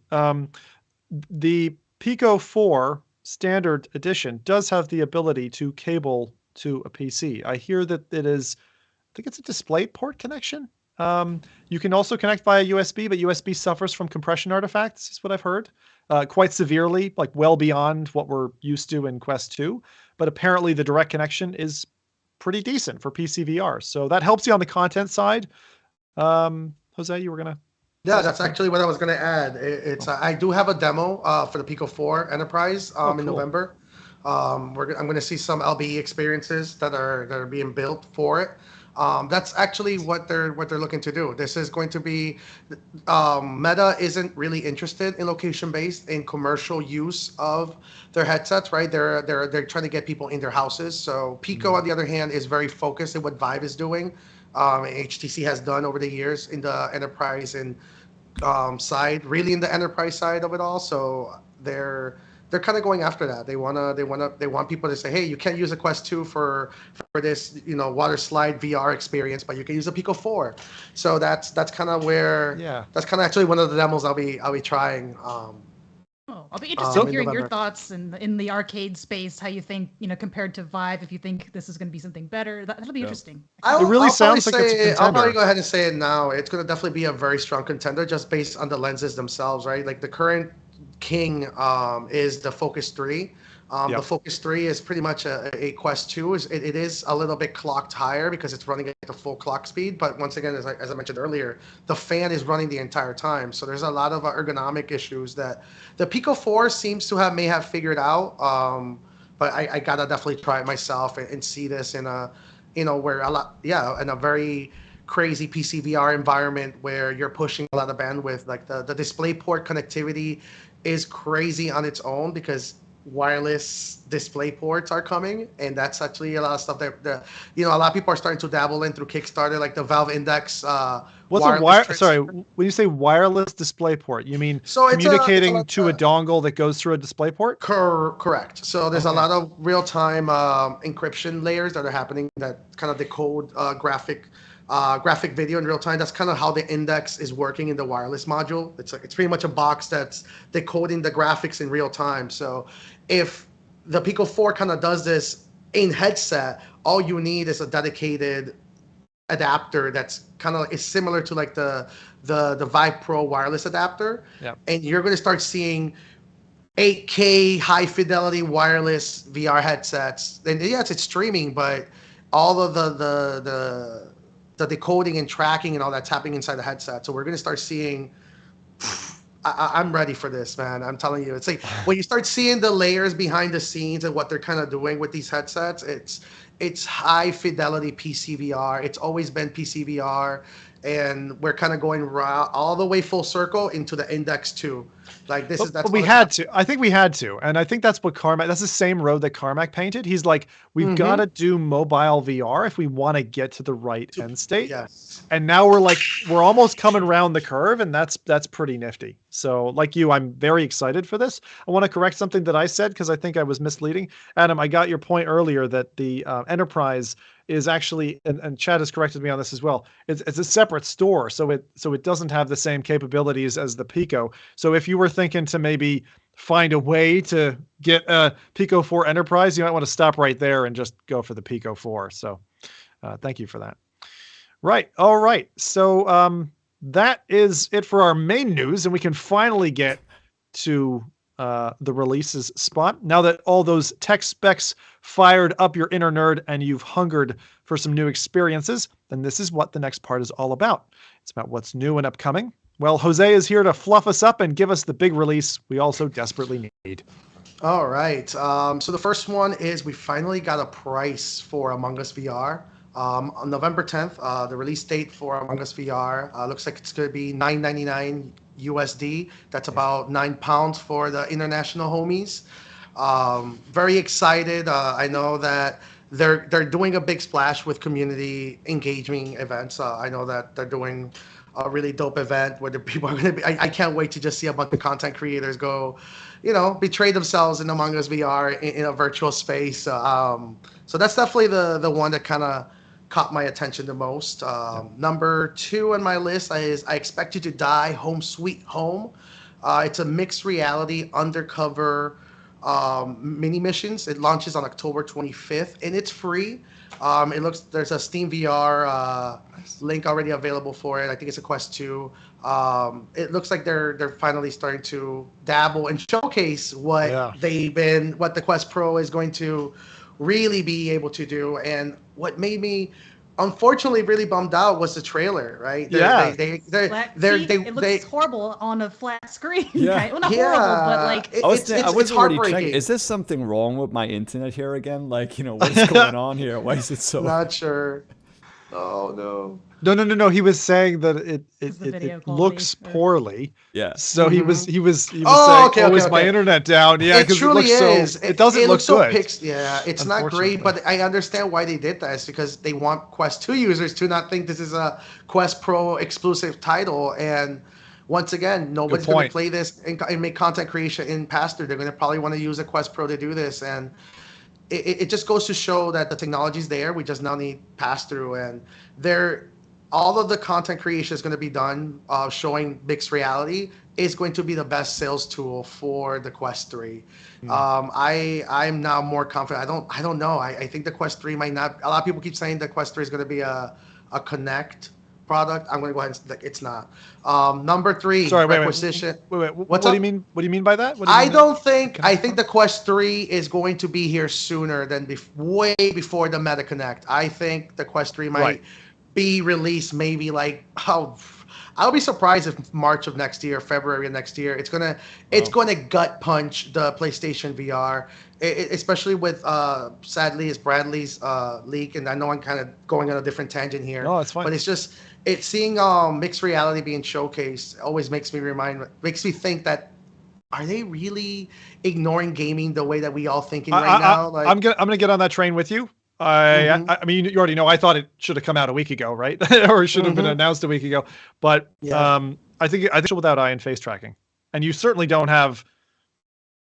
The Pico 4 Standard Edition does have the ability to cable to a PC. I hear that it is, I think it's a DisplayPort connection. You can also connect via USB, but USB suffers from compression artifacts, is what I've heard, quite severely, like well beyond what we're used to in Quest 2. But apparently the direct connection is pretty decent for PC VR. So that helps you on the content side. Jose, you were going to... Yeah, that's actually what I was going to add. I do have a demo for the Pico 4 Enterprise in November. I'm going to see some LBE experiences that are being built for it. That's actually what they're looking to do. This is going to be Meta isn't really interested in location-based in commercial use of their headsets, right? They're trying to get people in their houses. So Pico, on the other hand, is very focused on what Vive is doing. HTC has done over the years in the enterprise and side, really in the enterprise side of it all. So they're kind of going after that. They want people to say, hey, you can't use a Quest 2 for this, water slide VR experience, but you can use a Pico 4. So that's kind of where, that's kind of actually one of the demos I'll be trying. I'll be interested in hearing your thoughts in the arcade space, how you think, compared to Vive, if you think this is going to be something better. That'll be interesting. It really sounds like it's a contender. I'll probably go ahead and say it now. It's going to definitely be a very strong contender just based on the lenses themselves, right? Like the current king is the Focus 3. The Focus 3 is pretty much a Quest 2. It is a little bit clocked higher because it's running at the full clock speed. But once again, as I mentioned earlier, the fan is running the entire time. So there's a lot of ergonomic issues that the Pico 4 may have figured out. But I gotta definitely try it myself and see this in a, in a very crazy PC VR environment where you're pushing a lot of bandwidth. Like the DisplayPort connectivity is crazy on its own because wireless display ports are coming, and that's actually a lot of stuff that a lot of people are starting to dabble in through Kickstarter, like the Valve Index. Sorry, when you say wireless display port, you mean communicating to a dongle that goes through a display port? Correct. So there's a lot of real-time encryption layers that are happening that kind of decode graphic video in real time. That's kind of how the Index is working in the wireless module. It's pretty much a box that's decoding the graphics in real time. So if the Pico 4 kind of does this in headset, all you need is a dedicated adapter that's kind of is similar to like the Vive Pro wireless adapter. Yep. And you're going to start seeing 8K high fidelity wireless VR headsets. And yes, it's streaming, but all of the decoding and tracking and all that's happening inside the headset. So we're going to start seeing, I'm ready for this, man. I'm telling you, it's like when you start seeing the layers behind the scenes and what they're kind of doing with these headsets, it's high fidelity PC VR. It's always been PC VR. And we're kind of going all the way full circle into the Index 2. Like that's but we had to. I think we had to. And I think that's what Carmack, that's the same road that Carmack painted. He's like, we've got to do mobile VR if we want to get to the right end state. Yes. And now we're almost coming around the curve, and that's pretty nifty. So like you, I'm very excited for this. I want to correct something that I said because I think I was misleading. Adam, I got your point earlier that the Enterprise is actually, and Chad has corrected me on this as well, it's a separate store, so it doesn't have the same capabilities as the Pico. So if you were thinking to maybe find a way to get a Pico 4 Enterprise, you might want to stop right there and just go for the Pico 4. So thank you for that. Right. All right. So that is it for our main news, and we can finally get to the releases spot. Now that all those tech specs fired up your inner nerd and you've hungered for some new experiences, then this is what the next part is all about. It's about what's new and upcoming. Well, Jose is here to fluff us up and give us the big release we also desperately need. All right. So the first one is we finally got a price for Among Us VR. On November 10th, the release date for Among Us VR looks like it's going to be $9.99 USD. That's about £9 for the international homies. Very excited. I know that they're doing a big splash with community engaging events. I know that they're doing a really dope event where the people are going to be. I can't wait to just see a bunch of content creators go, betray themselves in Among Us VR in a virtual space. So that's definitely the one that kind of caught my attention the most. Number 2 on my list is I Expect You to Die Home Sweet Home. It's a mixed reality undercover mini missions. It launches on October 25th and it's free. There's a Steam VR link already available for it. I think it's a Quest 2. It looks like they're finally starting to dabble and showcase what the Quest Pro is going to really be able to do. And what made me unfortunately really bummed out was the trailer, right? It looks horrible on a flat screen. Yeah. Right? Well, not horrible, but like it's heartbreaking. Is this something wrong with my internet here again? Like, what's going on here? Why is it so? Not sure. Oh no. No. He was saying that it looks poorly. Yeah. So he was saying, is my internet down? Yeah, it truly is. It doesn't look so good. It's not great, but I understand why they did that. It's because they want Quest 2 users to not think this is a Quest Pro exclusive title. And once again, nobody's going to play this and make content creation in pass-through. They're going to probably want to use a Quest Pro to do this. And it just goes to show that the technology's there. We just now need pass-through. And all of the content creation is going to be done showing mixed reality is going to be the best sales tool for the Quest 3. I'm now more confident. I don't know. I think the Quest 3 might not. A lot of people keep saying the Quest 3 is going to be a Connect product. I'm going to go ahead and say it's not. Number 3, Requisition. Wait. What do you mean? What do you mean by that? I think the Quest 3 is going to be here sooner than way before the Meta Connect. I think the Quest 3 might be released maybe I'll be surprised if March of next year, February of next year. It's gonna gut punch the PlayStation VR, especially with sadly it's Bradley's leak, and I know I'm kind of going on a different tangent here. No, it's fine. But it's seeing mixed reality being showcased always makes me think that are they really ignoring gaming the way that we all thinking right now? I'm gonna get on that train with you. I mean, you already know. I thought it should have come out a week ago, right? Or it should have been announced a week ago. But I think without eye and face tracking, and you certainly don't have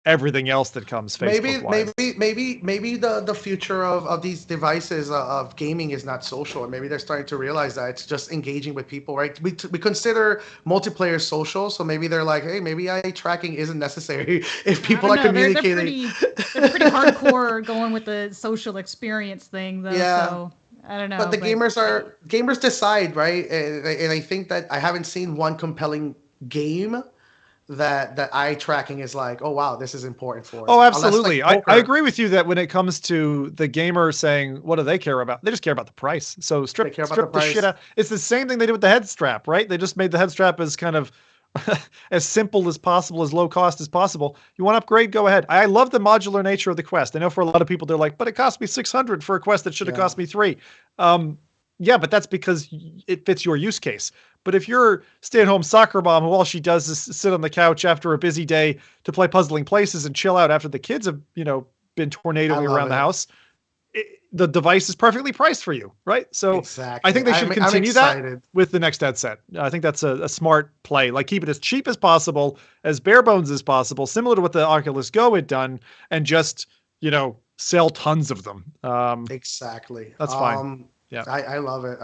everything else that comes Facebook-wise. Maybe the future of these devices of gaming is not social, and maybe they're starting to realize that it's just engaging with people, right? We consider multiplayer social, so maybe they're like, hey, maybe eye tracking isn't necessary if people are communicating. They're pretty hardcore going with the social experience thing, though. Yeah. So I don't know. But gamers decide, right? And I think that I haven't seen one compelling game that eye tracking is like, oh wow, this is important for us. Oh, absolutely. I agree with you that when it comes to the gamer saying, what do they care about? They just care about the price. So strip the shit out. It's the same thing they did with the head strap, right? They just made the head strap as kind of as simple as possible, as low cost as possible. You want to upgrade? Go ahead. I love the modular nature of the Quest. I know for a lot of people, they're like, but it cost me $600 for a Quest that should have cost me $300. Yeah, but that's because it fits your use case. But if you're stay-at-home soccer mom who all she does is sit on the couch after a busy day to play Puzzling Places and chill out after the kids have, been tornadoing around the house, the device is perfectly priced for you, right? So exactly. I think they should continue that with the next headset. I think that's a smart play. Like keep it as cheap as possible, as bare bones as possible, similar to what the Oculus Go had done, and just, sell tons of them. Exactly. That's fine. Yeah. I love it.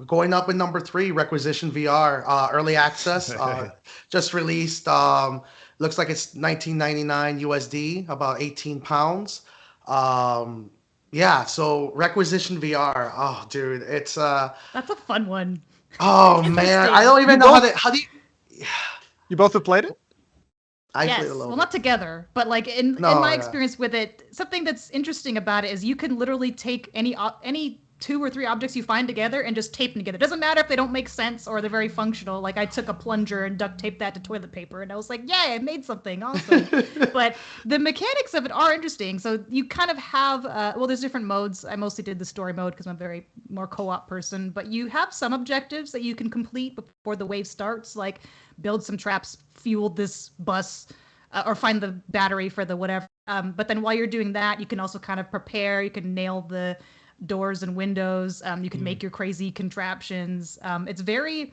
Going up in number 3, Requisition VR, early access, just released. Looks like it's 19.99 USD, about 18 pounds. Yeah, so Requisition VR. Oh, dude, it's That's a fun one. oh man, I don't even know how do you. You both have played it? I Yes, played a little well, bit. not together, but like in No, my yeah. experience with it, something that's interesting about it is you can literally take any 2 or 3 objects you find together and just tape them together. It doesn't matter if they don't make sense or they're very functional. Like I took a plunger and duct taped that to toilet paper, and I was like, "Yay, I made something awesome!" But the mechanics of it are interesting. So you kind of have well, there's different modes. I mostly did the story mode because I'm a very more co-op person. But you have some objectives that you can complete before the wave starts, like build some traps, fuel this bus. Or find the battery for the whatever. But then while you're doing that, you can also kind of prepare. You can nail the doors and windows. You can make your crazy contraptions. It's very,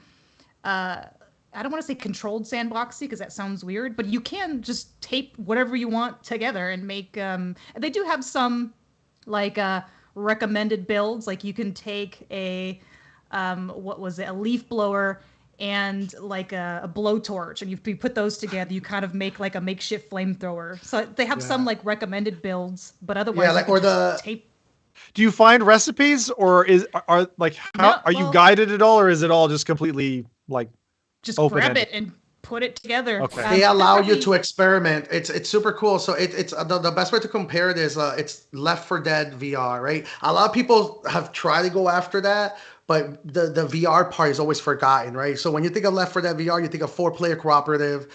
I don't want to say controlled sandboxy because that sounds weird, but you can just tape whatever you want together and make. They do have some like recommended builds. Like you can take a a leaf blower and like a blowtorch, and you put those together, you kind of make like a makeshift flamethrower. So they have some like recommended builds, but otherwise, like or the tape. Do you find recipes, or are like how No, are you well- guided at all, or is it all just completely like Just open-ended? grab it and put it together. Okay. they allow you probably- to experiment. It's super cool. So it's the best way to compare it is it's Left 4 Dead VR, right? A lot of people have tried to go after that, but the VR part is always forgotten, right? So when you think of Left 4 Dead VR, you think of 4-player cooperative,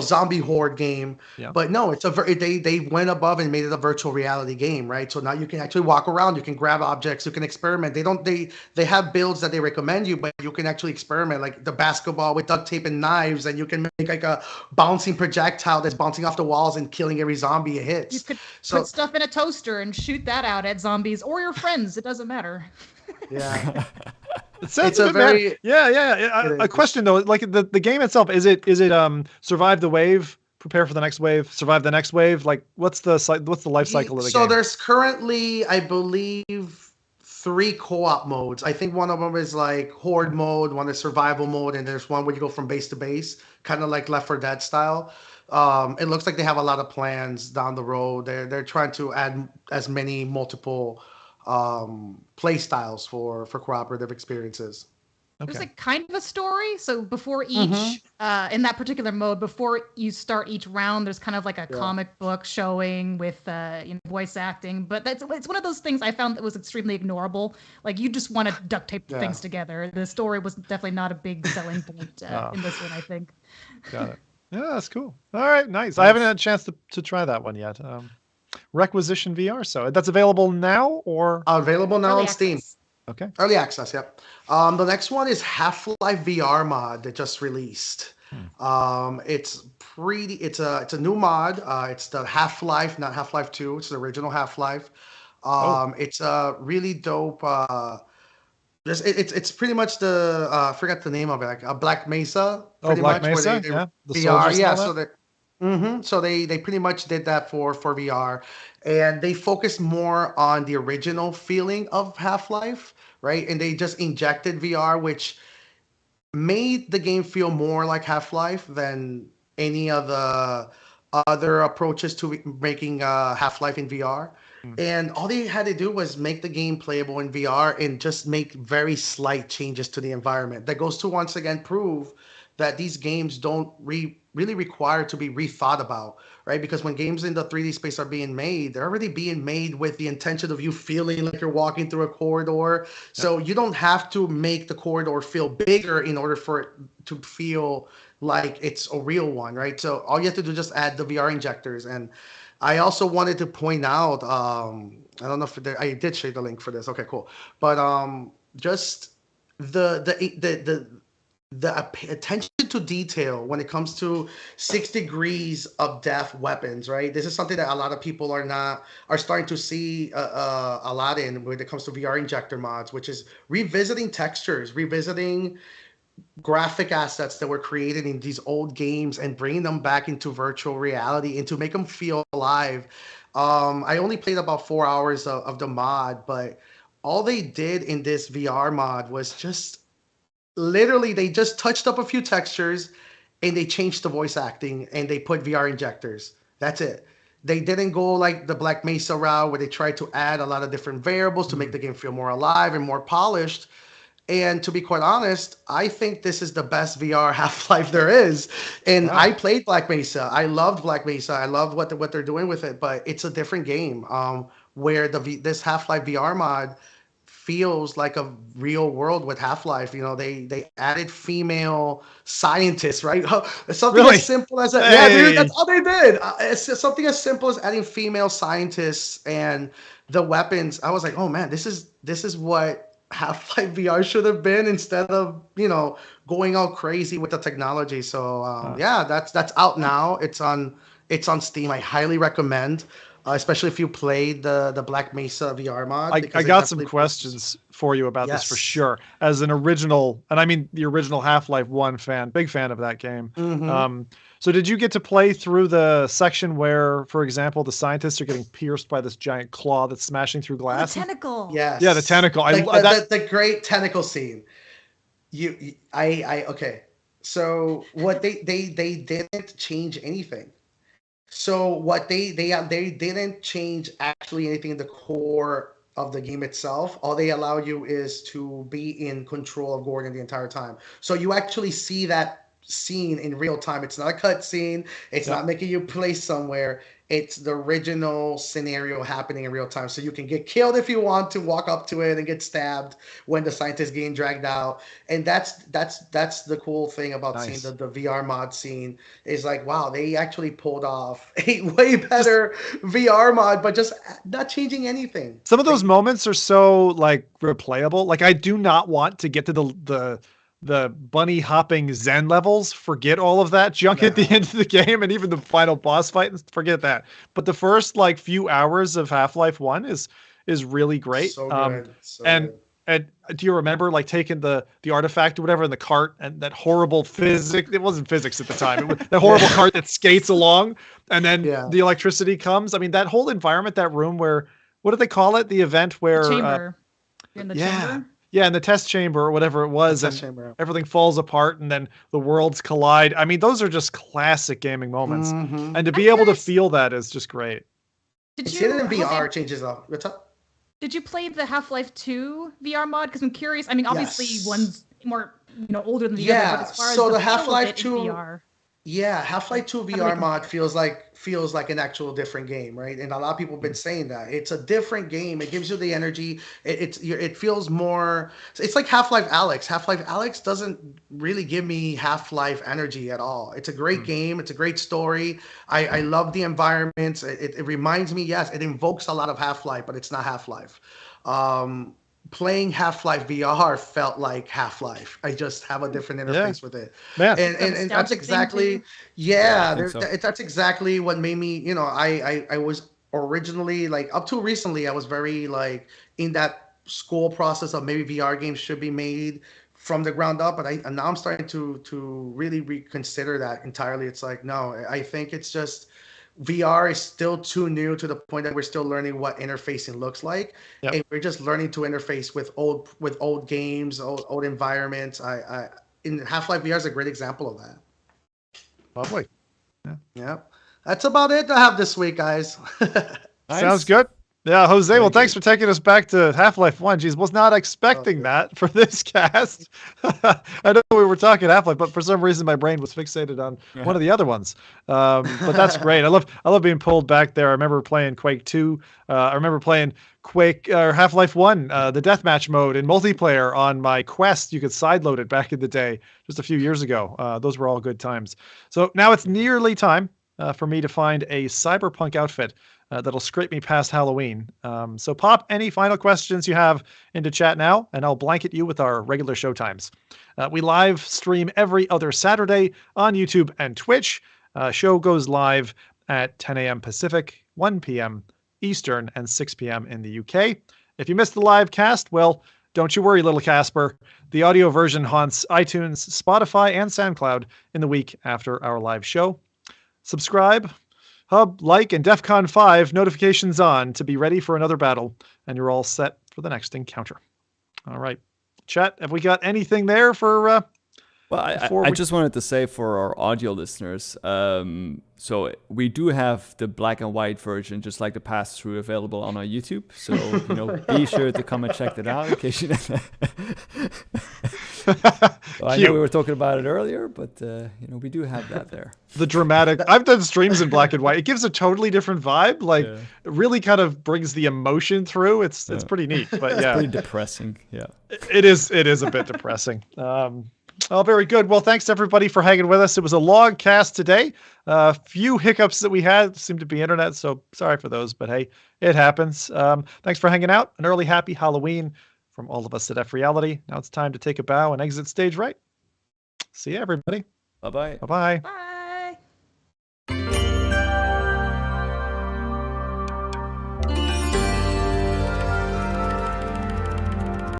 zombie horde game. Yeah. But no, it's they went above and made it a virtual reality game, right? So now you can actually walk around, you can grab objects, you can experiment. They have builds that they recommend you, but you can actually experiment, like the basketball with duct tape and knives, and you can make like a bouncing projectile that's bouncing off the walls and killing every zombie it hits. You could So put stuff in a toaster and shoot that out at zombies or your friends. It doesn't matter. yeah. It sounds It's a a bit mad. very- Yeah. It A is. question though, like the game itself, is it survive the wave, prepare for the next wave, survive the next wave? Like what's the life cycle of the So game? there's currently, I believe, 3 co-op modes. I think one of them is like horde mode, one is survival mode, and there's one where you go from base to base, kind of like Left 4 Dead style. It looks like they have a lot of plans down the road. They're trying to add as many multiple play styles for cooperative experiences. There's Okay. like kind of a story. So before each, in that particular mode, before you start each round, there's kind of like a comic book showing with voice acting. But it's one of those things I found that was extremely ignorable. Like you just want to duct tape things together. The story was definitely not a big selling point in this one, I think. Got it. Yeah, that's cool. All right, nice. I haven't had a chance to try that one yet. Requisition VR. So that's available now, or Available now Early on Steam. access. okay. Early access, yep. The next one is Half-Life VR mod that just released. It's a new mod. It's the Half-Life, not Half-Life 2. It's the original Half-Life. It's a really dope. It's pretty much the I forgot the name of it, like Black Mesa. Pretty Black much, where Mesa, yeah, the VR, soldiers and yeah. all So that? so they pretty much did that for VR, and they focused more on the original feeling of Half-Life, right? And they just injected VR, which made the game feel more like Half-Life than any of the other approaches to making Half-Life in VR. And all they had to do was make the game playable in VR and just make very slight changes to the environment. That goes to once again prove that these games don't really require to be rethought about, right? Because when games in the 3D space are being made, they're already being made with the intention of you feeling like you're walking through a corridor. So you don't have to make the corridor feel bigger in order for it to feel like it's a real one, right? So all you have to do is just add the VR injectors. And I also wanted to point out, I don't know if I did share the link for this. Okay, cool. But just the attention to detail when it comes to 6 degrees of depth weapons, right? This is something that a lot of people are starting to see a lot in when it comes to VR injector mods, which is revisiting textures, revisiting graphic assets that were created in these old games and bringing them back into virtual reality and to make them feel alive. I only played about 4 hours of the mod, but all they did in this VR mod was just literally they just touched up a few textures and they changed the voice acting and they put VR injectors. That's it. They didn't go like the Black Mesa route where they tried to add a lot of different variables to make the game feel more alive and more polished. And to be quite honest, I think this is the best VR Half-Life there is. And I played Black Mesa. I loved Black Mesa. I loved what they're doing with it, but it's a different game. Where this Half-Life VR mod feels like a real world with Half-Life. You know, they added female scientists, right? Something as simple as that. Yeah, dude, that's all they did. It's something as simple as adding female scientists and the weapons. I was like, oh man, this is what Half-Life VR should have been instead of, you know, going all crazy with the technology. So yeah, that's out now. It's on Steam. I highly recommend. Especially if you played the Black Mesa VR mod. I got some questions for you about this for sure. As an original, and I mean the original Half-Life 1 fan, big fan of that game. So did you get to play through the section where, for example, the scientists are getting pierced by this giant claw that's smashing through glass? The tentacle. Yes. Yeah, the tentacle. Like the great tentacle scene. Okay. So what they didn't change anything. So what they didn't change actually anything in the core of the game itself. All they allow you is to be in control of Gordon the entire time. So you actually see that scene in real time. It's not a cut scene. It's not making you play somewhere. It's the original scenario happening in real time. So you can get killed if you want to, walk up to it and get stabbed when the scientist getting dragged out. And that's the cool thing about seeing the VR mod scene is like, wow, they actually pulled off a way better VR mod, but just not changing anything. Some of those moments are so like replayable. Like I do not want to get to the bunny hopping Zen levels. Forget all of that junk at the end of the game and even the final boss fight. Forget that. But the first like few hours of Half-Life 1 is really great. So good. And do you remember like taking the artifact or whatever in the cart and that horrible physics? It wasn't physics at the time. It was that horrible cart that skates along and then the electricity comes. I mean, that whole environment, that room where, what do they call it? The event where the chamber. You're in the chamber. Yeah, in the test chamber or whatever it was, and everything falls apart and then the worlds collide. I mean, those are just classic gaming moments. And to be able to feel that is just great. Did you in VR changes up? What's up? Did you play the Half-Life 2 VR mod? Because I'm curious. I mean, obviously one's more older than the other, but as far as the Half-Life 2 VR. Yeah, Half-Life 2 VR mod feels like an actual different game, right? And a lot of people have been saying that. It's a different game. It gives you the energy. It feels more... It's like Half-Life Alyx. Half-Life Alyx doesn't really give me Half-Life energy at all. It's a great game. It's a great story. I love the environments. It reminds me, yes, it invokes a lot of Half-Life, but it's not Half-Life. Playing Half-Life VR felt like Half-Life. I just have a different interface with it. Yeah. And that's exactly, that's exactly what made me, you know, I was originally like, up to recently, I was very like in that school process of maybe VR games should be made from the ground up. But now I'm starting to really reconsider that entirely. It's like, no, I think it's just, VR is still too new to the point that we're still learning what interfacing looks like, and we're just learning to interface with old games, old environments. In Half-Life VR is a great example of that. Lovely. Yeah. That's about it I have this week, guys. Sounds good. Yeah, Jose, well, thanks for taking us back to Half-Life 1. Jeez, was not expecting that for this cast. I know we were talking Half-Life, but for some reason my brain was fixated on one of the other ones. But that's great. I love being pulled back there. I remember playing Quake 2. I remember playing Quake or Half-Life 1, the deathmatch mode in multiplayer on my Quest. You could sideload it back in the day, just a few years ago. Those were all good times. So now it's nearly time for me to find a cyberpunk outfit that'll scrape me past Halloween. So pop any final questions you have into chat now, and I'll blanket you with our regular show times. We live stream every other Saturday on YouTube and Twitch. Show goes live at 10 a.m. Pacific, 1 p.m. Eastern, and 6 p.m. in the UK. If you missed the live cast, well, don't you worry, little Casper. The audio version haunts iTunes, Spotify, and SoundCloud in the week after our live show. Subscribe, hub, like, and DEF CON 5 notifications on to be ready for another battle, and you're all set for the next encounter. All right. Chat, have we got anything there for... Well, I just wanted to say for our audio listeners, so we do have the black and white version, just like the pass-through, available on our YouTube. So, be sure to come and check that out in case you so I know we were talking about it earlier, but, we do have that there. The dramatic... I've done streams in black and white. It gives a totally different vibe. Like, It really kind of brings the emotion through. It's pretty neat, but It's pretty depressing, yeah. It is a bit depressing. Oh, very good. Well, thanks everybody for hanging with us. It was a long cast today. A few hiccups that we had seemed to be internet, so sorry for those, but hey, it happens. Thanks for hanging out. An early happy Halloween from all of us at FReality. Now it's time to take a bow and exit stage right. See you, everybody. Bye-bye. Bye-bye. Bye.